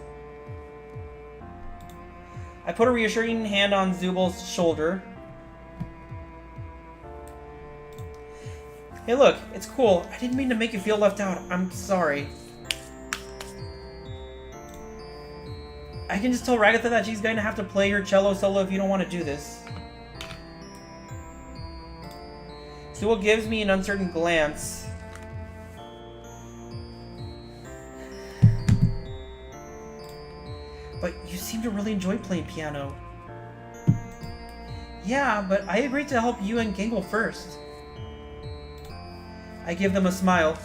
Speaker 3: I put a reassuring hand on Zubul's shoulder. Hey look, it's cool. I didn't mean to make you feel left out. I'm sorry. I can just tell Ragatha that she's going to have to play her cello solo if you don't want to do this. Zubul gives me an uncertain glance. But you seem to really enjoy playing piano. Yeah, but I agreed to help you and Gangle first. I give them a smile.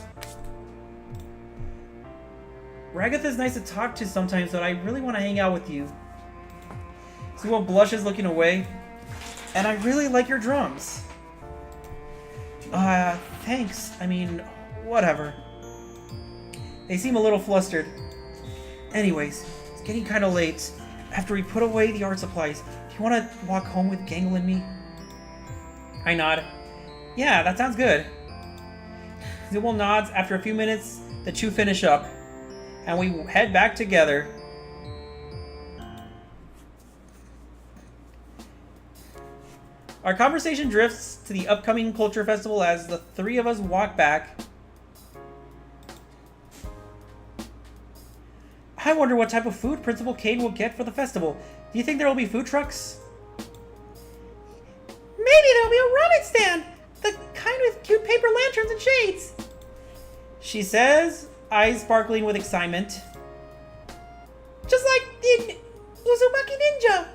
Speaker 3: Ragatha's nice to talk to sometimes, but I really want to hang out with you. Zubul blushes, looking away. And I really like your drums. Thanks. I mean, whatever. They seem a little flustered. Anyways, it's getting kind of late. After we put away the art supplies, do you want to walk home with Gangle and me? I nod. Yeah, that sounds good. Zubul nods. After a few minutes, the two finish up, and we head back together. Our conversation drifts to the upcoming culture festival as the three of us walk back. I wonder what type of food Principal Kane will get for the festival. Do you think there will be food trucks?
Speaker 2: Maybe there'll be a ramen stand! The kind with cute paper lanterns and shades!
Speaker 3: She says, eyes sparkling with excitement.
Speaker 2: Just like in Uzumaki Ninja!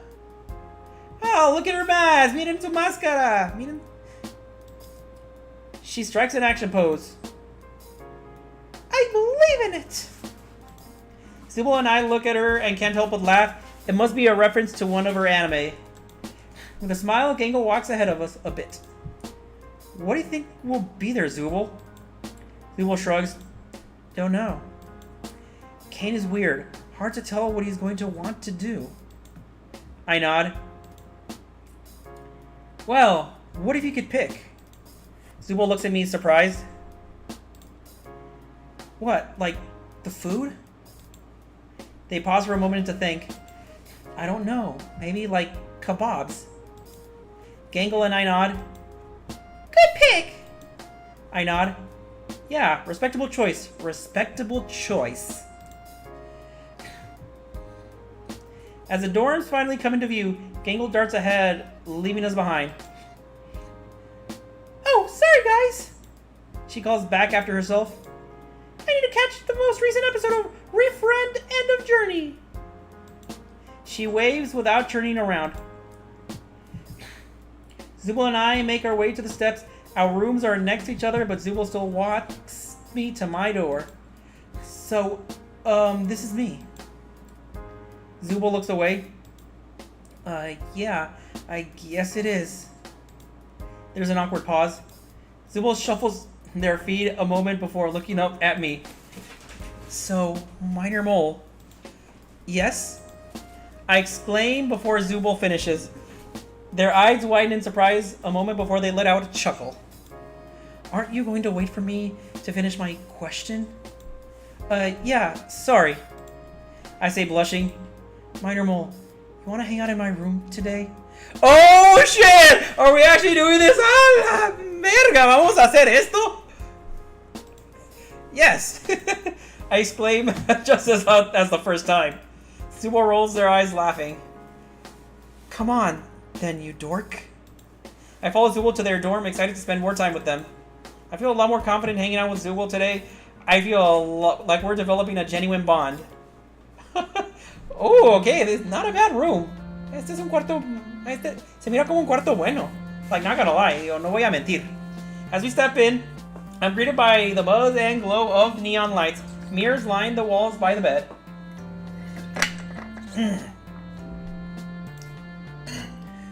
Speaker 3: Oh, look at her mask! Miren su máscara! Miren. She strikes an action pose.
Speaker 2: I believe in it!
Speaker 3: Zubul and I look at her and can't help but laugh. It must be a reference to one of her anime. With a smile, Gangle walks ahead of us a bit. What do you think will be there, Zubul? Zubul shrugs. Don't know. Kane is weird. Hard to tell what he's going to want to do. I nod. Well, what if you could pick? Zubul looks at me surprised. What, like the food? They pause for a moment to think. I don't know. Maybe like kebabs. Gangle and I nod.
Speaker 2: Good pick!
Speaker 3: I nod. Yeah, respectable choice. Respectable choice. As the dorms finally come into view, Gangle darts ahead, leaving us behind.
Speaker 2: Oh, sorry guys!
Speaker 3: She calls back after herself.
Speaker 2: I need to catch the
Speaker 3: the most recent episode of Refriend End of Journey. She waves without turning around. Zubul and I make our way to the steps. Our rooms are next to each other, but Zubul still walks me to my door. So, this is me. Zubul looks away. Yeah, I guess it is. There's an awkward pause. Zubul shuffles their feet a moment before looking up at me. So, Minor Mole. Yes? I exclaim before Zubul finishes. Their eyes widen in surprise a moment before they let out a chuckle. Aren't you going to wait for me to finish my question? Yeah, sorry. I say, blushing. Minor Mole, you want to hang out in my room today? Oh shit! Are we actually doing this? ¡Ah, la verga! ¿Vamos a hacer esto? Yes! I exclaim just as the first time. Zubul rolls their eyes laughing. Come on, then, you dork. I follow Zubul to their dorm, excited to spend more time with them. I feel a lot more confident hanging out with Zubul today. I feel like we're developing a genuine bond. Oh, okay, this is not a bad room. Este es un cuarto... se mira como un cuarto bueno. Like, not gonna lie, no voy a mentir. As we step in, I'm greeted by the buzz and glow of neon lights. Mirrors line the walls by the bed.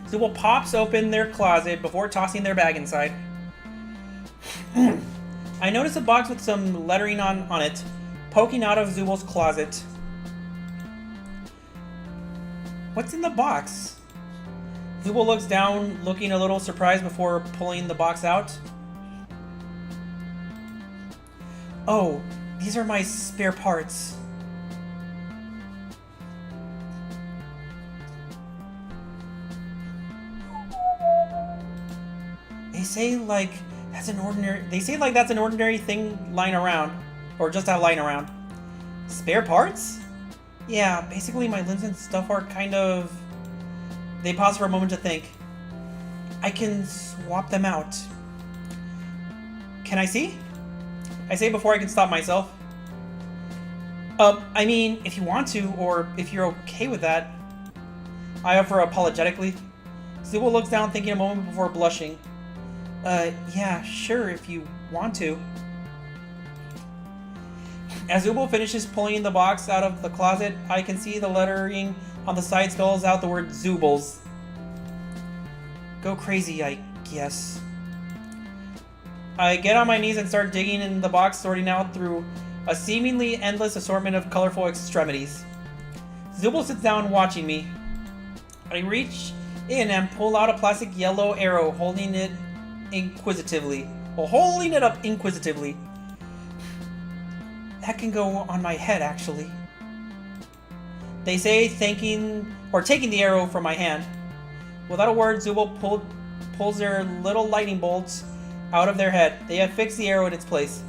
Speaker 3: Zubul pops open their closet before tossing their bag inside. I notice a box with some lettering on it, poking out of Zubul's closet. What's in the box? Zubul looks down, looking a little surprised before pulling the box out. Oh, these are my spare parts. They say like that's an ordinary thing lying around, or just out lying around. Spare parts? Yeah, basically my limbs and stuff are kind of... They pause for a moment to think. I can swap them out. Can I see? I say before I can stop myself. I mean, if you want to, or if you're okay with that. I offer apologetically. Zubul looks down, thinking a moment before blushing. Yeah, sure, if you want to. As Zubul finishes pulling the box out of the closet, I can see the lettering on the side spells out the word Zubul's. Go crazy, I guess. I get on my knees and start digging in the box, sorting out through a seemingly endless assortment of colorful extremities. Zubul sits down watching me. I reach in and pull out a plastic yellow arrow, holding it up inquisitively. That can go on my head, actually. They say taking the arrow from my hand. Without a word, Zubul pulls their little lightning bolts out of their head. They affix the arrow in its place.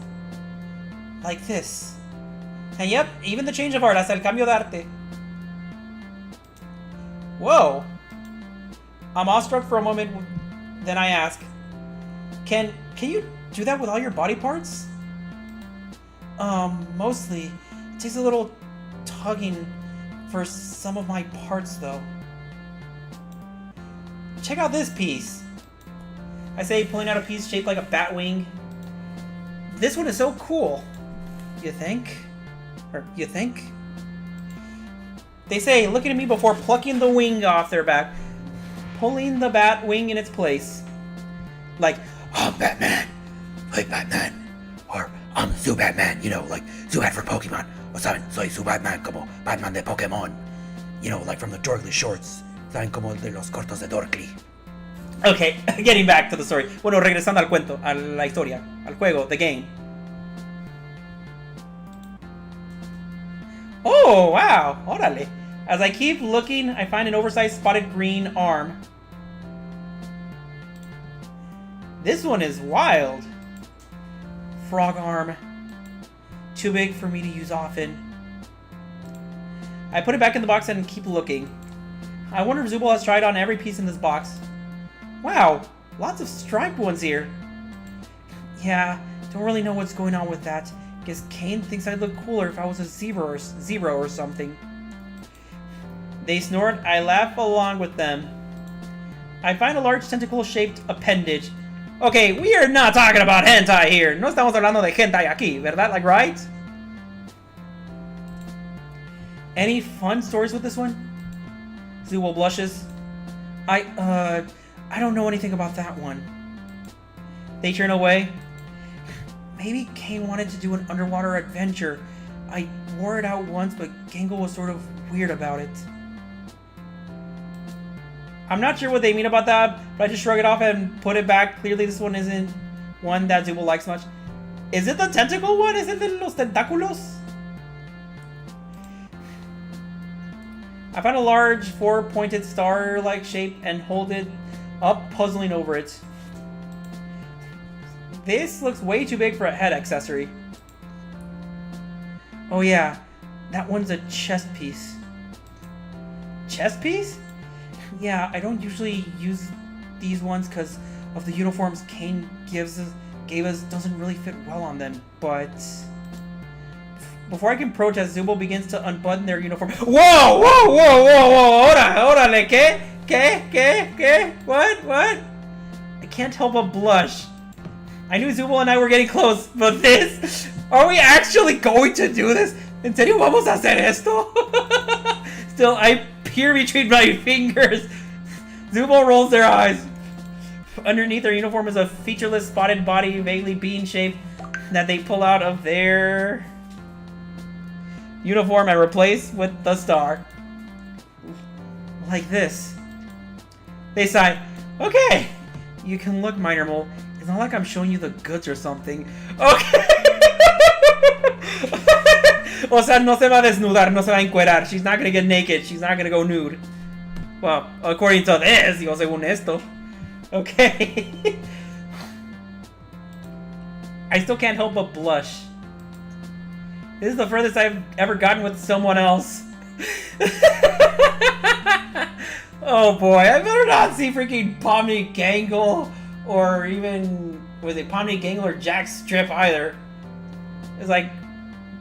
Speaker 3: Like this. And yep, even the change of art, hasta el cambio de arte. Whoa! I'm awestruck for a moment, then I ask, Can you do that with all your body parts? Mostly. It takes a little tugging for some of my parts, though. Check out this piece. I say, pulling out a piece shaped like a bat wing. This one is so cool. You think? They say, looking at me before plucking the wing off their back, pulling the bat wing in its place. Like, I'm Batman, like Batman. Or, I'm Zoo Batman, like Zubat for Pokemon. O saben, soy Zoo Batman, como Batman de Pokémon. Like from the Dorkly shorts. Saben, como de los cortos de Dorkly. Okay, getting back to the story. Bueno, regresando al cuento, a la historia, al juego, the game. Oh, wow, órale. As I keep looking, I find an oversized spotted green arm. This one is wild. Frog arm. Too big for me to use often. I put it back in the box and keep looking. I wonder if Zubul has tried on every piece in this box. Wow, lots of striped ones here. Yeah, don't really know what's going on with that. Guess Kane thinks I'd look cooler if I was a zebra or something. They snort. I laugh along with them. I find a large tentacle-shaped appendage. Okay, we are not talking about hentai here. No estamos hablando de hentai aquí, ¿verdad? Like, right? Any fun stories with this one? Zubo blushes. I don't know anything about that one. They turn away. Maybe Kane wanted to do an underwater adventure. I wore it out once, but Gangle was sort of weird about it. I'm not sure what they mean about that, but I just shrug it off and put it back. Clearly this one isn't one that Zubo likes much. Is it the tentacle one? Is it de los tentáculos? I found a large four-pointed star-like shape and hold it up, puzzling over it. This looks way too big for a head accessory. Oh yeah, that one's a chest piece. Chest piece? Yeah, I don't usually use these ones because of the uniforms Kane gave us doesn't really fit well on them, but... Before I can protest, Zubo begins to unbutton their uniform. Whoa! Whoa! Whoa! Whoa! Whoa! Órale! ¿Qué? What? I can't help but blush. I knew Zubo and I were getting close, but this... Are we actually going to do this? ¿En serio vamos a hacer esto? Still, I peer between my fingers. Zubo rolls their eyes. Underneath their uniform is a featureless spotted body, vaguely bean-shaped, that they pull out of their uniform and replace with the star. Like this. They sigh. Okay! You can look, Minor Mole. It's not like I'm showing you the goods or something. Okay! O sea, no se va a desnudar, no se va a encuerar. She's not gonna get naked. She's not gonna go nude. Well, according to this, digo, según esto. Okay. I still can't help but blush. This is the furthest I've ever gotten with someone else. Oh boy, I better not see freaking Pomni Gangle or even, was it Pomni Gangle or Jack Strip either. It's like,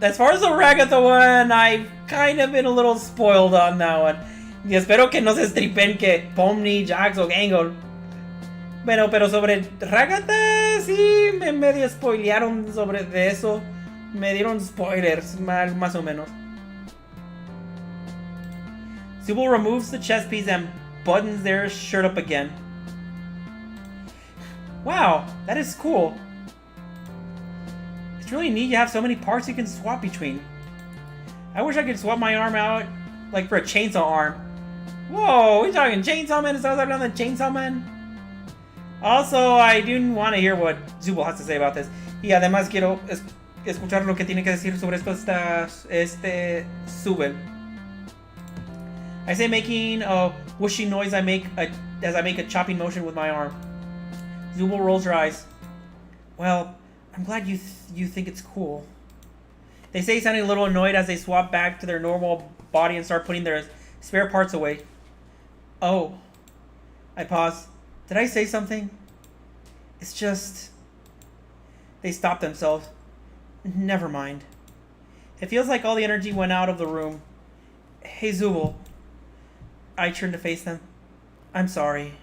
Speaker 3: as far as the Ragatha one, I've kind of been a little spoiled on that one. Y espero que no se stripen que Pomni, Jax o Gangle. Bueno, pero sobre Ragatha, sí, me medio spoilearon sobre de eso. Me dieron spoilers, más o menos. Zubo removes the chest piece and buttons their shirt up again. Wow, that is cool. It's really neat you have so many parts you can swap between. I wish I could swap my arm out, like for a chainsaw arm. Whoa, we talking Chainsaw Man? Estamos hablando de Chainsaw Man? Also, I do want to hear what Zubo has to say about this. Y además quiero escuchar lo que tiene que decir sobre esto este sube. I say, making a whooshing noise as I make a chopping motion with my arm. Zubo rolls her eyes. Well, I'm glad you think it's cool. They say, sounding a little annoyed as they swap back to their normal body and start putting their spare parts away. Oh. I pause. Did I say something? It's just... They stop themselves. Never mind. It feels like all the energy went out of the room. Hey, Zubo. I turn to face them. I'm sorry.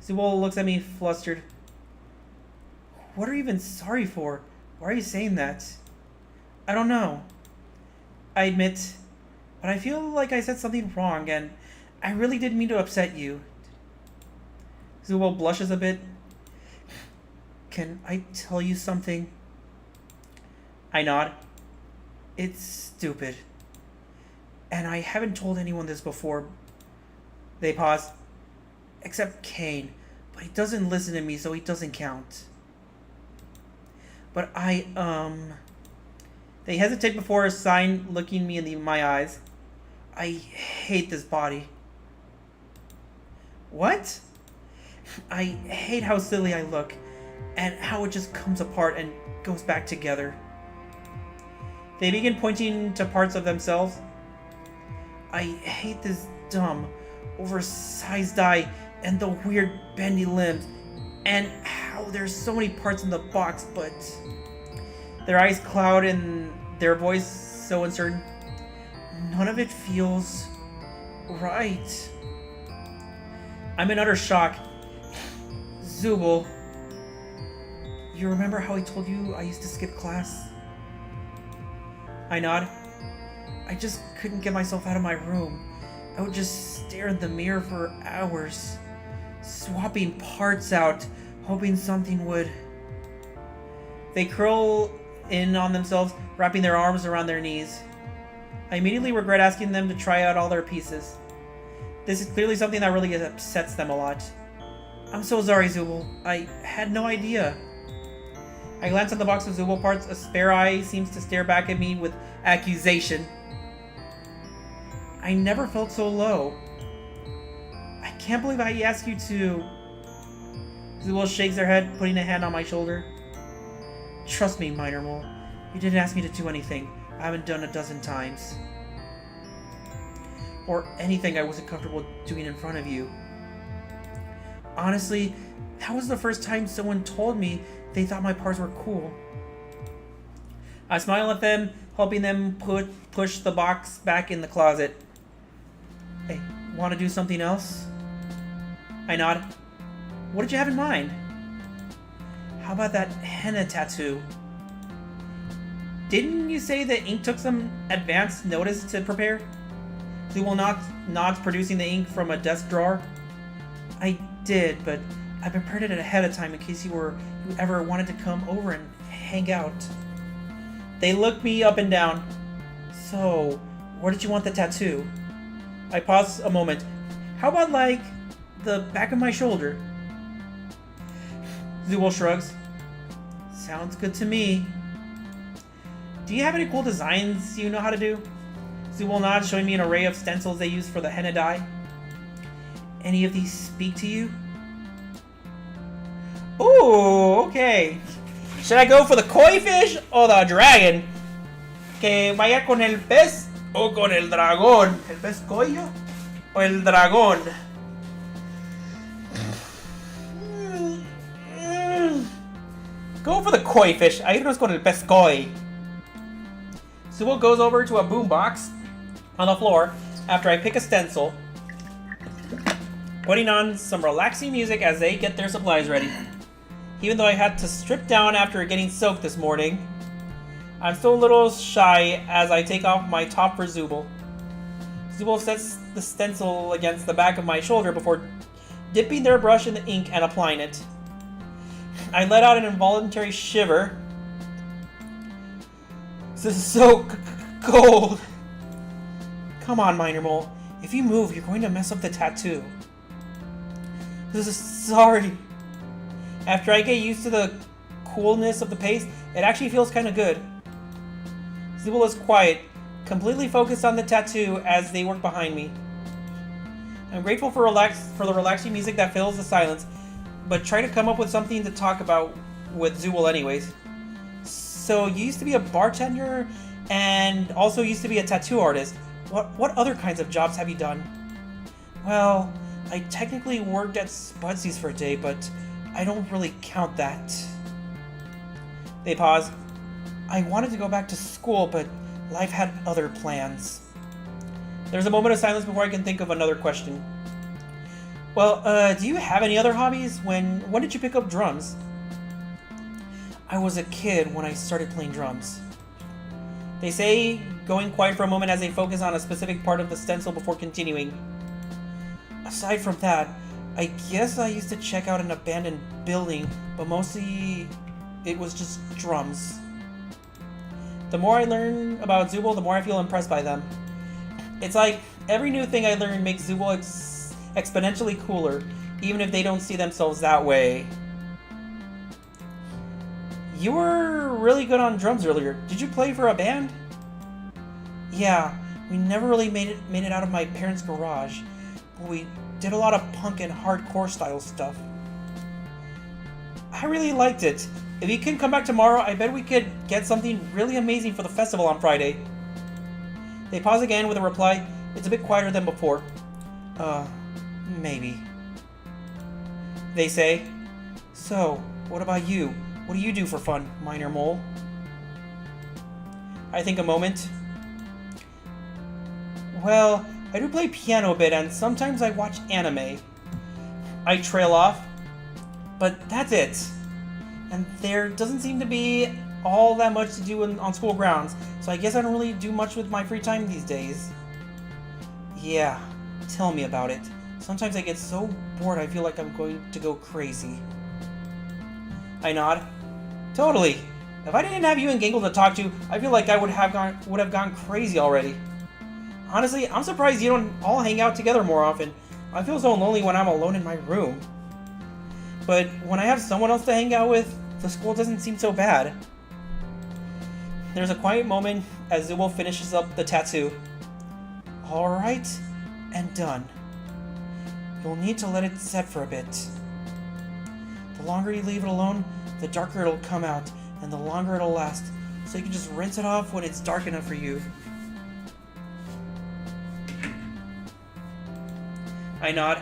Speaker 3: Zubo looks at me flustered. What are you even sorry for? Why are you saying that? I don't know. I admit, but I feel like I said something wrong, and I really didn't mean to upset you. Zubo blushes a bit. Can I tell you something? I nod. It's stupid. And I haven't told anyone this before. They pause. Except Kane. But he doesn't listen to me, so he doesn't count. But They hesitate before a sign looking me in my eyes. I hate this body. What? I hate how silly I look, and how it just comes apart and goes back together. They begin pointing to parts of themselves. I hate this dumb, oversized eye and the weird bendy limbs, and how there's so many parts in the box, but Their eyes cloud and their voice so uncertain. None of it feels right. I'm in utter shock. Zubul, you remember how I told you I used to skip class? I nod. I just couldn't get myself out of my room. I would just stare in the mirror for hours, swapping parts out, hoping something would. They curl in on themselves, wrapping their arms around their knees. I immediately regret asking them to try out all their pieces. This is clearly something that really upsets them a lot. I'm so sorry, Zubul. I had no idea. I glance at the box of Zubul parts. A spare eye seems to stare back at me with accusation. I never felt so low. I can't believe I asked you to... Zubul shakes their head, putting a hand on my shoulder. Trust me, Minor Mole. You didn't ask me to do anything I haven't done a dozen times. Or anything I wasn't comfortable doing in front of you. Honestly, that was the first time someone told me they thought my parts were cool. I smile at them, helping them push the box back in the closet. Hey, want to do something else? I nod. What did you have in mind? How about that henna tattoo? Didn't you say the ink took some advance notice to prepare? Zubul nods, producing the ink from a desk drawer. I did, but I prepared it ahead of time in case you ever wanted to come over and hang out. They look me up and down. So, where did you want the tattoo? I pause a moment. How about, like, the back of my shoulder? Zubul shrugs. Sounds good to me. Do you have any cool designs you know how to do? Zubul nods, showing me an array of stencils they use for the henna dye. Any of these speak to you? Ooh, okay. Should I go for the koi fish or the dragon? Que vaya con el pez o con el dragón. ¿El pez coyo o el dragón? Go for the koi fish. Irnos con el pez koi. Zubul goes over to a boombox on the floor after I pick a stencil, putting on some relaxing music as they get their supplies ready. Even though I had to strip down after getting soaked this morning, I'm still a little shy as I take off my top for Zubul. Zubul sets the stencil against the back of my shoulder before dipping their brush in the ink and applying it. I let out an involuntary shiver. This is so cold. Come on, Minor Mole. If you move, you're going to mess up the tattoo. Sorry. After I get used to the coolness of the paste, it actually feels kind of good. Zubul is quiet, completely focused on the tattoo as they work behind me. I'm grateful for the relaxing music that fills the silence, but try to come up with something to talk about with Zubul anyways. So you used to be a bartender and also used to be a tattoo artist. What other kinds of jobs have you done? Well, I technically worked at Spudsy's for a day, but I don't really count that. They pause. I wanted to go back to school, but life had other plans. There's a moment of silence before I can think of another question. Well, do you have any other hobbies? When did you pick up drums? I was a kid when I started playing drums. They say, going quiet for a moment as they focus on a specific part of the stencil before continuing. Aside from that, I guess I used to check out an abandoned building, but mostly it was just drums. The more I learn about Zubul, the more I feel impressed by them. It's like every new thing I learn makes Zubul exponentially cooler, even if they don't see themselves that way. You were really good on drums earlier. Did you play for a band? Yeah, we never really made it out of my parents' garage. But we did a lot of punk and hardcore style stuff. I really liked it. If you can come back tomorrow, I bet we could get something really amazing for the festival on Friday. They pause again with a reply. It's a bit quieter than before. Maybe. They say, so, what about you? What do you do for fun, Minor Mole? I think a moment. Well, I do play piano a bit, and sometimes I watch anime. I trail off, but that's it. And there doesn't seem to be all that much to do on school grounds, so I guess I don't really do much with my free time these days. Yeah, tell me about it. Sometimes I get so bored I feel like I'm going to go crazy. I nod. Totally. If I didn't have you and Gangle to talk to, I feel like I would have gone crazy already. Honestly, I'm surprised you don't all hang out together more often. I feel so lonely when I'm alone in my room. But when I have someone else to hang out with, the school doesn't seem so bad. There's a quiet moment as Zubul finishes up the tattoo. Alright, and done. You'll need to let it set for a bit. The longer you leave it alone, the darker it'll come out, and the longer it'll last, so you can just rinse it off when it's dark enough for you. I nod.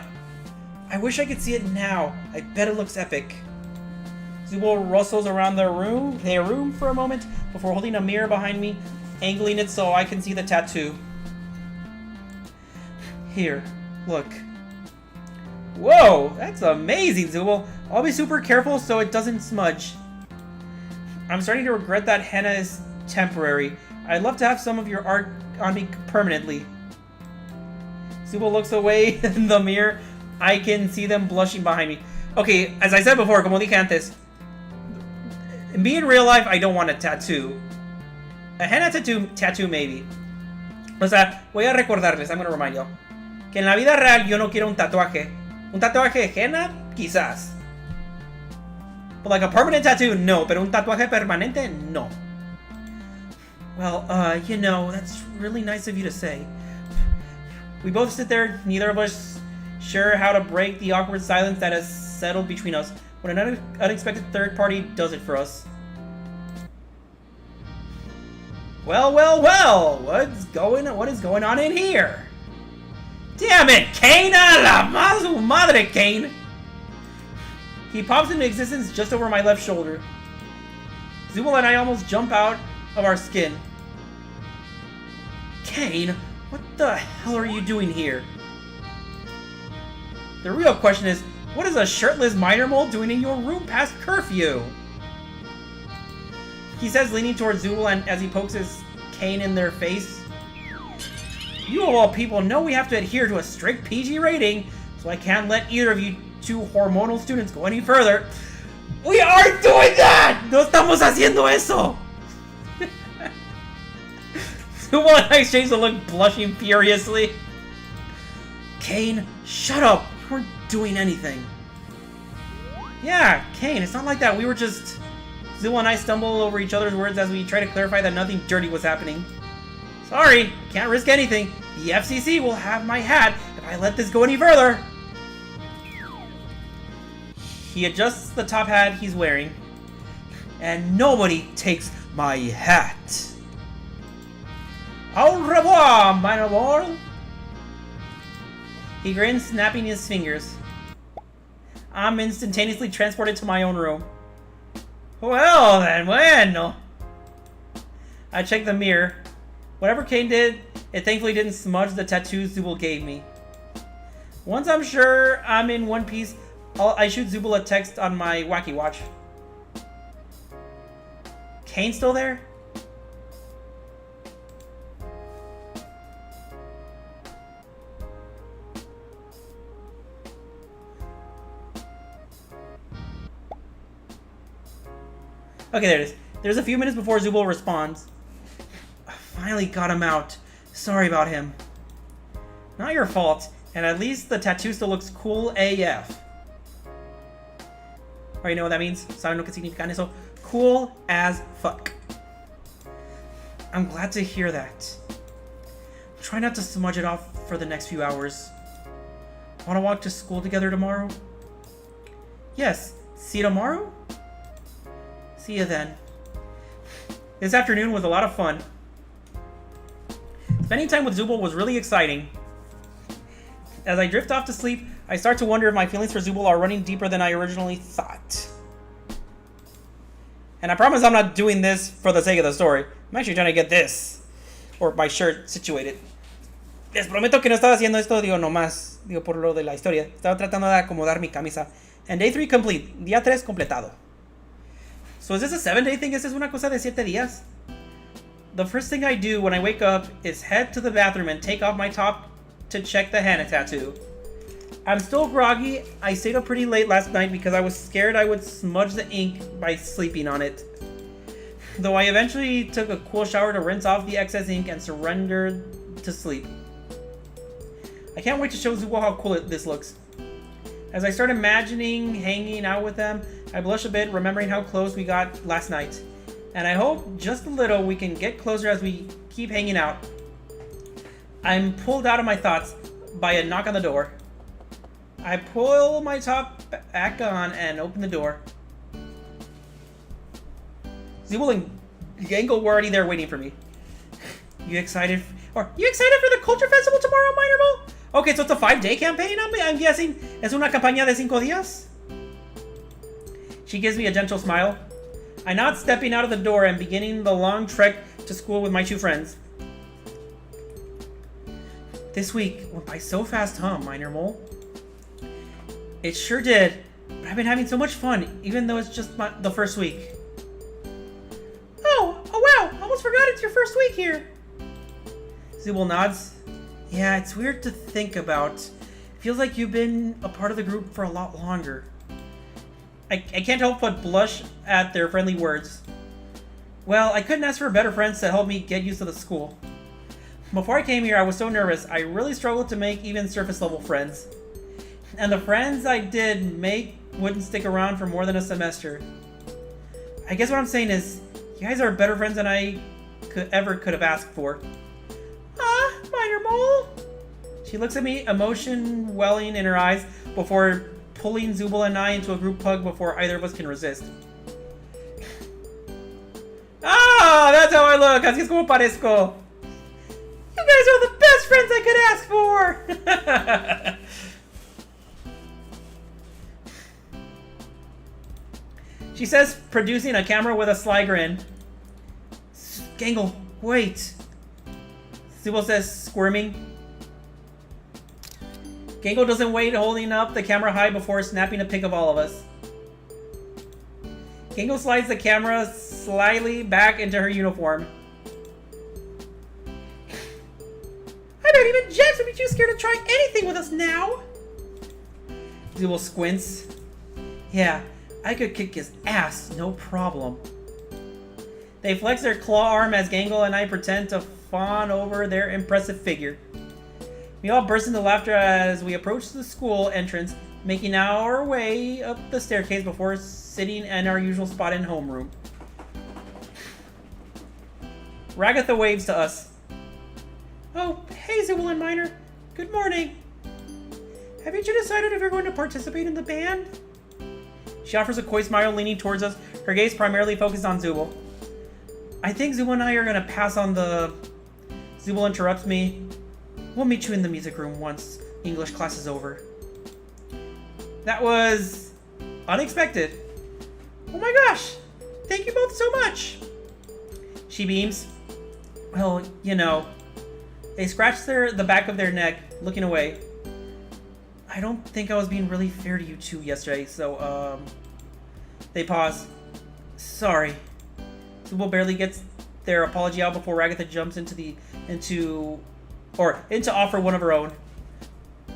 Speaker 3: I wish I could see it now. I bet it looks epic. Zubul rustles around their room for a moment before holding a mirror behind me, angling it so I can see the tattoo. Here, look. Whoa, that's amazing, Zubul. I'll be super careful so it doesn't smudge. I'm starting to regret that henna is temporary. I'd love to have some of your art on me permanently. Zubul looks away in the mirror. I can see them blushing behind me. Okay, as I said before, como dije antes, me in real life, I don't want a tattoo. A henna tattoo maybe. O sea, voy a recordarles, I'm gonna remind y'all, que en la vida real yo no quiero un tatuaje. Un tatuaje de henna, quizás. But like a permanent tattoo, no. Pero un tatuaje permanente, no. Well, you know, that's really nice of you to say. We both sit there, neither of us sure how to break the awkward silence that has settled between us when an unexpected third party does it for us. Well, what is going on in here? Damn it, Kane! A la madre, Kane! He pops into existence just over my left shoulder. Zubul and I almost jump out of our skin. Kane, what the hell are you doing here? The real question is, what is a shirtless minor mole doing in your room past curfew? He says, leaning towards Zubul, and as he pokes his cane in their face. You of all people know we have to adhere to a strict PG rating, so I can't let either of you two hormonal students go any further. We aren't doing that! No estamos haciendo eso! Zubul and I exchange a look, blushing furiously. Kane, shut up! We weren't doing anything. Yeah, Kane, it's not like that. We were just... Zubul and I stumble over each other's words as we try to clarify that nothing dirty was happening. Sorry, can't risk anything. The FCC will have my hat if I let this go any further. He adjusts the top hat he's wearing. And nobody takes my hat. Au revoir, mein amor. He grins, snapping his fingers. I'm instantaneously transported to my own room. Well then, bueno. I check the mirror. Whatever Kane did, it thankfully didn't smudge the tattoos Zubul gave me. Once I'm sure I'm in one piece, I shoot Zubul a text on my wacky watch. Kane still there? Okay, there it is. There's a few minutes before Zubul responds. I finally got him out. Sorry about him. Not your fault, and at least the tattoo still looks cool AF. Already know what that means? ¿Saben lo que significa eso? Cool as fuck. I'm glad to hear that. Try not to smudge it off for the next few hours. Want to walk to school together tomorrow? Yes. See you tomorrow? See you then. This afternoon was a lot of fun. Spending time with Zubul was really exciting. As I drift off to sleep, I start to wonder if my feelings for Zubul are running deeper than I originally thought. And I promise I'm not doing this for the sake of the story. I'm actually trying to get this, or my shirt, situated. Les prometo que no estaba haciendo esto, digo, nomás, digo, por lo de la historia. Estaba tratando de acomodar mi camisa. And day 3 complete. Día 3 completado. So is this a 7-day thing? ¿Es una cosa de 7 días? The first thing I do when I wake up is head to the bathroom and take off my top to check the henna tattoo. I'm still groggy. I stayed up pretty late last night because I was scared I would smudge the ink by sleeping on it. Though I eventually took a cool shower to rinse off the excess ink and surrendered to sleep. I can't wait to show Zubo how cool this looks. As I start imagining hanging out with them, I blush a bit, remembering how close we got last night. And I hope just a little we can get closer as we keep hanging out. I'm pulled out of my thoughts by a knock on the door. I pull my top back on and open the door. Zubul and Gangle were already there waiting for me. You excited for the Culture Festival tomorrow, Minor Bull? Okay, so it's a 5-day campaign, I'm guessing. ¿Es una campaña de 5 días? She gives me a gentle smile. I nod, stepping out of the door and beginning the long trek to school with my 2 friends. This week went by so fast, huh, Minor Mole? It sure did, but I've been having so much fun, even though it's just the first week.
Speaker 2: Oh wow, almost forgot it's your first week here.
Speaker 3: Zubul nods. Yeah, it's weird to think about. It feels like you've been a part of the group for a lot longer. I can't help but blush at their friendly words. Well, I couldn't ask for better friends to help me get used to the school. Before I came here, I was so nervous, I really struggled to make even surface level friends. And the friends I did make wouldn't stick around for more than a semester. I guess what I'm saying is, you guys are better friends than I could have asked for.
Speaker 2: Minor Mole?
Speaker 3: She looks at me, emotion welling in her eyes, before pulling Zubul and I into a group hug before either of us can resist. Ah, that's how I look. Así es como parezco.
Speaker 2: You guys are the best friends I could ask for.
Speaker 3: She says, producing a camera with a sly grin. Gangle, wait. Zubul says, squirming. Gangle doesn't wait, holding up the camera high before snapping a pic of all of us. Gangle slides the camera slyly back into her uniform.
Speaker 2: I bet even Jax would be too scared to try anything with us now.
Speaker 3: Zubul squints. Yeah, I could kick his ass, no problem. They flex their claw arm as Gangle and I pretend to fawn over their impressive figure. We all burst into laughter as we approach the school entrance, making our way up the staircase before sitting in our usual spot in homeroom. Ragatha waves to us.
Speaker 2: Oh, hey Zubul and Minor. Good morning. Haven't you decided if you're going to participate in the band?
Speaker 3: She offers a coy smile, leaning towards us, her gaze primarily focused on Zubul. I think Zubul and I are going to pass on the... Zubul interrupts me. We'll meet you in the music room once English class is over. That was... unexpected.
Speaker 2: Oh my gosh! Thank you both so much!
Speaker 3: She beams. Well, you know. They scratch the back of their neck, looking away. I don't think I was being really fair to you two yesterday, so, They pause. Sorry. Zubul barely gets their apology out before Ragatha jumps into offer one of her own.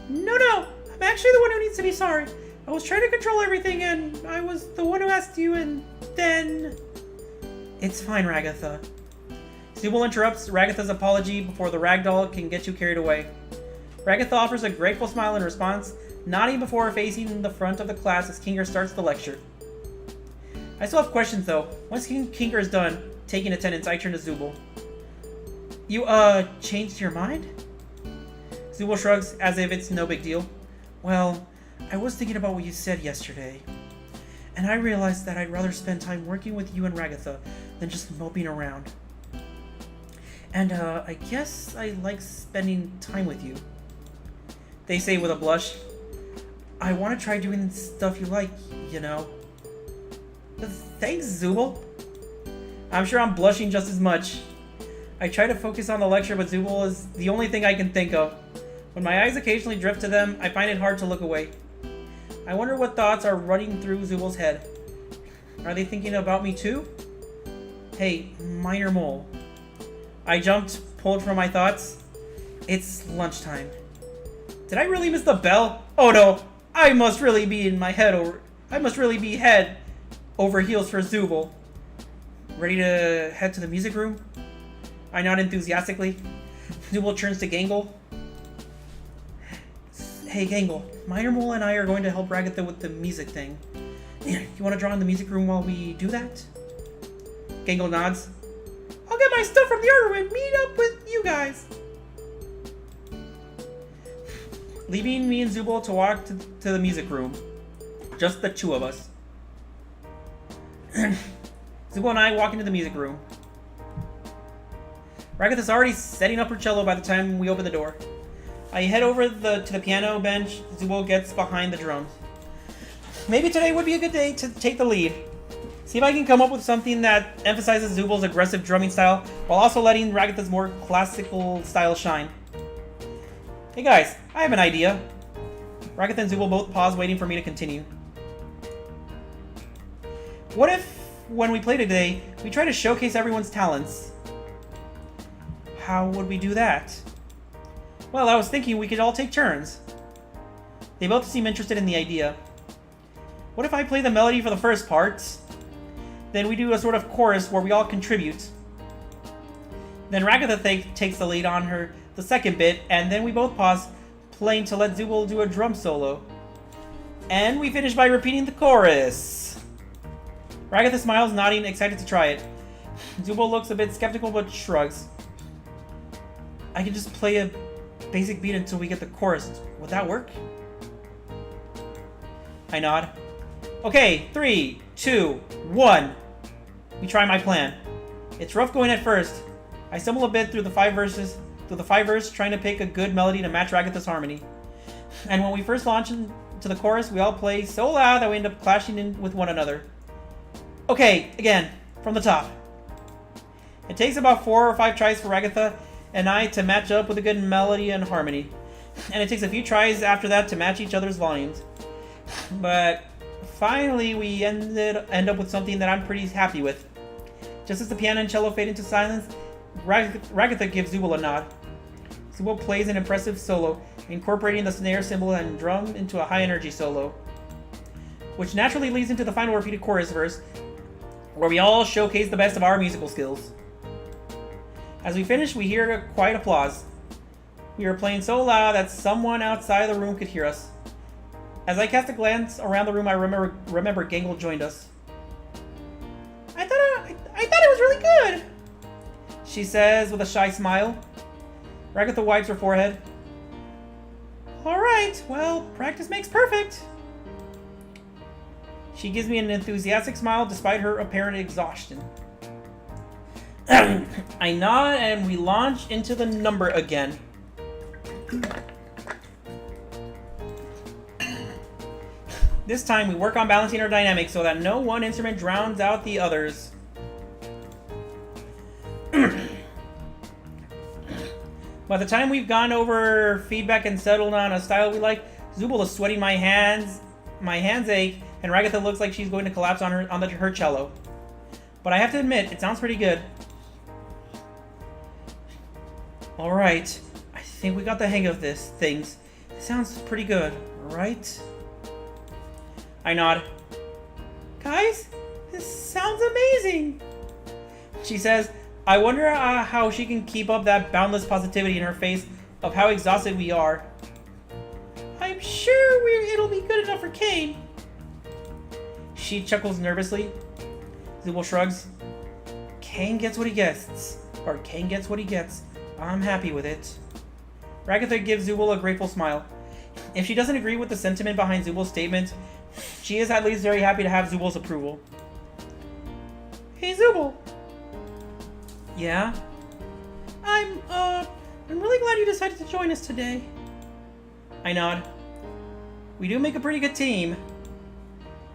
Speaker 2: No, I'm actually the one who needs to be sorry. I was trying to control everything and I was the one who asked you and then...
Speaker 3: It's fine, Ragatha. Zubul interrupts Ragatha's apology before the ragdoll can get too carried away. Ragatha offers a grateful smile in response, nodding before facing the front of the class as Kinger starts the lecture. I still have questions though. Once Kinger is done taking attendance, I turn to Zubul. You, changed your mind? Zubul shrugs as if it's no big deal. Well, I was thinking about what you said yesterday. And I realized that I'd rather spend time working with you and Ragatha than just moping around. And, I guess I like spending time with you. They say with a blush. I want to try doing stuff you like, you know. Thanks, Zubul. I'm sure I'm blushing just as much. I try to focus on the lecture, but Zubul is the only thing I can think of. When my eyes occasionally drift to them, I find it hard to look away. I wonder what thoughts are running through Zubul's head. Are they thinking about me too? Hey, minor mole. I jumped, pulled from my thoughts. It's lunchtime. Did I really miss the bell? Oh no, I must really be head over heels for Zubul. Ready to head to the music room? I nod enthusiastically. Zubul turns to Gangle. Hey Gangle, Minor Mole and I are going to help Ragatha with the music thing. You want to draw in the music room while we do that? Gangle nods. I'll get my stuff from the art room and meet up with you guys. Leaving me and Zubul to walk to the music room. Just the two of us. Zubul and I walk into the music room. Ragatha's already setting up her cello by the time we open the door. I head over to the piano bench. Zubul gets behind the drums. Maybe today would be a good day to take the lead. See if I can come up with something that emphasizes Zubul's aggressive drumming style while also letting Ragatha's more classical style shine. Hey guys, I have an idea. Ragatha and Zubul both pause, waiting for me to continue. What if, when we play today, we try to showcase everyone's talents? How would we do that? Well, I was thinking we could all take turns. They both seem interested in the idea. What if I play the melody for the first part? Then we do a sort of chorus where we all contribute. Then Ragatha takes the lead on the second bit, and then we both pause, playing to let Zubul do a drum solo. And we finish by repeating the chorus. Ragatha smiles, nodding, excited to try it. Zubul looks a bit skeptical but shrugs. I can just play a basic beat until we get the chorus. Would that work? I nod. Okay, 3, 2, 1. We try my plan. It's rough going at first. I stumble a bit through the five verses, trying to pick a good melody to match Ragatha's harmony. And when we first launch into the chorus, we all play so loud that we end up clashing in with one another. Okay, again, from the top. It takes about 4 or 5 tries for Ragatha and I to match up with a good melody and harmony. And it takes a few tries after that to match each other's volumes. But finally, we end up with something that I'm pretty happy with. Just as the piano and cello fade into silence, Ragatha gives Zubul a nod. Zubul plays an impressive solo, incorporating the snare, cymbal, and drum into a high-energy solo, which naturally leads into the final repeated chorus verse, where we all showcase the best of our musical skills. As we finish, we hear a quiet applause. We are playing so loud that someone outside the room could hear us. As I cast a glance around the room, I remember Gangle joined us. I thought it was really good, she says with a shy smile. Ragatha wipes her forehead. Alright, well, practice makes perfect. She gives me an enthusiastic smile despite her apparent exhaustion. I nod and we launch into the number again. This time we work on balancing our dynamics so that no one instrument drowns out the others. By the time we've gone over feedback and settled on a style we like, Zubul is sweating my hands ache, and Ragatha looks like she's going to collapse on her cello. But I have to admit, it sounds pretty good. Alright, I think we got the hang of this. It sounds pretty good, right? I nod. Guys, this sounds amazing! She says, I wonder how she can keep up that boundless positivity in her face of how exhausted we are. I'm sure it'll be good enough for Kane. She chuckles nervously. Zubul shrugs. Kane gets what he gets. I'm happy with it. Ragatha gives Zubul a grateful smile. If she doesn't agree with the sentiment behind Zubul's statement, she is at least very happy to have Zubul's approval. Hey Zubul! Yeah? I'm really glad you decided to join us today. I nod. We do make a pretty good team.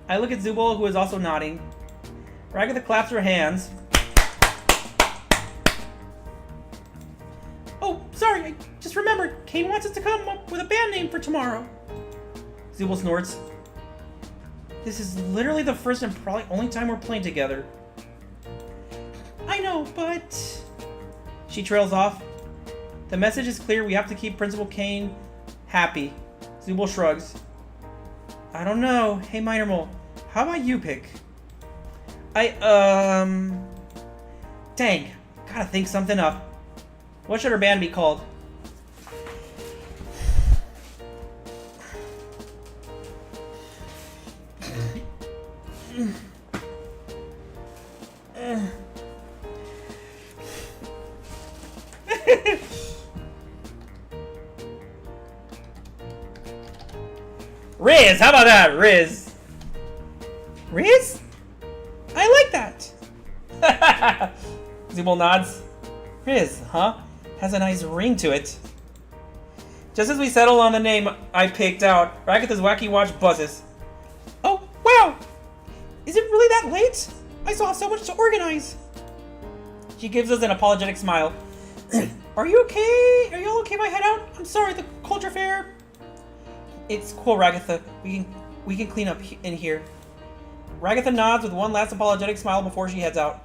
Speaker 3: I look at Zubul, who is also nodding. Ragatha claps her hands. sorry, I just remembered. Kane wants us to come up with a band name for tomorrow. Zubul snorts. This is literally the first and probably only time we're playing together. I know, but... She trails off. The message is clear. We have to keep Principal Kane happy. Zubul shrugs. I don't know. Hey, Minor Mole, how about you pick? Dang. Gotta think something up. What should our band be called? Riz! How about that, Riz? Riz? I like that. Zubul nods. Riz, huh? Has a nice ring to it. Just as we settle on the name I picked out, Ragatha's wacky watch buzzes. Oh, wow! Is it really that late? I still have so much to organize. She gives us an apologetic smile. Are you okay? Are you all okay if I head out? I'm sorry, the culture fair. It's cool, Ragatha. We can clean up in here. Ragatha nods with one last apologetic smile before she heads out.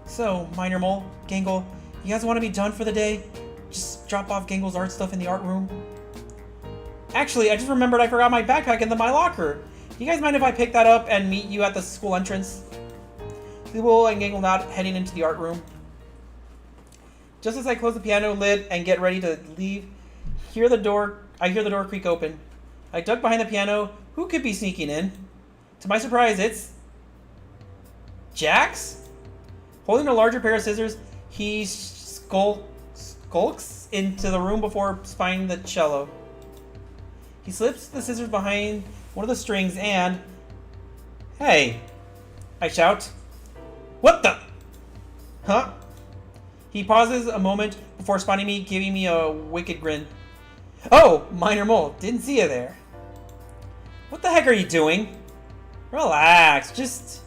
Speaker 3: So, Minor Mole, Gangle, you guys want to be done for the day? Just drop off Gangle's art stuff in the art room. Actually, I just remembered I forgot my backpack in my locker. Do you guys mind if I pick that up and meet you at the school entrance? Zubul and Gangle nod, heading into the art room. Just as I close the piano lid and get ready to leave, I hear the door creak open. I duck behind the piano. Who could be sneaking in? To my surprise, it's... Jax? Holding a larger pair of scissors, he skulks into the room before spying the cello. He slips the scissors behind one of the strings and... Hey! I shout. What the... Huh? He pauses a moment before spotting me, giving me a wicked grin. Oh, Minor Mole, didn't see you there. What the heck are you doing? Relax, just...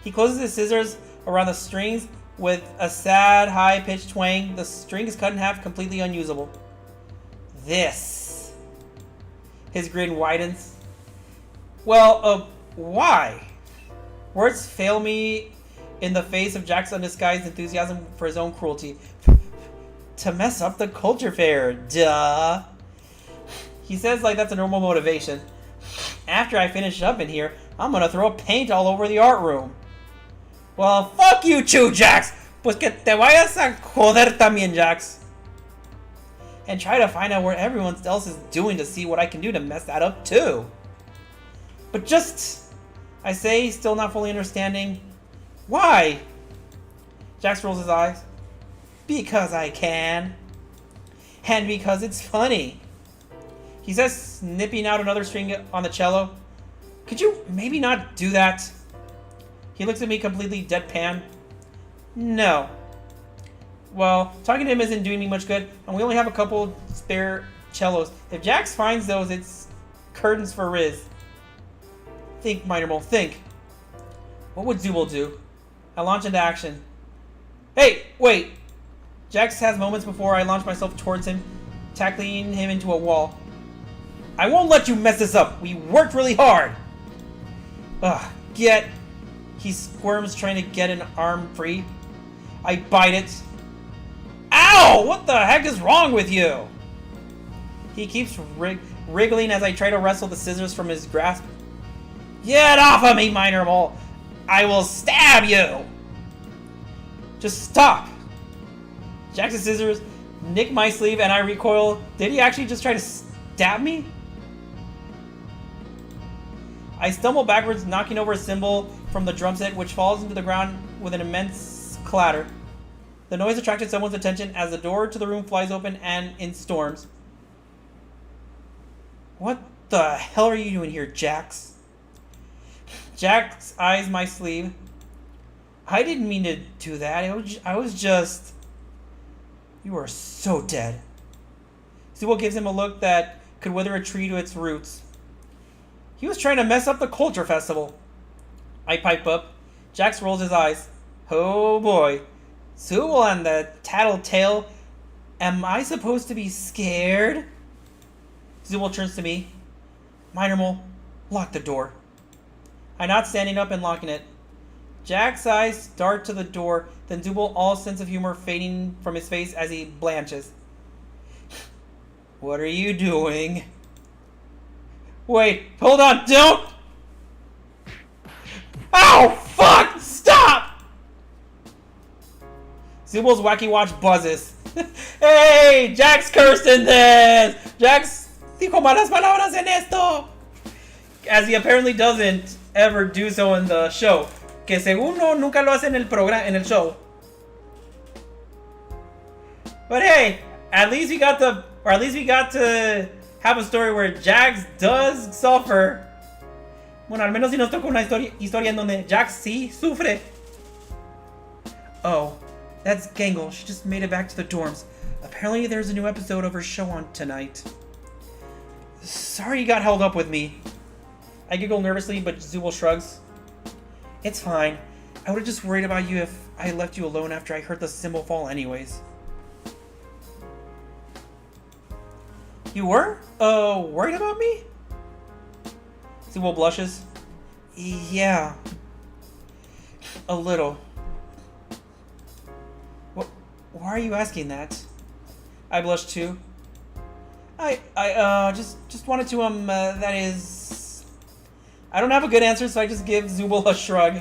Speaker 3: He closes his scissors around the strings with a sad, high-pitched twang. The string is cut in half, completely unusable. This. His grin widens. Well, why? Words fail me in the face of Jack's undisguised enthusiasm for his own cruelty. To mess up the culture fair, duh. He says like that's a normal motivation. After I finish up in here, I'm gonna throw paint all over the art room. Well, fuck you too, Jax! Pues que te vayas a joder también, Jax. And try to find out what everyone else is doing to see what I can do to mess that up too. But just... I say, still not fully understanding. Why? Jax rolls his eyes. Because I can. And because it's funny. He says, snipping out another string on the cello. Could you maybe not do that? He looks at me completely deadpan. No. Well, talking to him isn't doing me much good, and we only have a couple spare cellos. If Jax finds those, it's curtains for Riz. Think, Minor Mole, think. What would Zubul do? I launch into action. Hey, wait! Jax has moments before I launch myself towards him, tackling him into a wall. I won't let you mess this up! We worked really hard! Ugh, get... He squirms, trying to get an arm free. I bite it. Ow! What the heck is wrong with you? He keeps wriggling as I try to wrestle the scissors from his grasp. Get off of me, Minor Mole! I will stab you! Just stop! Jax's scissors nick my sleeve and I recoil. Did he actually just try to stab me? I stumble backwards, knocking over a cymbal from the drum set, which falls into the ground with an immense clatter. The noise attracted someone's attention as the door to the room flies open and in storms. What the hell are you doing here, Jax? Jax eyes my sleeve. I didn't mean to do that. I was just... You are so dead. Zubul gives him a look that could wither a tree to its roots. He was trying to mess up the culture festival. I pipe up. Jax rolls his eyes. Oh boy. Zubul and the tattletale. Am I supposed to be scared? Zubul turns to me. Minor Mole, lock the door. I nod, standing up and locking it. Jack's eyes dart to the door, then Zubul, all sense of humor fading from his face as he blanches. What are you doing? Wait, hold on, don't! Ow! Fuck! Stop! Zubul's wacky watch buzzes. Hey! Jack's cursed in this! Jack's dijo malas palabras en esto! As he apparently doesn't ever do so in the show. Que según no, nunca lo hace en el show. But hey, at least we got to have a story where Jax does suffer. Bueno, al menos si nos toca una historia en donde Jax sí sufre. Oh, that's Gangle. She just made it back to the dorms. Apparently there's a new episode of her show on tonight. Sorry you got held up with me. I giggle nervously, but Zubul shrugs. It's fine. I would've just worried about you if I left you alone after I heard the cymbal fall anyways. You were? Worried about me? Zubul blushes. Yeah. A little. Why are you asking that? I blush too. I just wanted to, that is... I don't have a good answer, so I just give Zubul a shrug.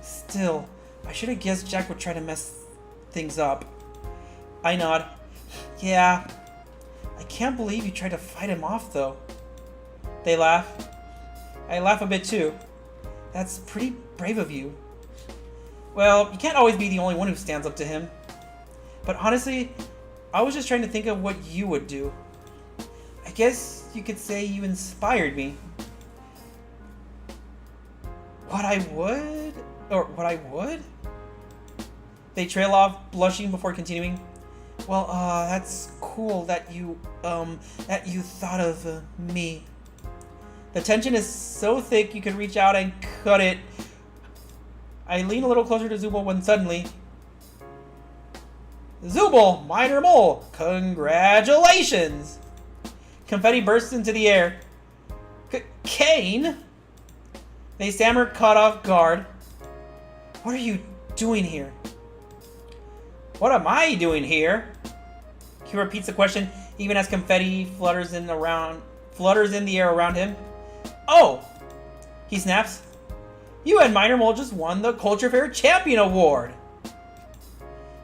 Speaker 3: Still, I should have guessed Jack would try to mess things up. I nod. Yeah. I can't believe you tried to fight him off, though. They laugh. I laugh a bit, too. That's pretty brave of you. Well, you can't always be the only one who stands up to him. But honestly, I was just trying to think of what you would do. I guess you could say you inspired me. What I would? They trail off, blushing before continuing. Well, that's cool that you thought of me. The tension is so thick you could reach out and cut it. I lean a little closer to Zubul when suddenly... Zubul, Minor Mole, congratulations! Confetti bursts into the air. Kane? They stammer, caught off guard. What are you doing here? What am I doing here? He repeats the question, even as confetti flutters in the air around him. Oh! He snaps. You and Minor Mole just won the Culture Fair Champion Award!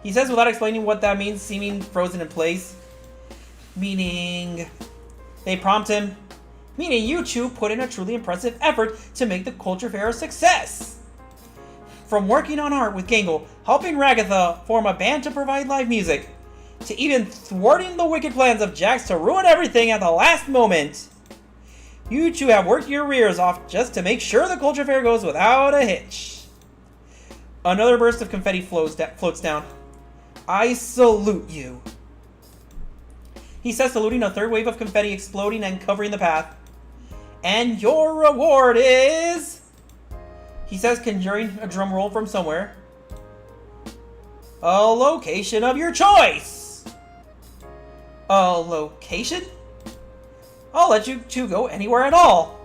Speaker 3: He says without explaining what that means, seeming frozen in place. Meaning... They prompt him. Meaning you two put in a truly impressive effort to make the Culture Fair a success. From working on art with Gangle, helping Ragatha form a band to provide live music, to even thwarting the wicked plans of Jax to ruin everything at the last moment. You two have worked your rears off just to make sure the Culture Fair goes without a hitch. Another burst of confetti floats down. I salute you. He says, saluting, a third wave of confetti exploding and covering the path. And your reward is... He says, conjuring a drum roll from somewhere. A location of your choice! A location? I'll let you two go anywhere at all.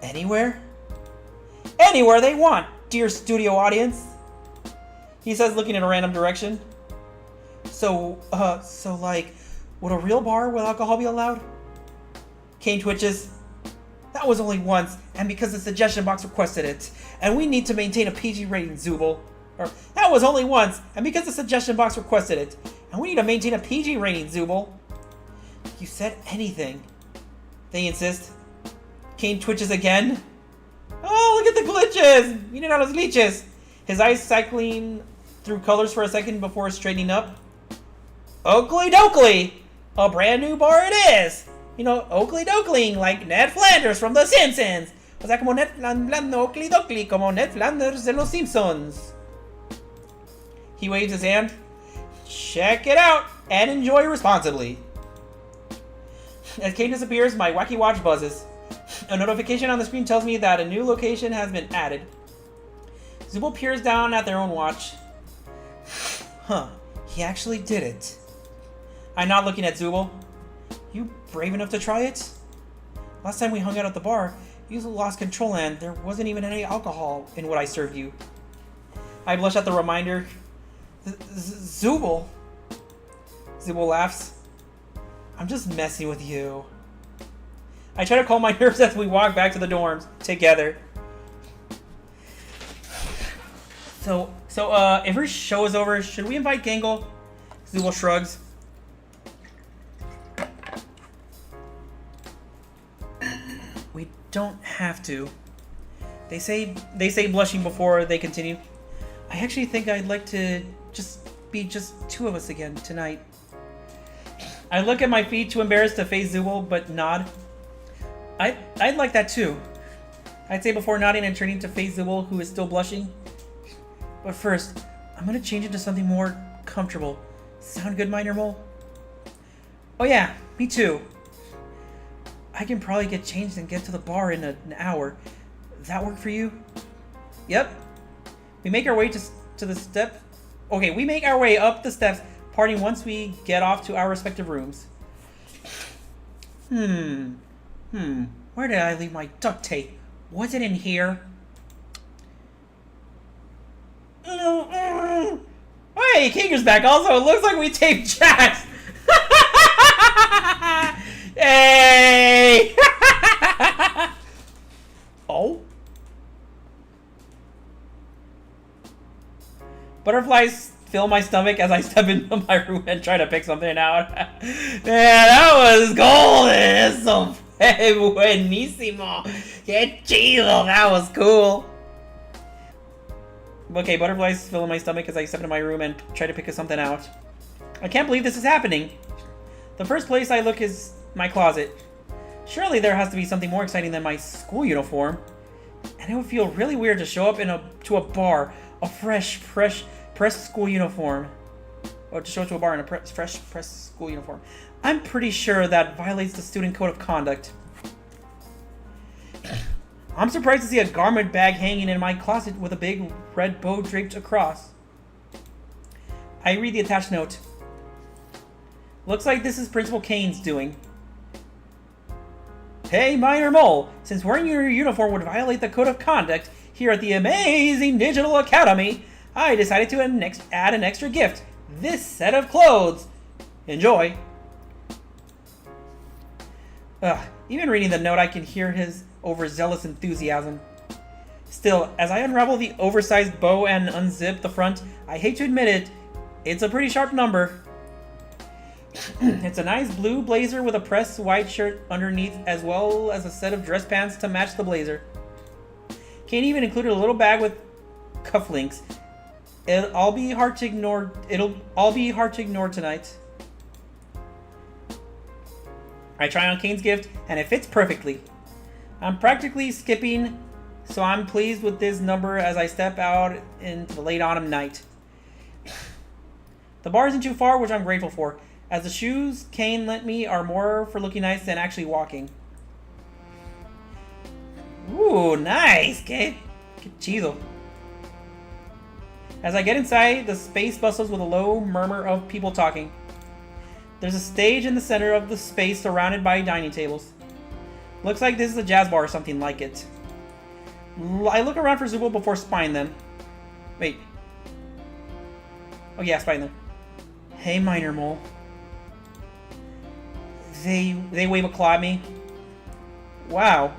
Speaker 3: Anywhere? Anywhere they want, dear studio audience. He says, looking in a random direction. So like, would a real bar with alcohol be allowed? Kane twitches. That was only once, and because the suggestion box requested it. And we need to maintain a PG rating, Zubul. Or, that was only once, and because the suggestion box requested it. And we need to maintain a PG rating, Zubul. You said anything. They insist. Kane twitches again. Oh, look at the glitches! Miren a los glitches! His eyes cycling through colors for a second before straightening up. Oakley Dokley! A brand new bar it is! You know, Oakley Dokley, like Ned Flanders from The Simpsons. O sea, como Ned Flanders, Oakley Dokley, como Ned Flanders de Los Simpsons. He waves his hand. Check it out and enjoy responsibly. As Kane disappears, my wacky watch buzzes. A notification on the screen tells me that a new location has been added. Zubul peers down at their own watch. Huh, he actually did it. I'm not looking at Zubul. You brave enough to try it? Last time we hung out at the bar, you lost control and there wasn't even any alcohol in what I served you. I blush at the reminder. Zubul. Zubul laughs. I'm just messing with you. I try to calm my nerves as we walk back to the dorms together. So if her show is over, should we invite Gangle? Zubul shrugs. We don't have to. They say blushing before they continue. I actually think I'd like to be just two of us again tonight. I look at my feet, too embarrassed to face Zubul, but nod. I'd like that too. I'd say before nodding and turning to face Zubul, who is still blushing. But first, I'm gonna change into something more comfortable. Sound good, Minor Mole? Oh yeah, me too. I can probably get changed and get to the bar in an hour. That work for you? Yep. We make our way to the step. Okay, we make our way up the steps, partying once we get off to our respective rooms. Where did I leave my duct tape? Was it in here? Hey, Kinger's back. Also, it looks like we taped Jax. Hey! Oh? Butterflies fill my stomach as I step into my room and try to pick something out. Man, that was golden. Eso fue buenísimo. Que chido. That was cool. Okay, butterflies fill in my stomach as I step into my room and try to pick something out. I can't believe this is happening. The first place I look is my closet. Surely there has to be something more exciting than my school uniform. And it would feel really weird to show up to a bar, a fresh school uniform. Or to show up to a bar in a fresh school uniform. I'm pretty sure that violates the student code of conduct. I'm surprised to see a garment bag hanging in my closet with a big red bow draped across. I read the attached note. Looks like this is Principal Kane's doing. Hey, Minor Mole, since wearing your uniform would violate the code of conduct here at the amazing Digital Academy, I decided to add an extra gift. This set of clothes. Enjoy. Even reading the note, I can hear his overzealous enthusiasm. Still, as I unravel the oversized bow and unzip the front, I hate to admit it, it's a pretty sharp number. It's a nice blue blazer with a pressed white shirt underneath, as well as a set of dress pants to match the blazer. Kane even included a little bag with cufflinks. It'll all be hard to ignore tonight. I try on Kane's gift, and it fits perfectly. I'm practically skipping, so I'm pleased with this number as I step out into the late autumn night. The bar isn't too far, which I'm grateful for, as the shoes Kane lent me are more for looking nice than actually walking. Ooh, nice, que chido. As I get inside, the space bustles with a low murmur of people talking. There's a stage in the center of the space surrounded by dining tables. Looks like this is a jazz bar or something like it. I look around for Zubul before spying them. Wait. Oh yeah, spying them. Hey, Minor Mole. They wave a claw at me. Wow.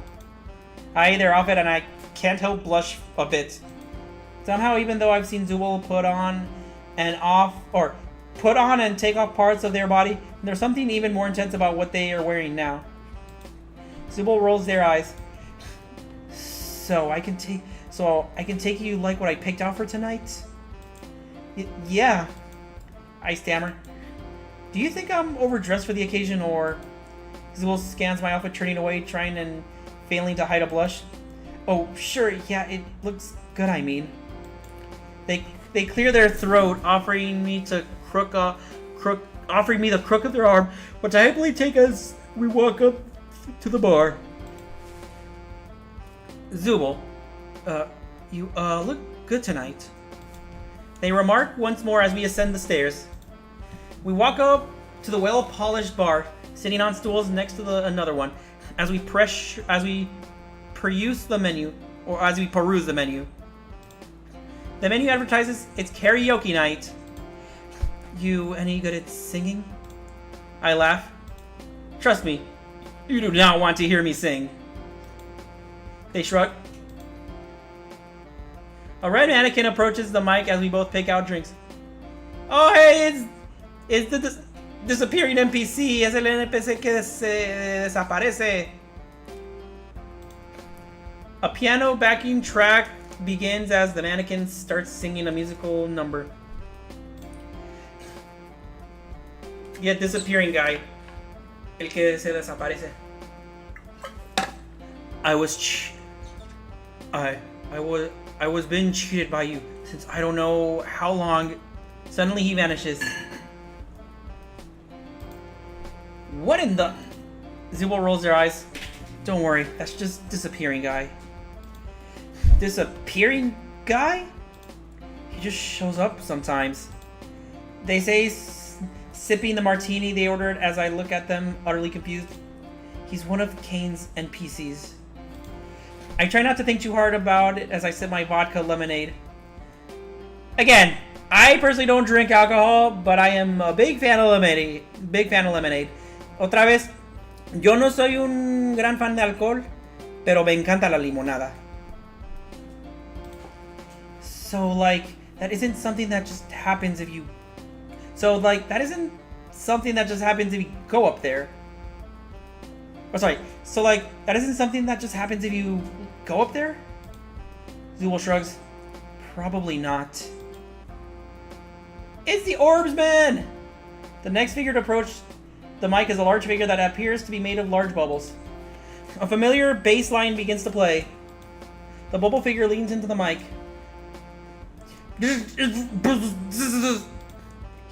Speaker 3: I eye their outfit and I can't help blush a bit. Somehow, even though I've seen Zubul put on and take off parts of their body, there's something even more intense about what they are wearing now. Zubul rolls their eyes. So I can take you like what I picked out for tonight? Yeah. I stammer. Do you think I'm overdressed for the occasion, or... Zubul scans my outfit, turning away, trying and failing to hide a blush. Oh, sure, yeah, it looks good, I mean. They clear their throat, offering me the crook of their arm, which I happily take as we walk up to the bar. Zubul, you look good tonight. They remark once more as we ascend the stairs. We walk up to the well-polished bar, sitting on stools next to another one, as we peruse the menu. The menu advertises it's karaoke night. You any good at singing? I laugh. Trust me, you do not want to hear me sing. They shrug. A red mannequin approaches the mic as we both pick out drinks. Oh, hey, it's the disappearing NPC. Es el NPC que se desaparece. A piano backing track begins as the mannequin starts singing a musical number. Yeah, disappearing guy. El que se desaparece. I was being cheated by you since I don't know how long. Suddenly he vanishes. What in the... Zubul rolls their eyes. Don't worry, that's just disappearing guy. Disappearing guy? He just shows up sometimes. They say, sipping the martini they ordered as I look at them, utterly confused. He's one of Kane's NPCs. I try not to think too hard about it as I sip my vodka lemonade. Again, I personally don't drink alcohol, but I am a big fan of lemonade. Otra vez, yo no soy un gran fan de alcohol, pero me encanta la limonada. So, like, that isn't something that just happens if you... So, like, that isn't something that just happens if you go up there. Oh, sorry. So, like, that isn't something that just happens if you go up there? Zubul shrugs. Probably not. It's the Orbsman! The next figure to approach the mic is a large figure that appears to be made of large bubbles. A familiar bass line begins to play. The bubble figure leans into the mic.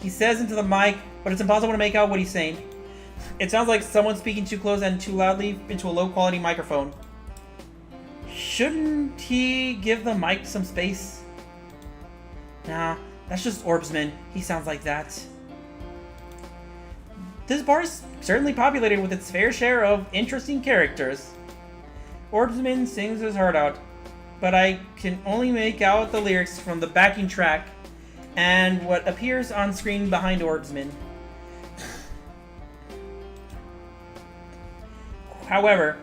Speaker 3: He says into the mic, but it's impossible to make out what he's saying. It sounds like someone speaking too close and too loudly into a low-quality microphone. Shouldn't he give the mic some space? Nah, that's just Orbsman. He sounds like that. This bar is certainly populated with its fair share of interesting characters. Orbsman sings his heart out, but I can only make out the lyrics from the backing track and what appears on screen behind Orbsman. However,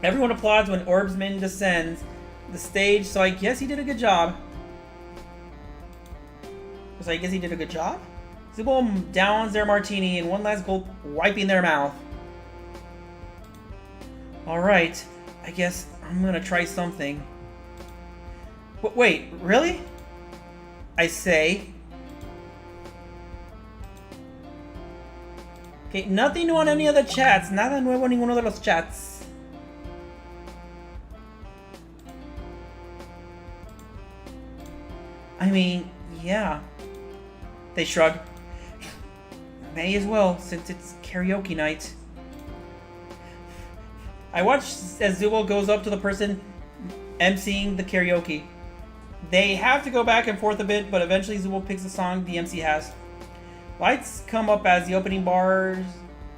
Speaker 3: everyone applauds when Orbsman descends the stage, so I guess he did a good job. Zubul downs their martini in one last gulp, wiping their mouth. Alright, I guess I'm gonna try something. Wait, really? I say. Okay, nothing new on any of the chats. Nada nuevo en ninguno de los chats. I mean, yeah. They shrug. May as well, since it's karaoke night. I watch as Zubul goes up to the person emceeing the karaoke. They have to go back and forth a bit, but eventually Zubul picks the song the MC has. Lights come up as the opening bars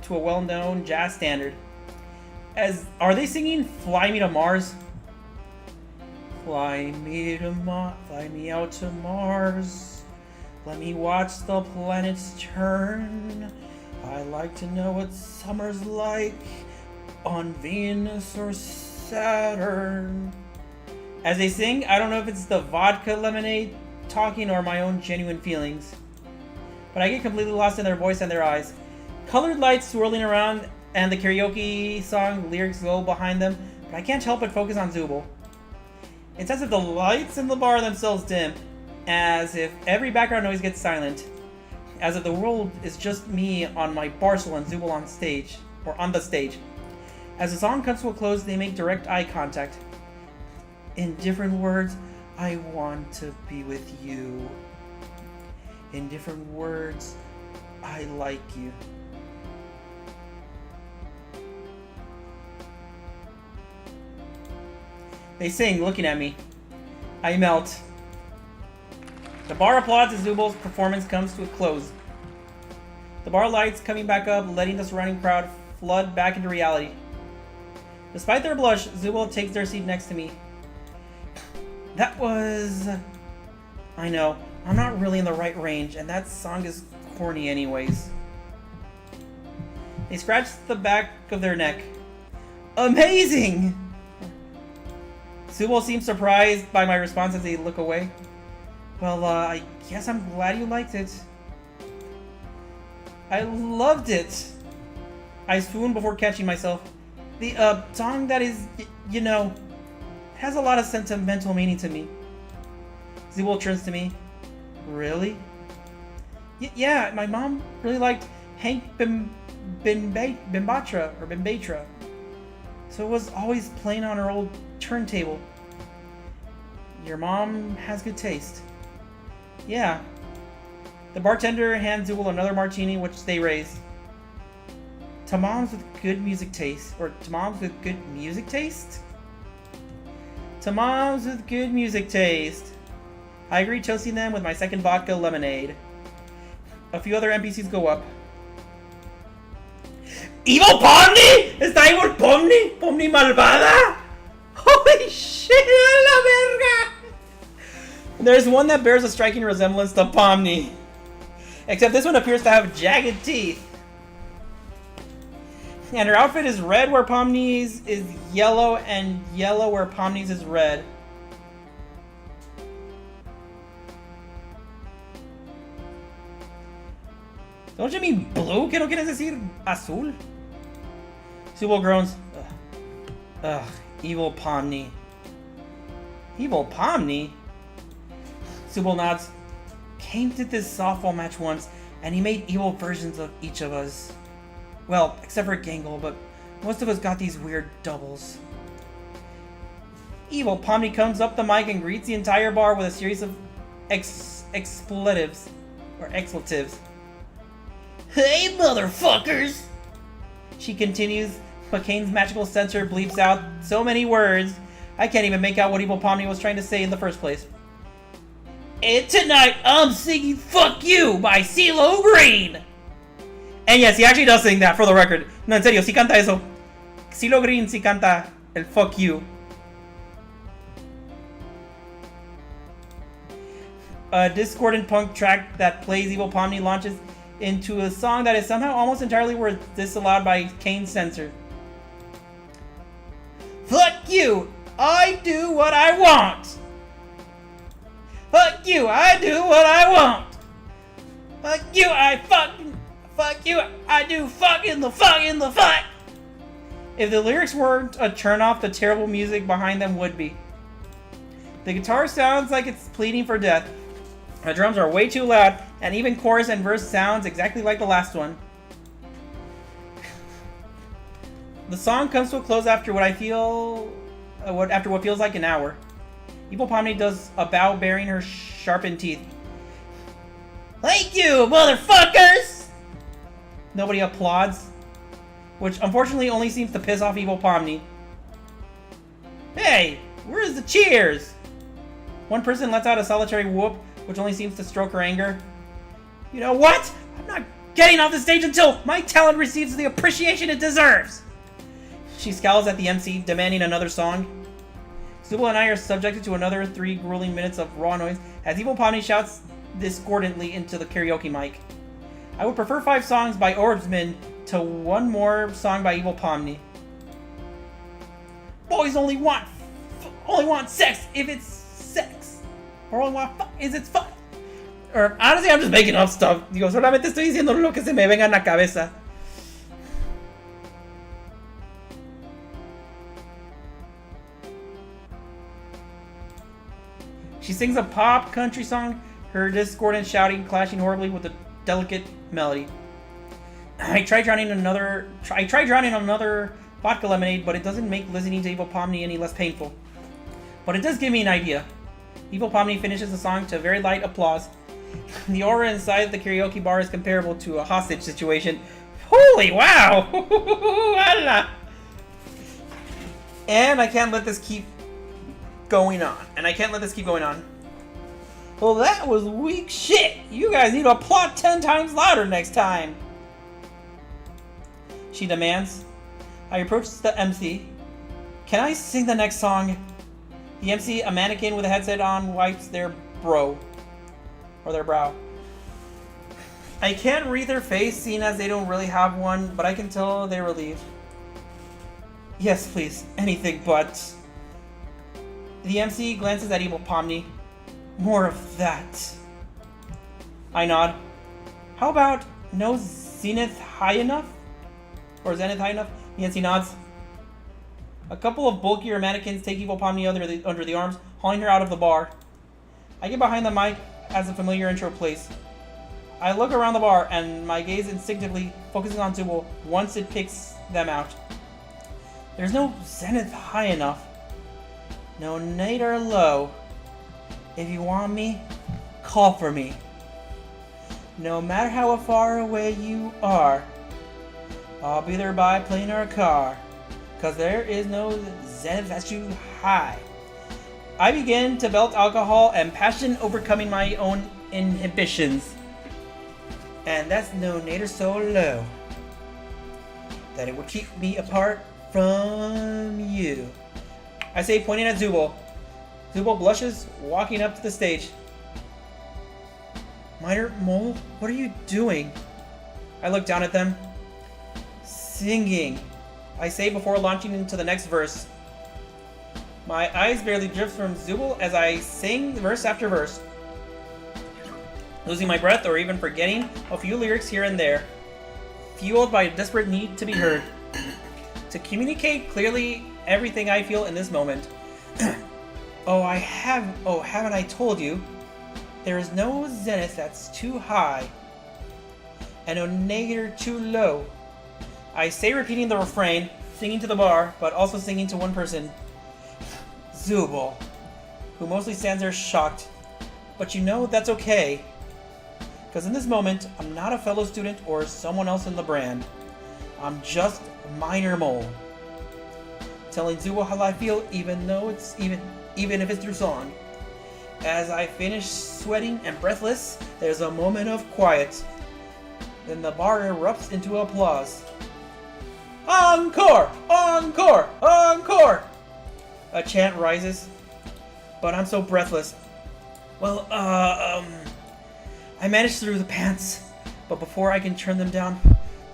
Speaker 3: to a well-known jazz standard. Are they singing "Fly Me to Mars"? Fly me out to Mars. Let me watch the planets turn. I like to know what summer's like on Venus or Saturn. As they sing, I don't know if it's the vodka lemonade talking or my own genuine feelings, but I get completely lost in their voice and their eyes. Colored lights swirling around and the karaoke song lyrics go behind them, but I can't help but focus on Zubul. It's as if the lights in the bar themselves dim, as if every background noise gets silent, as if the world is just me on my bar stool and Zubul on stage, or on the stage. As the song comes to a close, they make direct eye contact. In different words, I want to be with you. In different words, I like you. They sing, looking at me. I melt. The bar applauds as Zubal's performance comes to a close. The bar lights coming back up, letting the surrounding crowd flood back into reality. Despite their blush, Zubal takes their seat next to me. That was... I know, I'm not really in the right range, and that song is corny anyways. They scratch the back of their neck. Amazing! Zubal seems surprised by my response as they look away. Well, I guess I'm glad you liked it. I loved it! I swooned before catching myself. The, song that is, you know, has a lot of sentimental meaning to me. Zubal turns to me. Really? Yeah, my mom really liked Hank Bimbatra. So it was always playing on her old turntable. Your mom has good taste. Yeah. The bartender hands Zubal another martini, which they raise. To moms with good music taste. Or to moms with good music taste? To moms with good music taste. I agree, toasting them with my second vodka lemonade. A few other NPCs go up. ¡Evil Pomni! ¿Está Evil Pomni? ¿Pomni malvada? Holy shit, a la verga! There's one that bears a striking resemblance to Pomni. Except this one appears to have jagged teeth. And her outfit is red where Pomni's is yellow, and yellow where Pomni's is red. Don't you mean blue? ¿Qué no quieres decir azul? Zubal groans. Ugh, evil Pomni. Evil Pomni? Zubal nods. Kane did this softball match once, and he made evil versions of each of us. Well, except for Gangle, but most of us got these weird doubles. Evil Pomni comes up the mic and greets the entire bar with a series of expletives. Hey, motherfuckers! She continues, but Kane's magical sensor bleeps out so many words, I can't even make out what Evil Pomni was trying to say in the first place. And tonight, I'm singing Fuck You by CeeLo Green! And yes, he actually does sing that, for the record. No, en serio, sí canta eso. CeeLo Green sí canta el Fuck You. A discordant punk track that plays Evil Pomni launches into a song that is somehow almost entirely disallowed by Kane's censor. Fuck you! I do what I want! Fuck you! I do what I want! Fuck you! Fuck you! I do fuck. If the lyrics weren't a turn off, the terrible music behind them would be. The guitar sounds like it's pleading for death. The drums are way too loud, and even chorus and verse sounds exactly like the last one. The song comes to a close after what feels like an hour. Evil Pomni does a bow baring her sharpened teeth. Thank you, motherfuckers! Nobody applauds, which unfortunately only seems to piss off Evil Pomni. Hey, where's the cheers? One person lets out a solitary whoop, which only seems to stroke her anger. You know what? I'm not getting off the stage until my talent receives the appreciation it deserves! She scowls at the MC, demanding another song. Zubal and I are subjected to another 3 grueling minutes of raw noise as Evil Pomni shouts discordantly into the karaoke mic. I would prefer 5 songs by Orbsman to 1 more song by Evil Pomni. Boys only want sex if it's sex. Or only want fuck is it's fun. Or honestly, I'm just making up stuff. Digo, solamente estoy diciendo lo que se me venga en la cabeza. She sings a pop country song, her discordant shouting clashing horribly with a delicate melody. I tried drowning another vodka lemonade, but it doesn't make listening to Evil Pomni any less painful. But it does give me an idea. Evil Pomni finishes the song to very light applause. The aura inside the karaoke bar is comparable to a hostage situation. Holy wow! And I can't let this keep going on. Well, that was weak shit. You guys need to applaud 10 times louder next time. She demands. I approach the MC. Can I sing the next song? The MC, a mannequin with a headset on, wipes their brow. I can't read their face, seeing as they don't really have one, but I can tell they're relieved. Yes, please. Anything but. The MC glances at Evil Pomni. More of that. I nod. How about no zenith high enough? Or zenith high enough? The MC nods. A couple of bulkier mannequins take Evil Pomni under the arms, hauling her out of the bar. I get behind the mic as the familiar intro plays. I look around the bar, and my gaze instinctively focuses on Zubul once it picks them out. There's no zenith high enough. No nadir low. If you want me, call for me. No matter how far away you are, I'll be there by plane or car. 'Cause there is no zenith that's too high. I begin to belt alcohol and passion overcoming my own inhibitions. And that's no nadir so low that it would keep me apart from you. I say, pointing at Zubul. Zubul blushes, walking up to the stage. Minor Mole, what are you doing? I look down at them. Singing, I say before launching into the next verse. My eyes barely drift from Zubul as I sing verse after verse, losing my breath or even forgetting a few lyrics here and there, fueled by a desperate need to be heard, to communicate clearly everything I feel in this moment. Haven't I told you? There is no zenith that's too high, and no nadir too low. I say, repeating the refrain, singing to the bar, but also singing to one person. Zubul, who mostly stands there shocked. But you know that's okay. Because in this moment, I'm not a fellow student or someone else in the brand. I'm just Minor Mole. Telling Zubul how I feel, even if it's through song. As I finish sweating and breathless, there's a moment of quiet. Then the bar erupts into applause. Encore! Encore! Encore! A chant rises, but I'm so breathless. Well, I managed through the pants, but before I can turn them down,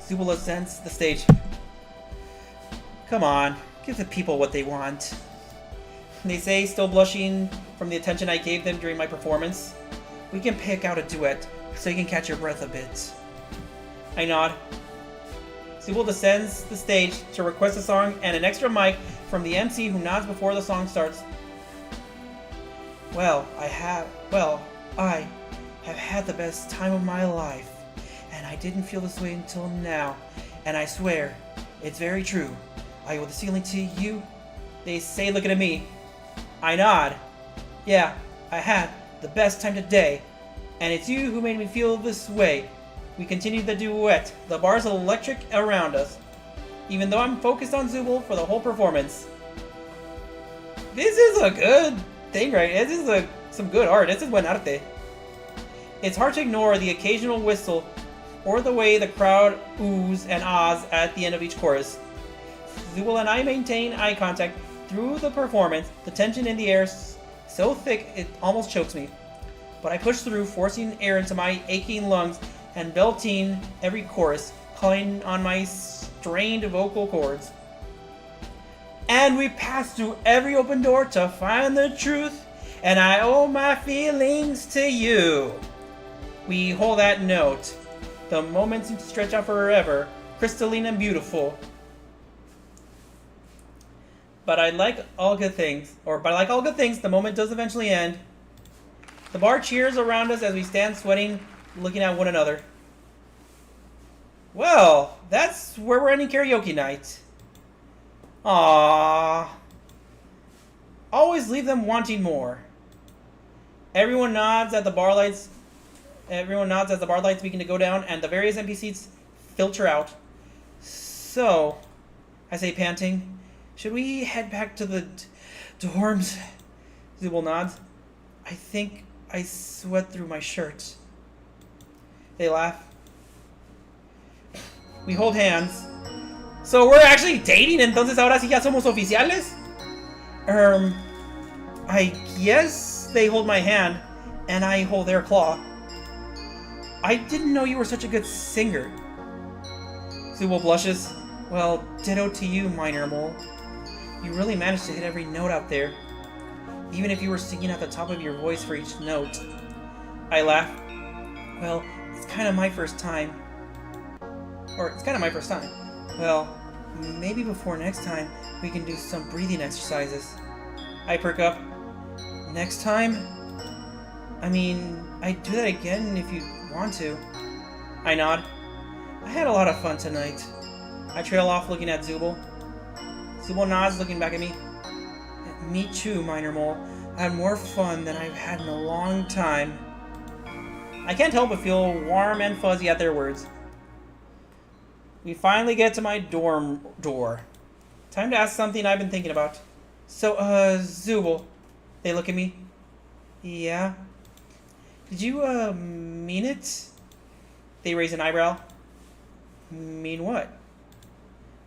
Speaker 3: Zubul ascends the stage. Come on, give the people what they want. They say, still blushing from the attention I gave them during my performance. We can pick out a duet, so you can catch your breath a bit. I nod. Zubul descends the stage to request a song and an extra mic from the MC, who nods before the song starts. I have had the best time of my life, and I didn't feel this way until now, and I swear, it's very true. I owe the ceiling to you. They say, looking at me. I nod. Yeah, I had the best time today, and it's you who made me feel this way. We continue the duet. The bar's electric around us, even though I'm focused on Zubul for the whole performance. This is a good thing, right? This is some good art. This is buen arte. It's hard to ignore the occasional whistle or the way the crowd oohs and ahs at the end of each chorus. Zubul and I maintain eye contact through the performance, the tension in the air so thick it almost chokes me. But I push through, forcing air into my aching lungs and belting every chorus, calling on my strained vocal cords. And we pass through every open door to find the truth, and I owe my feelings to you. We hold that note. The moment seems to stretch out forever, crystalline and beautiful. But like all good things, the moment does eventually end. The bar cheers around us as we stand sweating, looking at one another. Well, that's where we're ending karaoke night. Aww. Always leave them wanting more. Everyone nods as the bar lights begin to go down and the various NPCs filter out. So, I say, panting, should we head back to the dorms? Zubul nods. I think I sweat through my shirt. They laugh. We hold hands. So we're actually dating, entonces ahora sí ya somos oficiales? I guess they hold my hand, and I hold their claw. I didn't know you were such a good singer. Zubul blushes. Well, ditto to you, minor mole. You really managed to hit every note out there. Even if you were singing at the top of your voice for each note. I laugh. Well, it's kind of my first time. Well, maybe before next time, we can do some breathing exercises. I perk up. Next time? I mean, I'd do that again if you want to. I nod. I had a lot of fun tonight. I trail off looking at Zubul. Zubul nods, looking back at me. Me too, minor mole. I had more fun than I've had in a long time. I can't help but feel warm and fuzzy at their words. We finally get to my dorm door. Time to ask something I've been thinking about. So, Zubul. They look at me. Yeah? Did you, mean it? They raise an eyebrow. Mean what?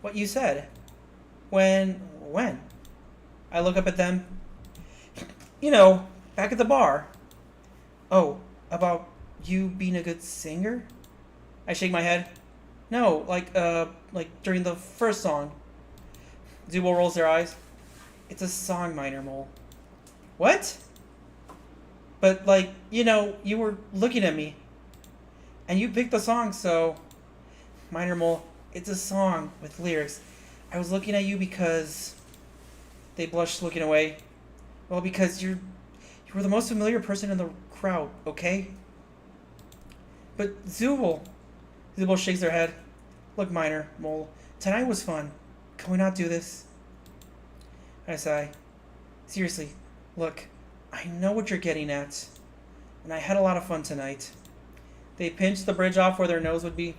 Speaker 3: What you said. When? I look up at them. You know, back at the bar. Oh, about you being a good singer? I shake my head. No, like during the first song. Zubul rolls their eyes. It's a song, minor mole. What? But, like, you know, you were looking at me. And you picked the song, so... Minor mole, it's a song with lyrics. I was looking at you because... They blushed, looking away. Well, because you were the most familiar person in the crowd, okay? But Zubul shakes their head. Look, minor mole, tonight was fun. Can we not do this? I sigh. Seriously, look, I know what you're getting at. And I had a lot of fun tonight. They pinched the bridge off where their nose would be.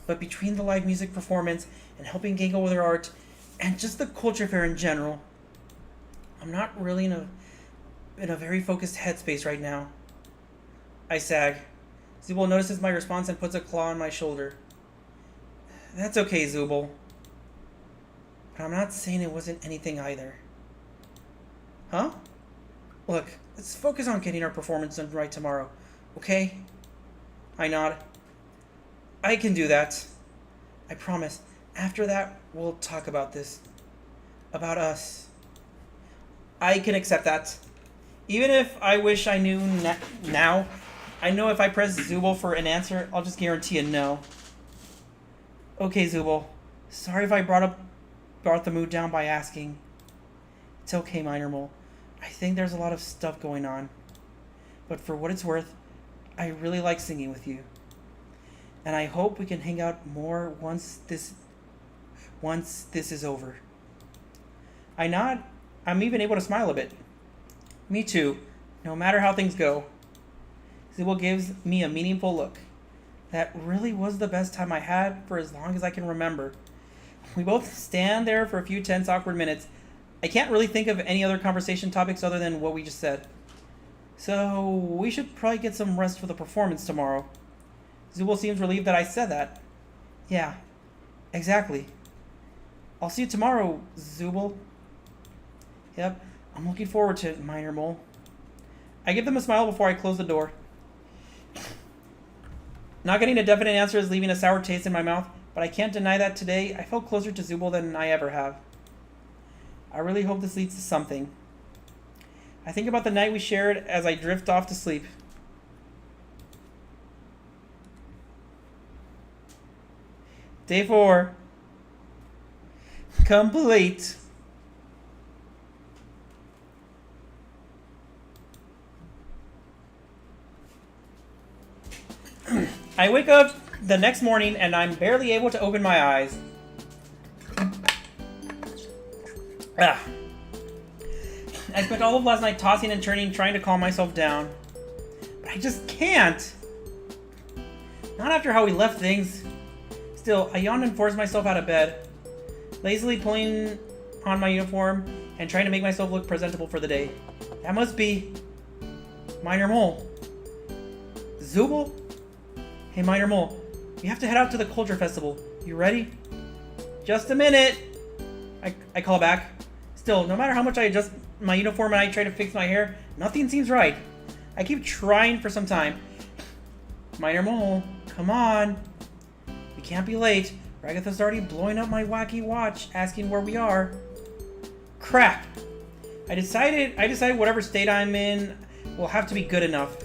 Speaker 3: But between the live music performance and helping Gingo with her art, and just the culture fair in general, I'm not really in a very focused headspace right now. I sag. Zubul notices my response and puts a claw on my shoulder. That's okay, Zubul. But I'm not saying it wasn't anything either. Huh? Look, let's focus on getting our performance done right tomorrow, okay? I nod. I can do that. I promise. After that, we'll talk about this. About us. I can accept that. Even if I wish I knew now, I know if I press Zubul for an answer, I'll just guarantee a no. Okay, Zubul. Sorry if I brought the mood down by asking. It's okay, minor mole. I think there's a lot of stuff going on. But for what it's worth, I really like singing with you. And I hope we can hang out more once this is over. I nod. I'm even able to smile a bit. Me too, no matter how things go. Zubul gives me a meaningful look. That really was the best time I had for as long as I can remember. We both stand there for a few tense, awkward minutes. I can't really think of any other conversation topics other than what we just said. So, we should probably get some rest for the performance tomorrow. Zubul seems relieved that I said that. Yeah, exactly. I'll see you tomorrow, Zubul. Yep, I'm looking forward to it, minor mole. I give them a smile before I close the door. Not getting a definite answer is leaving a sour taste in my mouth, but I can't deny that today I felt closer to Zubul than I ever have. I really hope this leads to something. I think about the night we shared as I drift off to sleep. Day 4. Complete. I wake up the next morning and I'm barely able to open my eyes. I spent all of last night tossing and turning, trying to calm myself down. But I just can't. Not after how we left things. Still, I yawned and forced myself out of bed, lazily pulling on my uniform and trying to make myself look presentable for the day. That must be... Minor Mole. Zubul? Hey, Minor Mole. We have to head out to the Culture Festival. You ready? Just a minute. I call back. Still, no matter how much I adjust my uniform and I try to fix my hair, nothing seems right. I keep trying for some time. Minor Mole, come on. We can't be late. Ragatha's already blowing up my wacky watch, asking where we are. Crap. I decided whatever state I'm in will have to be good enough.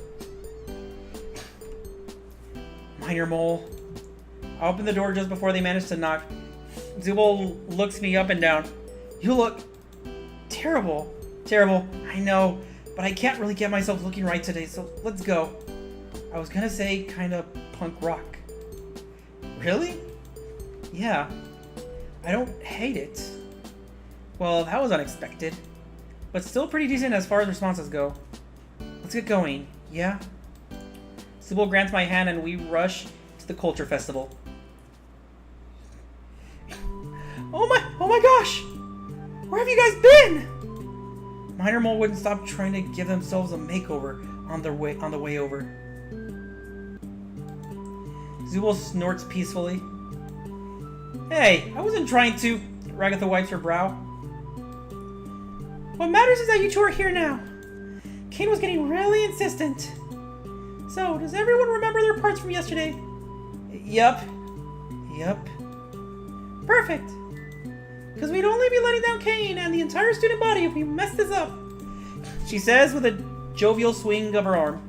Speaker 3: Minor Mole. I open the door just before they manage to knock. Zubul looks me up and down. You look terrible. Terrible, I know, but I can't really get myself looking right today, so let's go. I was gonna say kinda punk rock. Really? Yeah. I don't hate it. Well, that was unexpected. But still pretty decent as far as responses go. Let's get going, yeah? Sybil grants my hand and we rush to the Culture Festival. Oh my gosh! Where have you guys been? Minor Mole wouldn't stop trying to give themselves a makeover on the way over. Zubul snorts peacefully. Hey, I wasn't trying to. Ragatha wipes her brow. What matters is that you two are here now. Kane was getting really insistent. So, does everyone remember their parts from yesterday? Yup. Perfect. Because we'd only be letting down Kane and the entire student body if we mess this up. She says with a jovial swing of her arm.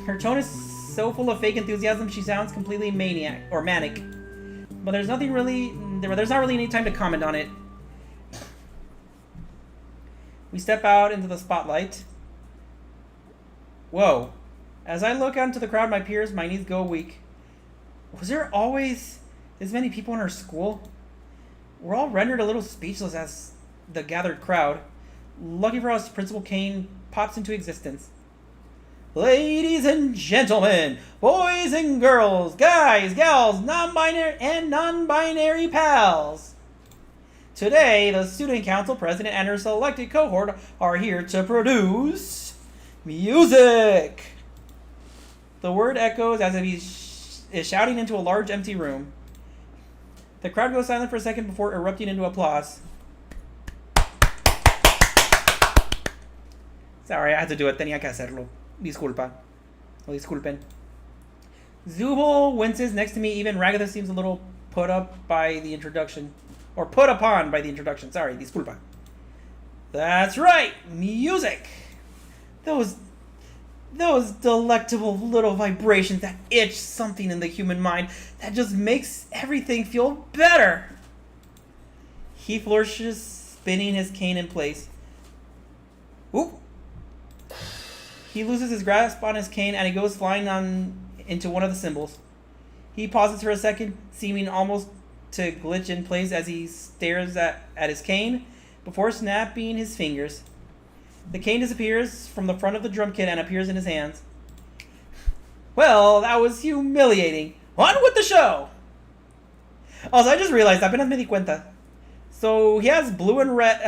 Speaker 3: Her tone is so full of fake enthusiasm she sounds completely maniac or manic. But there's not really any time to comment on it. We step out into the spotlight. Whoa. As I look out into the crowd, my knees go weak. Was there always this many people in our school? We're all rendered a little speechless as the gathered crowd. Lucky for us, Principal Kane pops into existence. Ladies and gentlemen, boys and girls, guys, gals, non-binary and non-binary pals. Today, the Student Council President and her selected cohort are here to produce music. The word echoes as if he is shouting into a large empty room. The crowd goes silent for a second before erupting into applause. Sorry, I had to do it. Tenía que hacerlo. Disculpa. O disculpen. Zubul winces next to me. Even Ragatha seems a little put up by the introduction. Or put upon by the introduction. Sorry, disculpa. That's right. Music. Those delectable little vibrations that itch something in the human mind that just makes everything feel better. He flourishes, spinning his cane in place. Oop. He loses his grasp on his cane and he goes flying on into one of the cymbals. He pauses for a second, seeming almost to glitch in place as he stares at his cane before snapping his fingers. The cane disappears from the front of the drum kit and appears in his hands. Well, that was humiliating. On with the show! Also, I just realized, apenas me di cuenta. So, he has blue and red,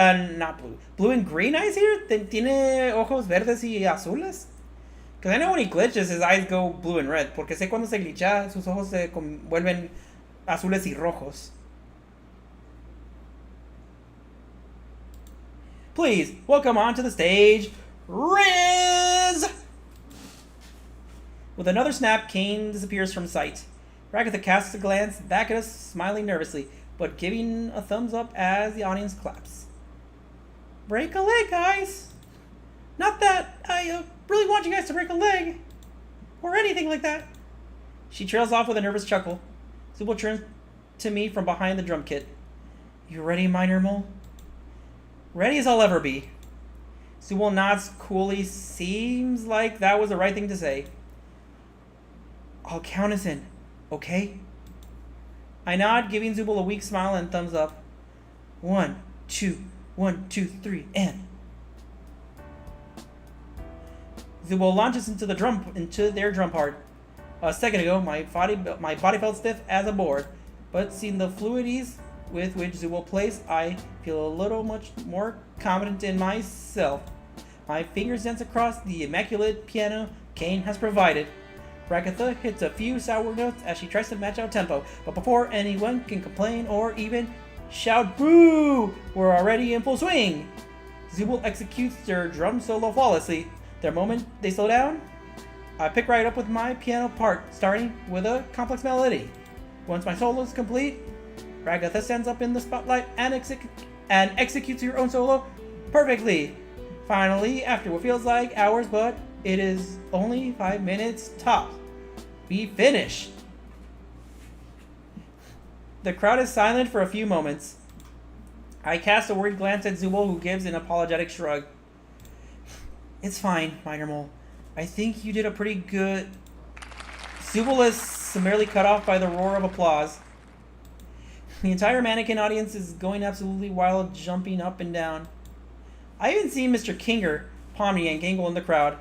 Speaker 3: blue and green eyes here? ¿Tiene ojos verdes y azules? Because I know when he glitches, his eyes go blue and red. Porque sé cuando se glitcha, sus ojos se vuelven azules y rojos. Please, welcome onto the stage, Riz! With another snap, Kane disappears from sight. Ragatha casts a glance back at us, smiling nervously, but giving a thumbs up as the audience claps. Break a leg, guys! Not that I really want you guys to break a leg, or anything like that. She trails off with a nervous chuckle. Zubul turns to me from behind the drum kit. You ready, Minor Mole? Ready as I'll ever be. Zubul nods coolly. Seems like that was the right thing to say. I'll count us in, okay? I nod, giving Zubul a weak smile and thumbs up. 1, 2, 1, 2, 3, and... Zubul launches into their drum part. A second ago, my body felt stiff as a board, but seeing the fluidity with which Zubul plays, I feel a little much more confident in myself. My fingers dance across the immaculate piano Kane has provided. Ragatha hits a few sour notes as she tries to match our tempo, but before anyone can complain or even shout boo, we're already in full swing. Zubul executes their drum solo flawlessly. The moment they slow down, I pick right up with my piano part, starting with a complex melody. Once my solo is complete, Ragatha stands up in the spotlight and executes your own solo perfectly. Finally, after what feels like hours, but it is only 5 minutes tops, we finish. The crowd is silent for a few moments. I cast a worried glance at Zubul, who gives an apologetic shrug. It's fine, Minor Mole. I think you did a pretty good... Zubul is summarily cut off by the roar of applause. The entire mannequin audience is going absolutely wild, jumping up and down. I even see Mr. Kinger, Pomni, and Gangle in the crowd.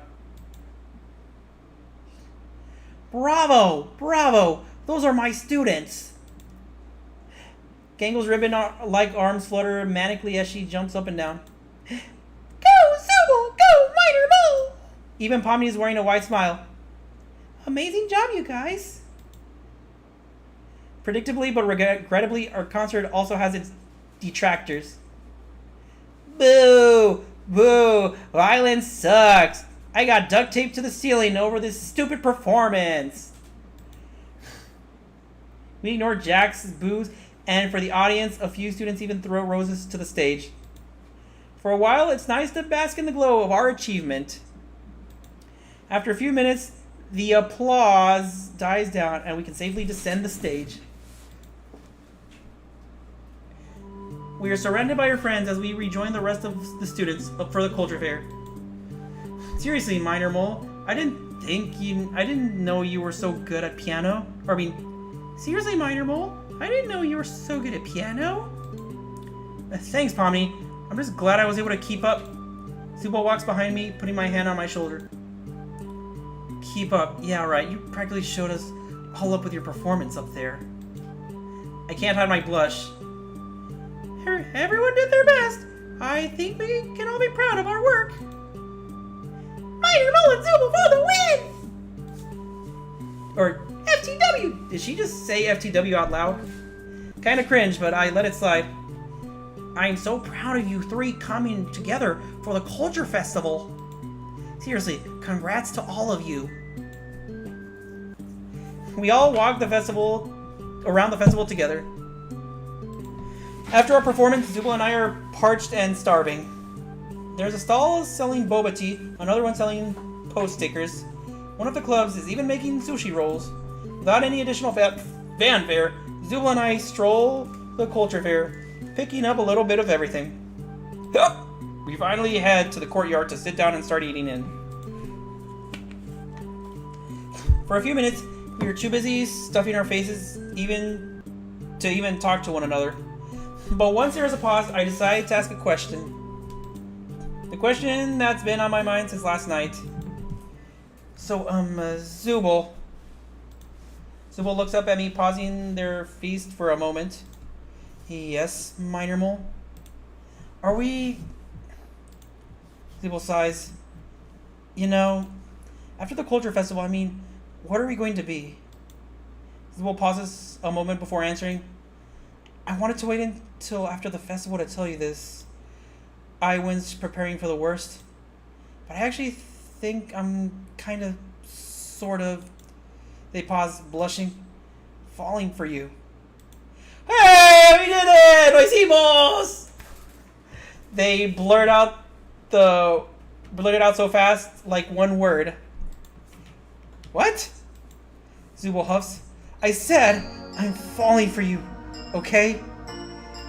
Speaker 3: Bravo! Bravo! Those are my students! Gangle's ribbon-like arms flutter manically as she jumps up and down. Go, Zubul! Go, Minor Mole! Even Pomni is wearing a wide smile. Amazing job, you guys! Predictably but regrettably, our concert also has its detractors. Boo! Boo! Violence sucks! I got duct taped to the ceiling over this stupid performance! We ignore Jack's boos, and for the audience, a few students even throw roses to the stage. For a while, it's nice to bask in the glow of our achievement. After a few minutes, the applause dies down, and we can safely descend the stage. We are surrounded by our friends as we rejoin the rest of the students for the culture fair. Seriously, Minor Mole, I didn't know you were so good at piano. Seriously, Minor Mole, I didn't know you were so good at piano. Thanks, Pomni. I'm just glad I was able to keep up. Zubul walks behind me, putting my hand on my shoulder. Keep up. Yeah, right. You practically showed us all up with your performance up there. I can't hide my blush. Everyone did their best. I think we can all be proud of our work. Minor Mole and Zubul for the win! Or FTW! Did she just say FTW out loud? Kinda cringe, but I let it slide. I am so proud of you three coming together for the Culture Festival. Seriously, congrats to all of you. We all walked around the festival together. After our performance, Zubul and I are parched and starving. There's a stall selling boba tea, another one selling post stickers. One of the clubs is even making sushi rolls. Without any additional fanfare, Zubul and I stroll the culture fair, picking up a little bit of everything. We finally head to the courtyard to sit down and start eating in. For a few minutes, we were too busy stuffing our faces to even talk to one another. But once there was a pause, I decided to ask a question. The question that's been on my mind since last night. So, Zubul. Zubul looks up at me, pausing their feast for a moment. Yes, Minor Mole? Are we... Zubul sighs. You know, after the Culture Festival, what are we going to be? Zubul pauses a moment before answering. I wanted to wait until after the festival to tell you this. I was preparing for the worst. But I actually think I'm kind of, sort of... They pause, blushing. Falling for you. Hey, we did it! Lo hicimos! They blurt it out so fast, like one word. What? Zubul huffs. I said, I'm falling for you, okay?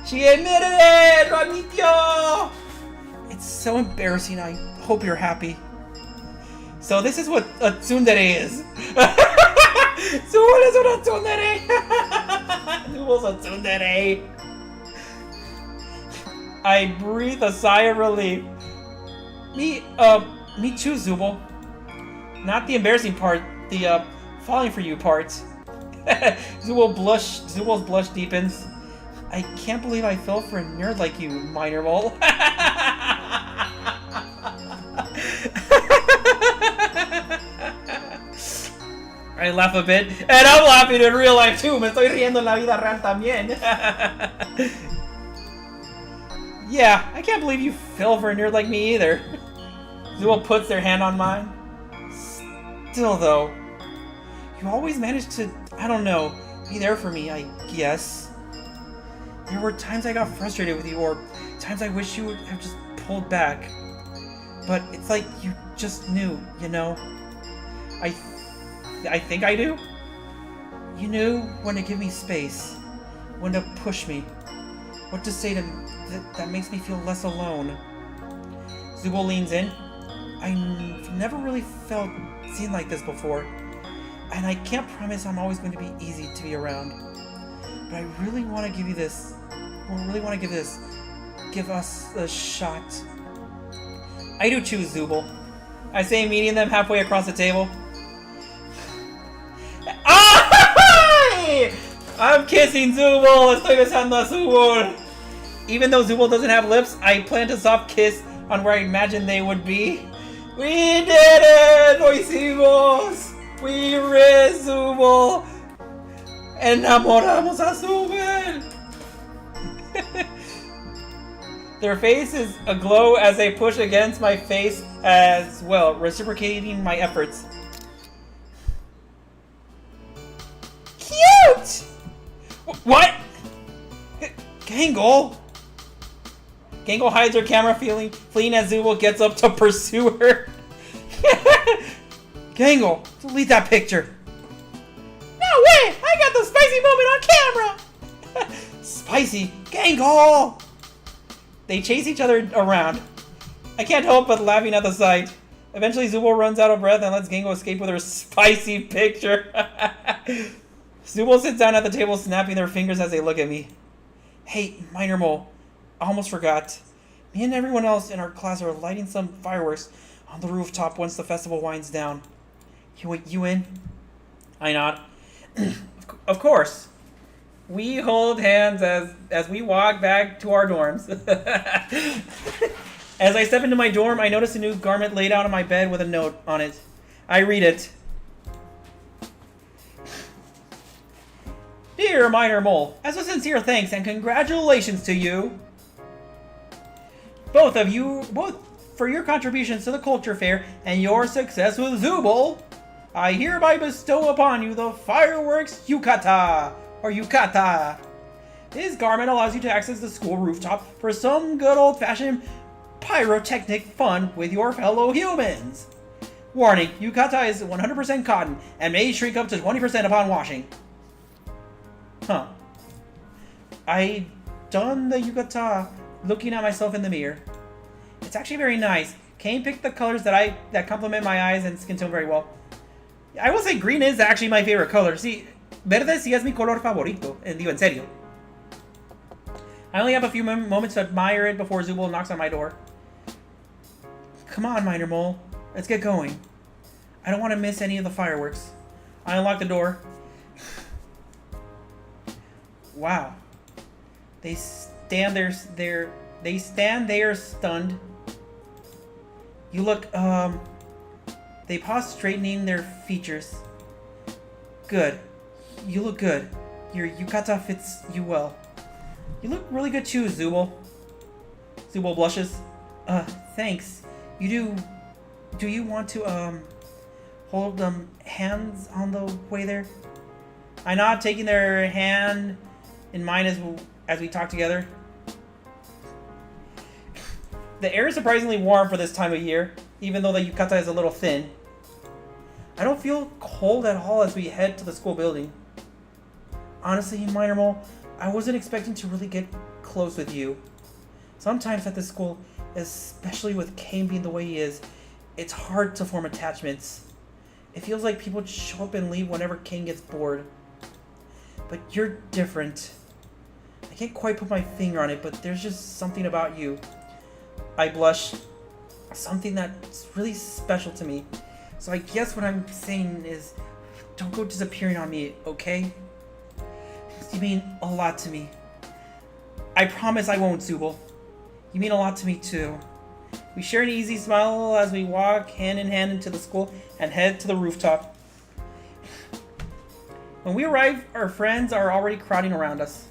Speaker 3: She admitted it! Lo admitió! It's so embarrassing, I hope you're happy. So this is what a tsundere is. Zubul is una tsundere! Zubul's a tsundere. I breathe a sigh of relief. Me too, Zubul. Not the embarrassing part, the falling for you part. Zubul's blush deepens. I can't believe I fell for a nerd like you, Minor Mole. I laugh a bit, and I'm laughing in real life too. Me estoy riendo en la vida real también. Yeah, I can't believe you fell for a nerd like me either. Zubul puts their hand on mine. Still though, you always manage to, I don't know, be there for me, I guess. There were times I got frustrated with you, or times I wish you would have just pulled back. But it's like you just knew, you know? I think I do? You knew when to give me space, when to push me, what to say to me that makes me feel less alone. Zubul leans in. I've never really felt seen like this before, and I can't promise I'm always going to be easy to be around. But I really want to give you this. I really want to give us a shot. I do choose Zubul. I say, meeting them halfway across the table. I'm kissing Zubul. Estoy besando a Zubul. Even though Zubul doesn't have lips, I plant a soft kiss on where I imagined they would be. We did it! Lo hicimos! We raised Zubul! Enamoramos a Zubul! Their face is aglow as they push against my face as well, reciprocating my efforts. Cute! What? Gangle? Gangle hides her camera, fleeing as Zubul gets up to pursue her. Gangle, delete that picture. No way! I got the spicy moment on camera! Spicy? Gangle! They chase each other around. I can't help but laughing at the sight. Eventually, Zubul runs out of breath and lets Gangle escape with her spicy picture. Zubul sits down at the table, snapping their fingers as they look at me. Hey, Minor Mole, I almost forgot. Me and everyone else in our class are lighting some fireworks on the rooftop once the festival winds down. You in? I nod. Of course. We hold hands as we walk back to our dorms. As I step into my dorm, I notice a new garment laid out on my bed with a note on it. I read it. Dear Minor Mole, as a sincere thanks and congratulations to you, both for your contributions to the culture fair and your success with Zubul, I hereby bestow upon you the fireworks yukata, or yukata. This garment allows you to access the school rooftop for some good old-fashioned pyrotechnic fun with your fellow humans. Warning, yukata is 100% cotton and may shrink up to 20% upon washing. Huh. I done the yukata looking at myself in the mirror. It's actually very nice. Kane picked the colors that complement my eyes and skin tone very well. I will say green is actually my favorite color. See, verde sí es mi color favorito. Digo, en serio. I only have a few moments to admire it before Zubul knocks on my door. Come on, Minor Mole. Let's get going. I don't want to miss any of the fireworks. I unlock the door. Wow. They stand there stunned. You look, they pause, straightening their features. Good. You look good. Your yukata fits you well. You look really good too, Zubul. Zubul blushes. Thanks. Do you want to, hold, hands on the way there? I nod, taking their hand in mine as we talk together. The air is surprisingly warm for this time of year, even though the yukata is a little thin. I don't feel cold at all as we head to the school building. Honestly, Minor Mole, I wasn't expecting to really get close with you. Sometimes at this school, especially with Kane being the way he is, it's hard to form attachments. It feels like people show up and leave whenever Kane gets bored. But you're different. I can't quite put my finger on it, but there's just something about you. I blush. Something that's really special to me. So I guess what I'm saying is, don't go disappearing on me, okay? You mean a lot to me. I promise I won't, Zubul. You mean a lot to me too. We share an easy smile as we walk hand in hand into the school and head to the rooftop. When we arrive, our friends are already crowding around us.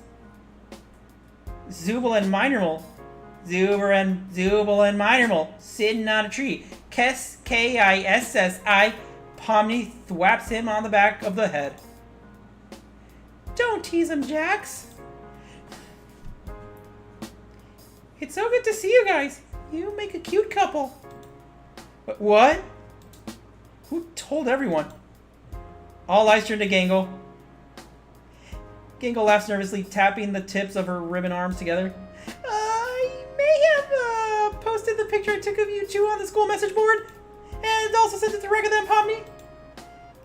Speaker 3: Zubul and Minermal. Zubul and Minermal sitting on a tree. Kissi. Pomni thwaps him on the back of the head. Don't tease him, Jax. It's so good to see you guys. You make a cute couple. What? Who told everyone? All eyes turn to Gangle. Gangle laughs nervously, tapping the tips of her ribbon arms together. I may have posted the picture I took of you two on the school message board, and also sent it to Rekka and Pomni.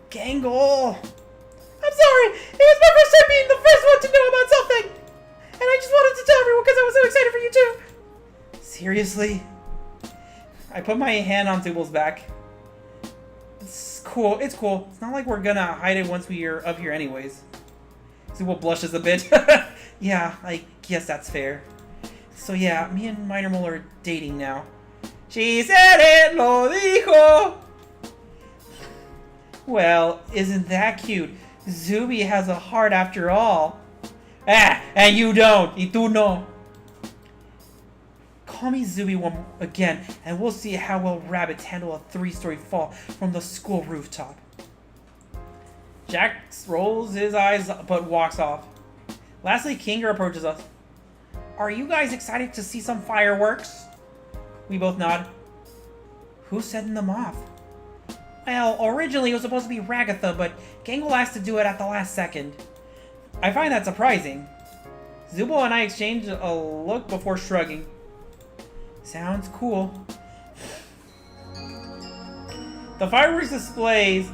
Speaker 3: Gangle! I'm sorry! It was my first time being the first one to know about something! And I just wanted to tell everyone because I was so excited for you too! Seriously? I put my hand on Zubul's back. It's cool. It's cool. It's not like we're gonna hide it once we are up here anyways. Zubul blushes a bit. Yeah, I guess that's fair. So yeah, me and Minermal are dating now. She said it, lo dijo! Well, isn't that cute? Zuby has a heart after all. Ah, and you don't. Y tú no. Call me Zuby one again, and we'll see how well rabbits handle a 3-story fall from the school rooftop. Jax rolls his eyes but walks off. Lastly, Kinger approaches us. Are you guys excited to see some fireworks? We both nod. Who's setting them off? Well, originally it was supposed to be Ragatha, but Gangle asked to do it at the last second. I find that surprising. Zubul and I exchange a look before shrugging. Sounds cool. The fireworks displays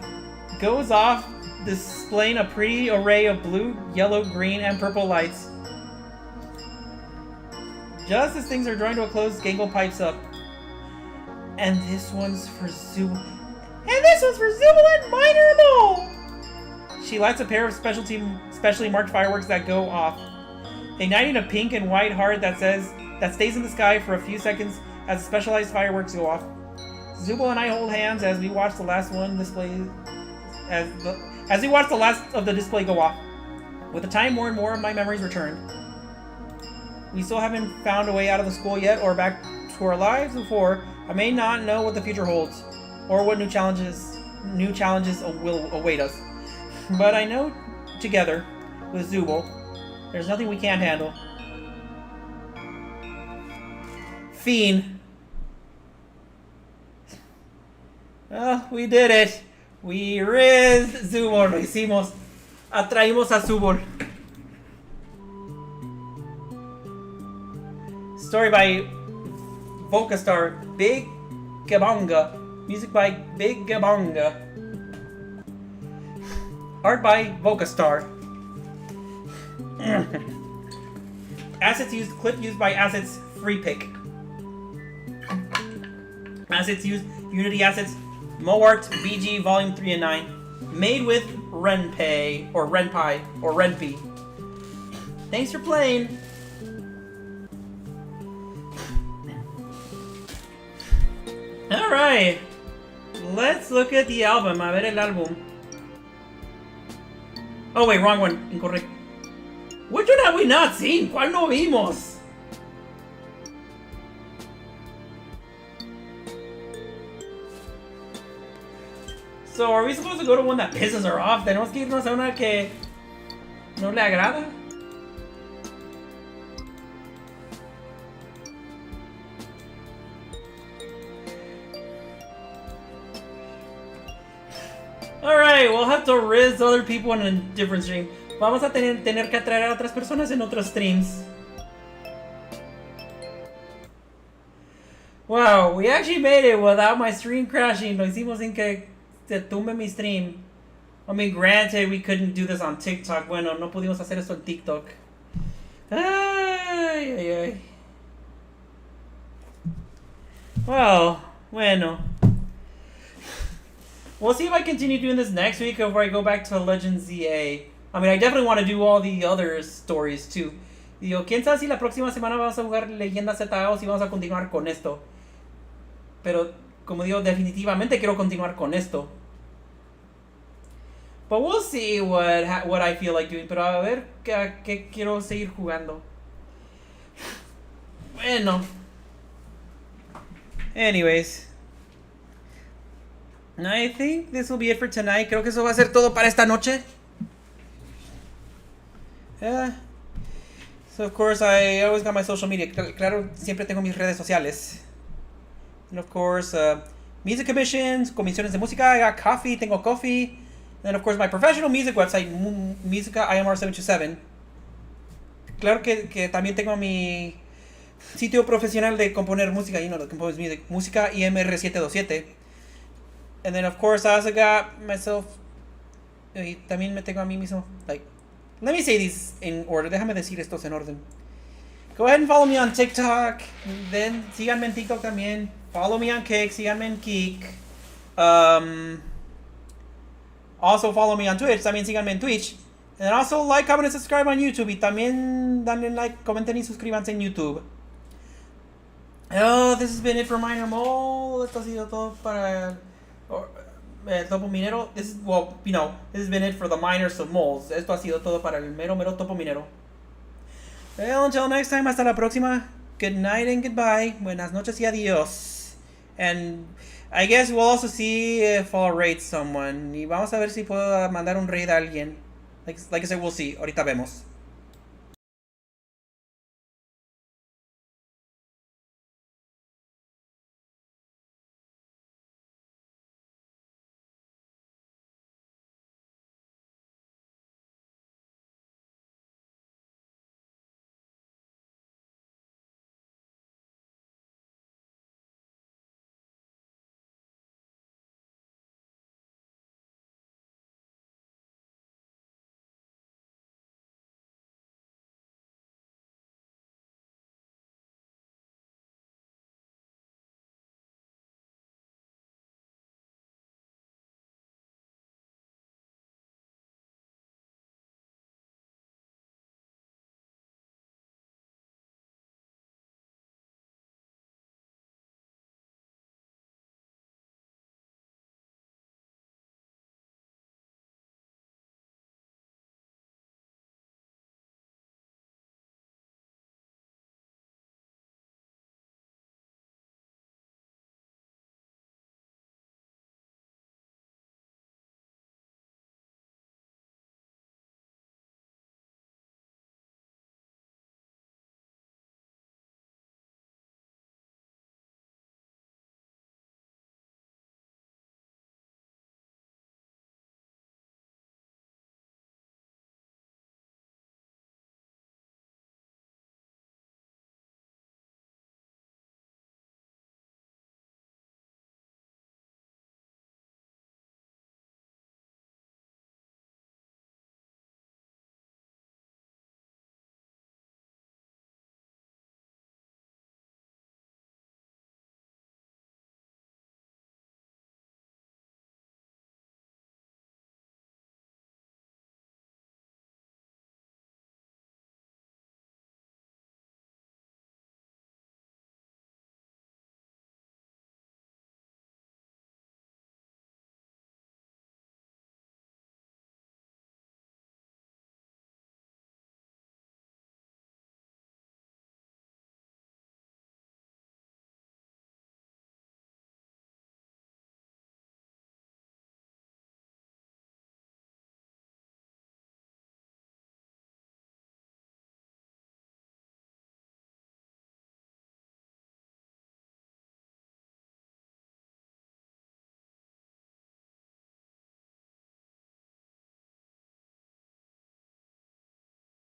Speaker 3: goes off, displaying a pretty array of blue, yellow, green, and purple lights. Just as things are drawing to a close, Gangle pipes up. And this one's for Zubul. And this one's for Zubul and Minermal! She lights a pair of specially marked fireworks that go off, igniting a pink and white heart that stays in the sky for a few seconds as the specialized fireworks go off. Zubul and I hold hands as we watch the last one display as we watch the last of the display go off. With the time, more and more of my memories return. We still haven't found a way out of the school yet or back to our lives before. I may not know what the future holds or what new challenges will await us. But I know together with Zubul, there's nothing we can't handle. Fiend. Oh, we did it. We rizzed Zubul. Lo hicimos. Atraímos a Zubul. Story by Vocastar. Big Gabonga. Music by Big Gabonga. Art by Vocastar. Assets used. Clip used by Assets Free Pick. Assets used. Unity Assets. MoArt BG Volume 3 and 9. Made with Renpay or Renpi or Renpi. Thanks for playing. Alright. Let's look at the album. A ver el álbum. Oh wait, wrong one. Incorrect. Which one have we not seen? ¿Cuál no vimos? So, are we supposed to go to one that pisses her off? ¿Tenemos que irnos a una que no le agrada? Alright, we'll have to riz other people in a different stream. Vamos a tener que atraer a otras personas en otros streams. Wow, we actually made it without my stream crashing. Lo hicimos sin que se tumbe mi stream. I mean, granted, we couldn't do this on TikTok. Bueno, no pudimos hacer esto en TikTok. Ay, ay, ay. Well, bueno. We'll see if I continue doing this next week or if I go back to Legends ZA. I mean, I definitely want to do all the other stories too. Digo, quién sabe si la próxima semana vamos a jugar Leyendas ZA o si vamos a continuar con esto. Pero, como digo, definitivamente quiero continuar con esto. But we'll see what I feel like doing. Pero a ver qué quiero seguir jugando. Bueno. Anyways. I think this will be it for tonight. Creo que eso va a ser todo para esta noche. Yeah. So of course I always got my social media. Claro, siempre tengo mis redes sociales. And of course, music commissions, comisiones de música. I got coffee, tengo coffee. And of course my professional music website, Musica IMR727. Claro que también tengo mi sitio profesional de componer música, you know, the compose music, Música IMR727. And then of course I also got myself, y también me tengo a mí mismo, like, let me say these in order, déjame decir estos en orden. Go ahead and follow me on TikTok, then síganme en TikTok también, follow me on Kick, síganme en Kick, also follow me on Twitch, también síganme en Twitch, and also like, comment, and subscribe on YouTube, y también denle like, comenten y suscríbanse en YouTube. Oh, this has been it for Minor Mole, esto ha sido todo para el topo minero. This is, well, you know, this has been it for the miners of moles. Esto ha sido todo para el mero topo minero. Well, until next time, hasta la próxima. Good night and goodbye. Buenas noches y adiós. And I guess we'll also see if I'll raid someone. Y vamos a ver si puedo mandar un raid a alguien. Like I said, we'll see. Ahorita vemos.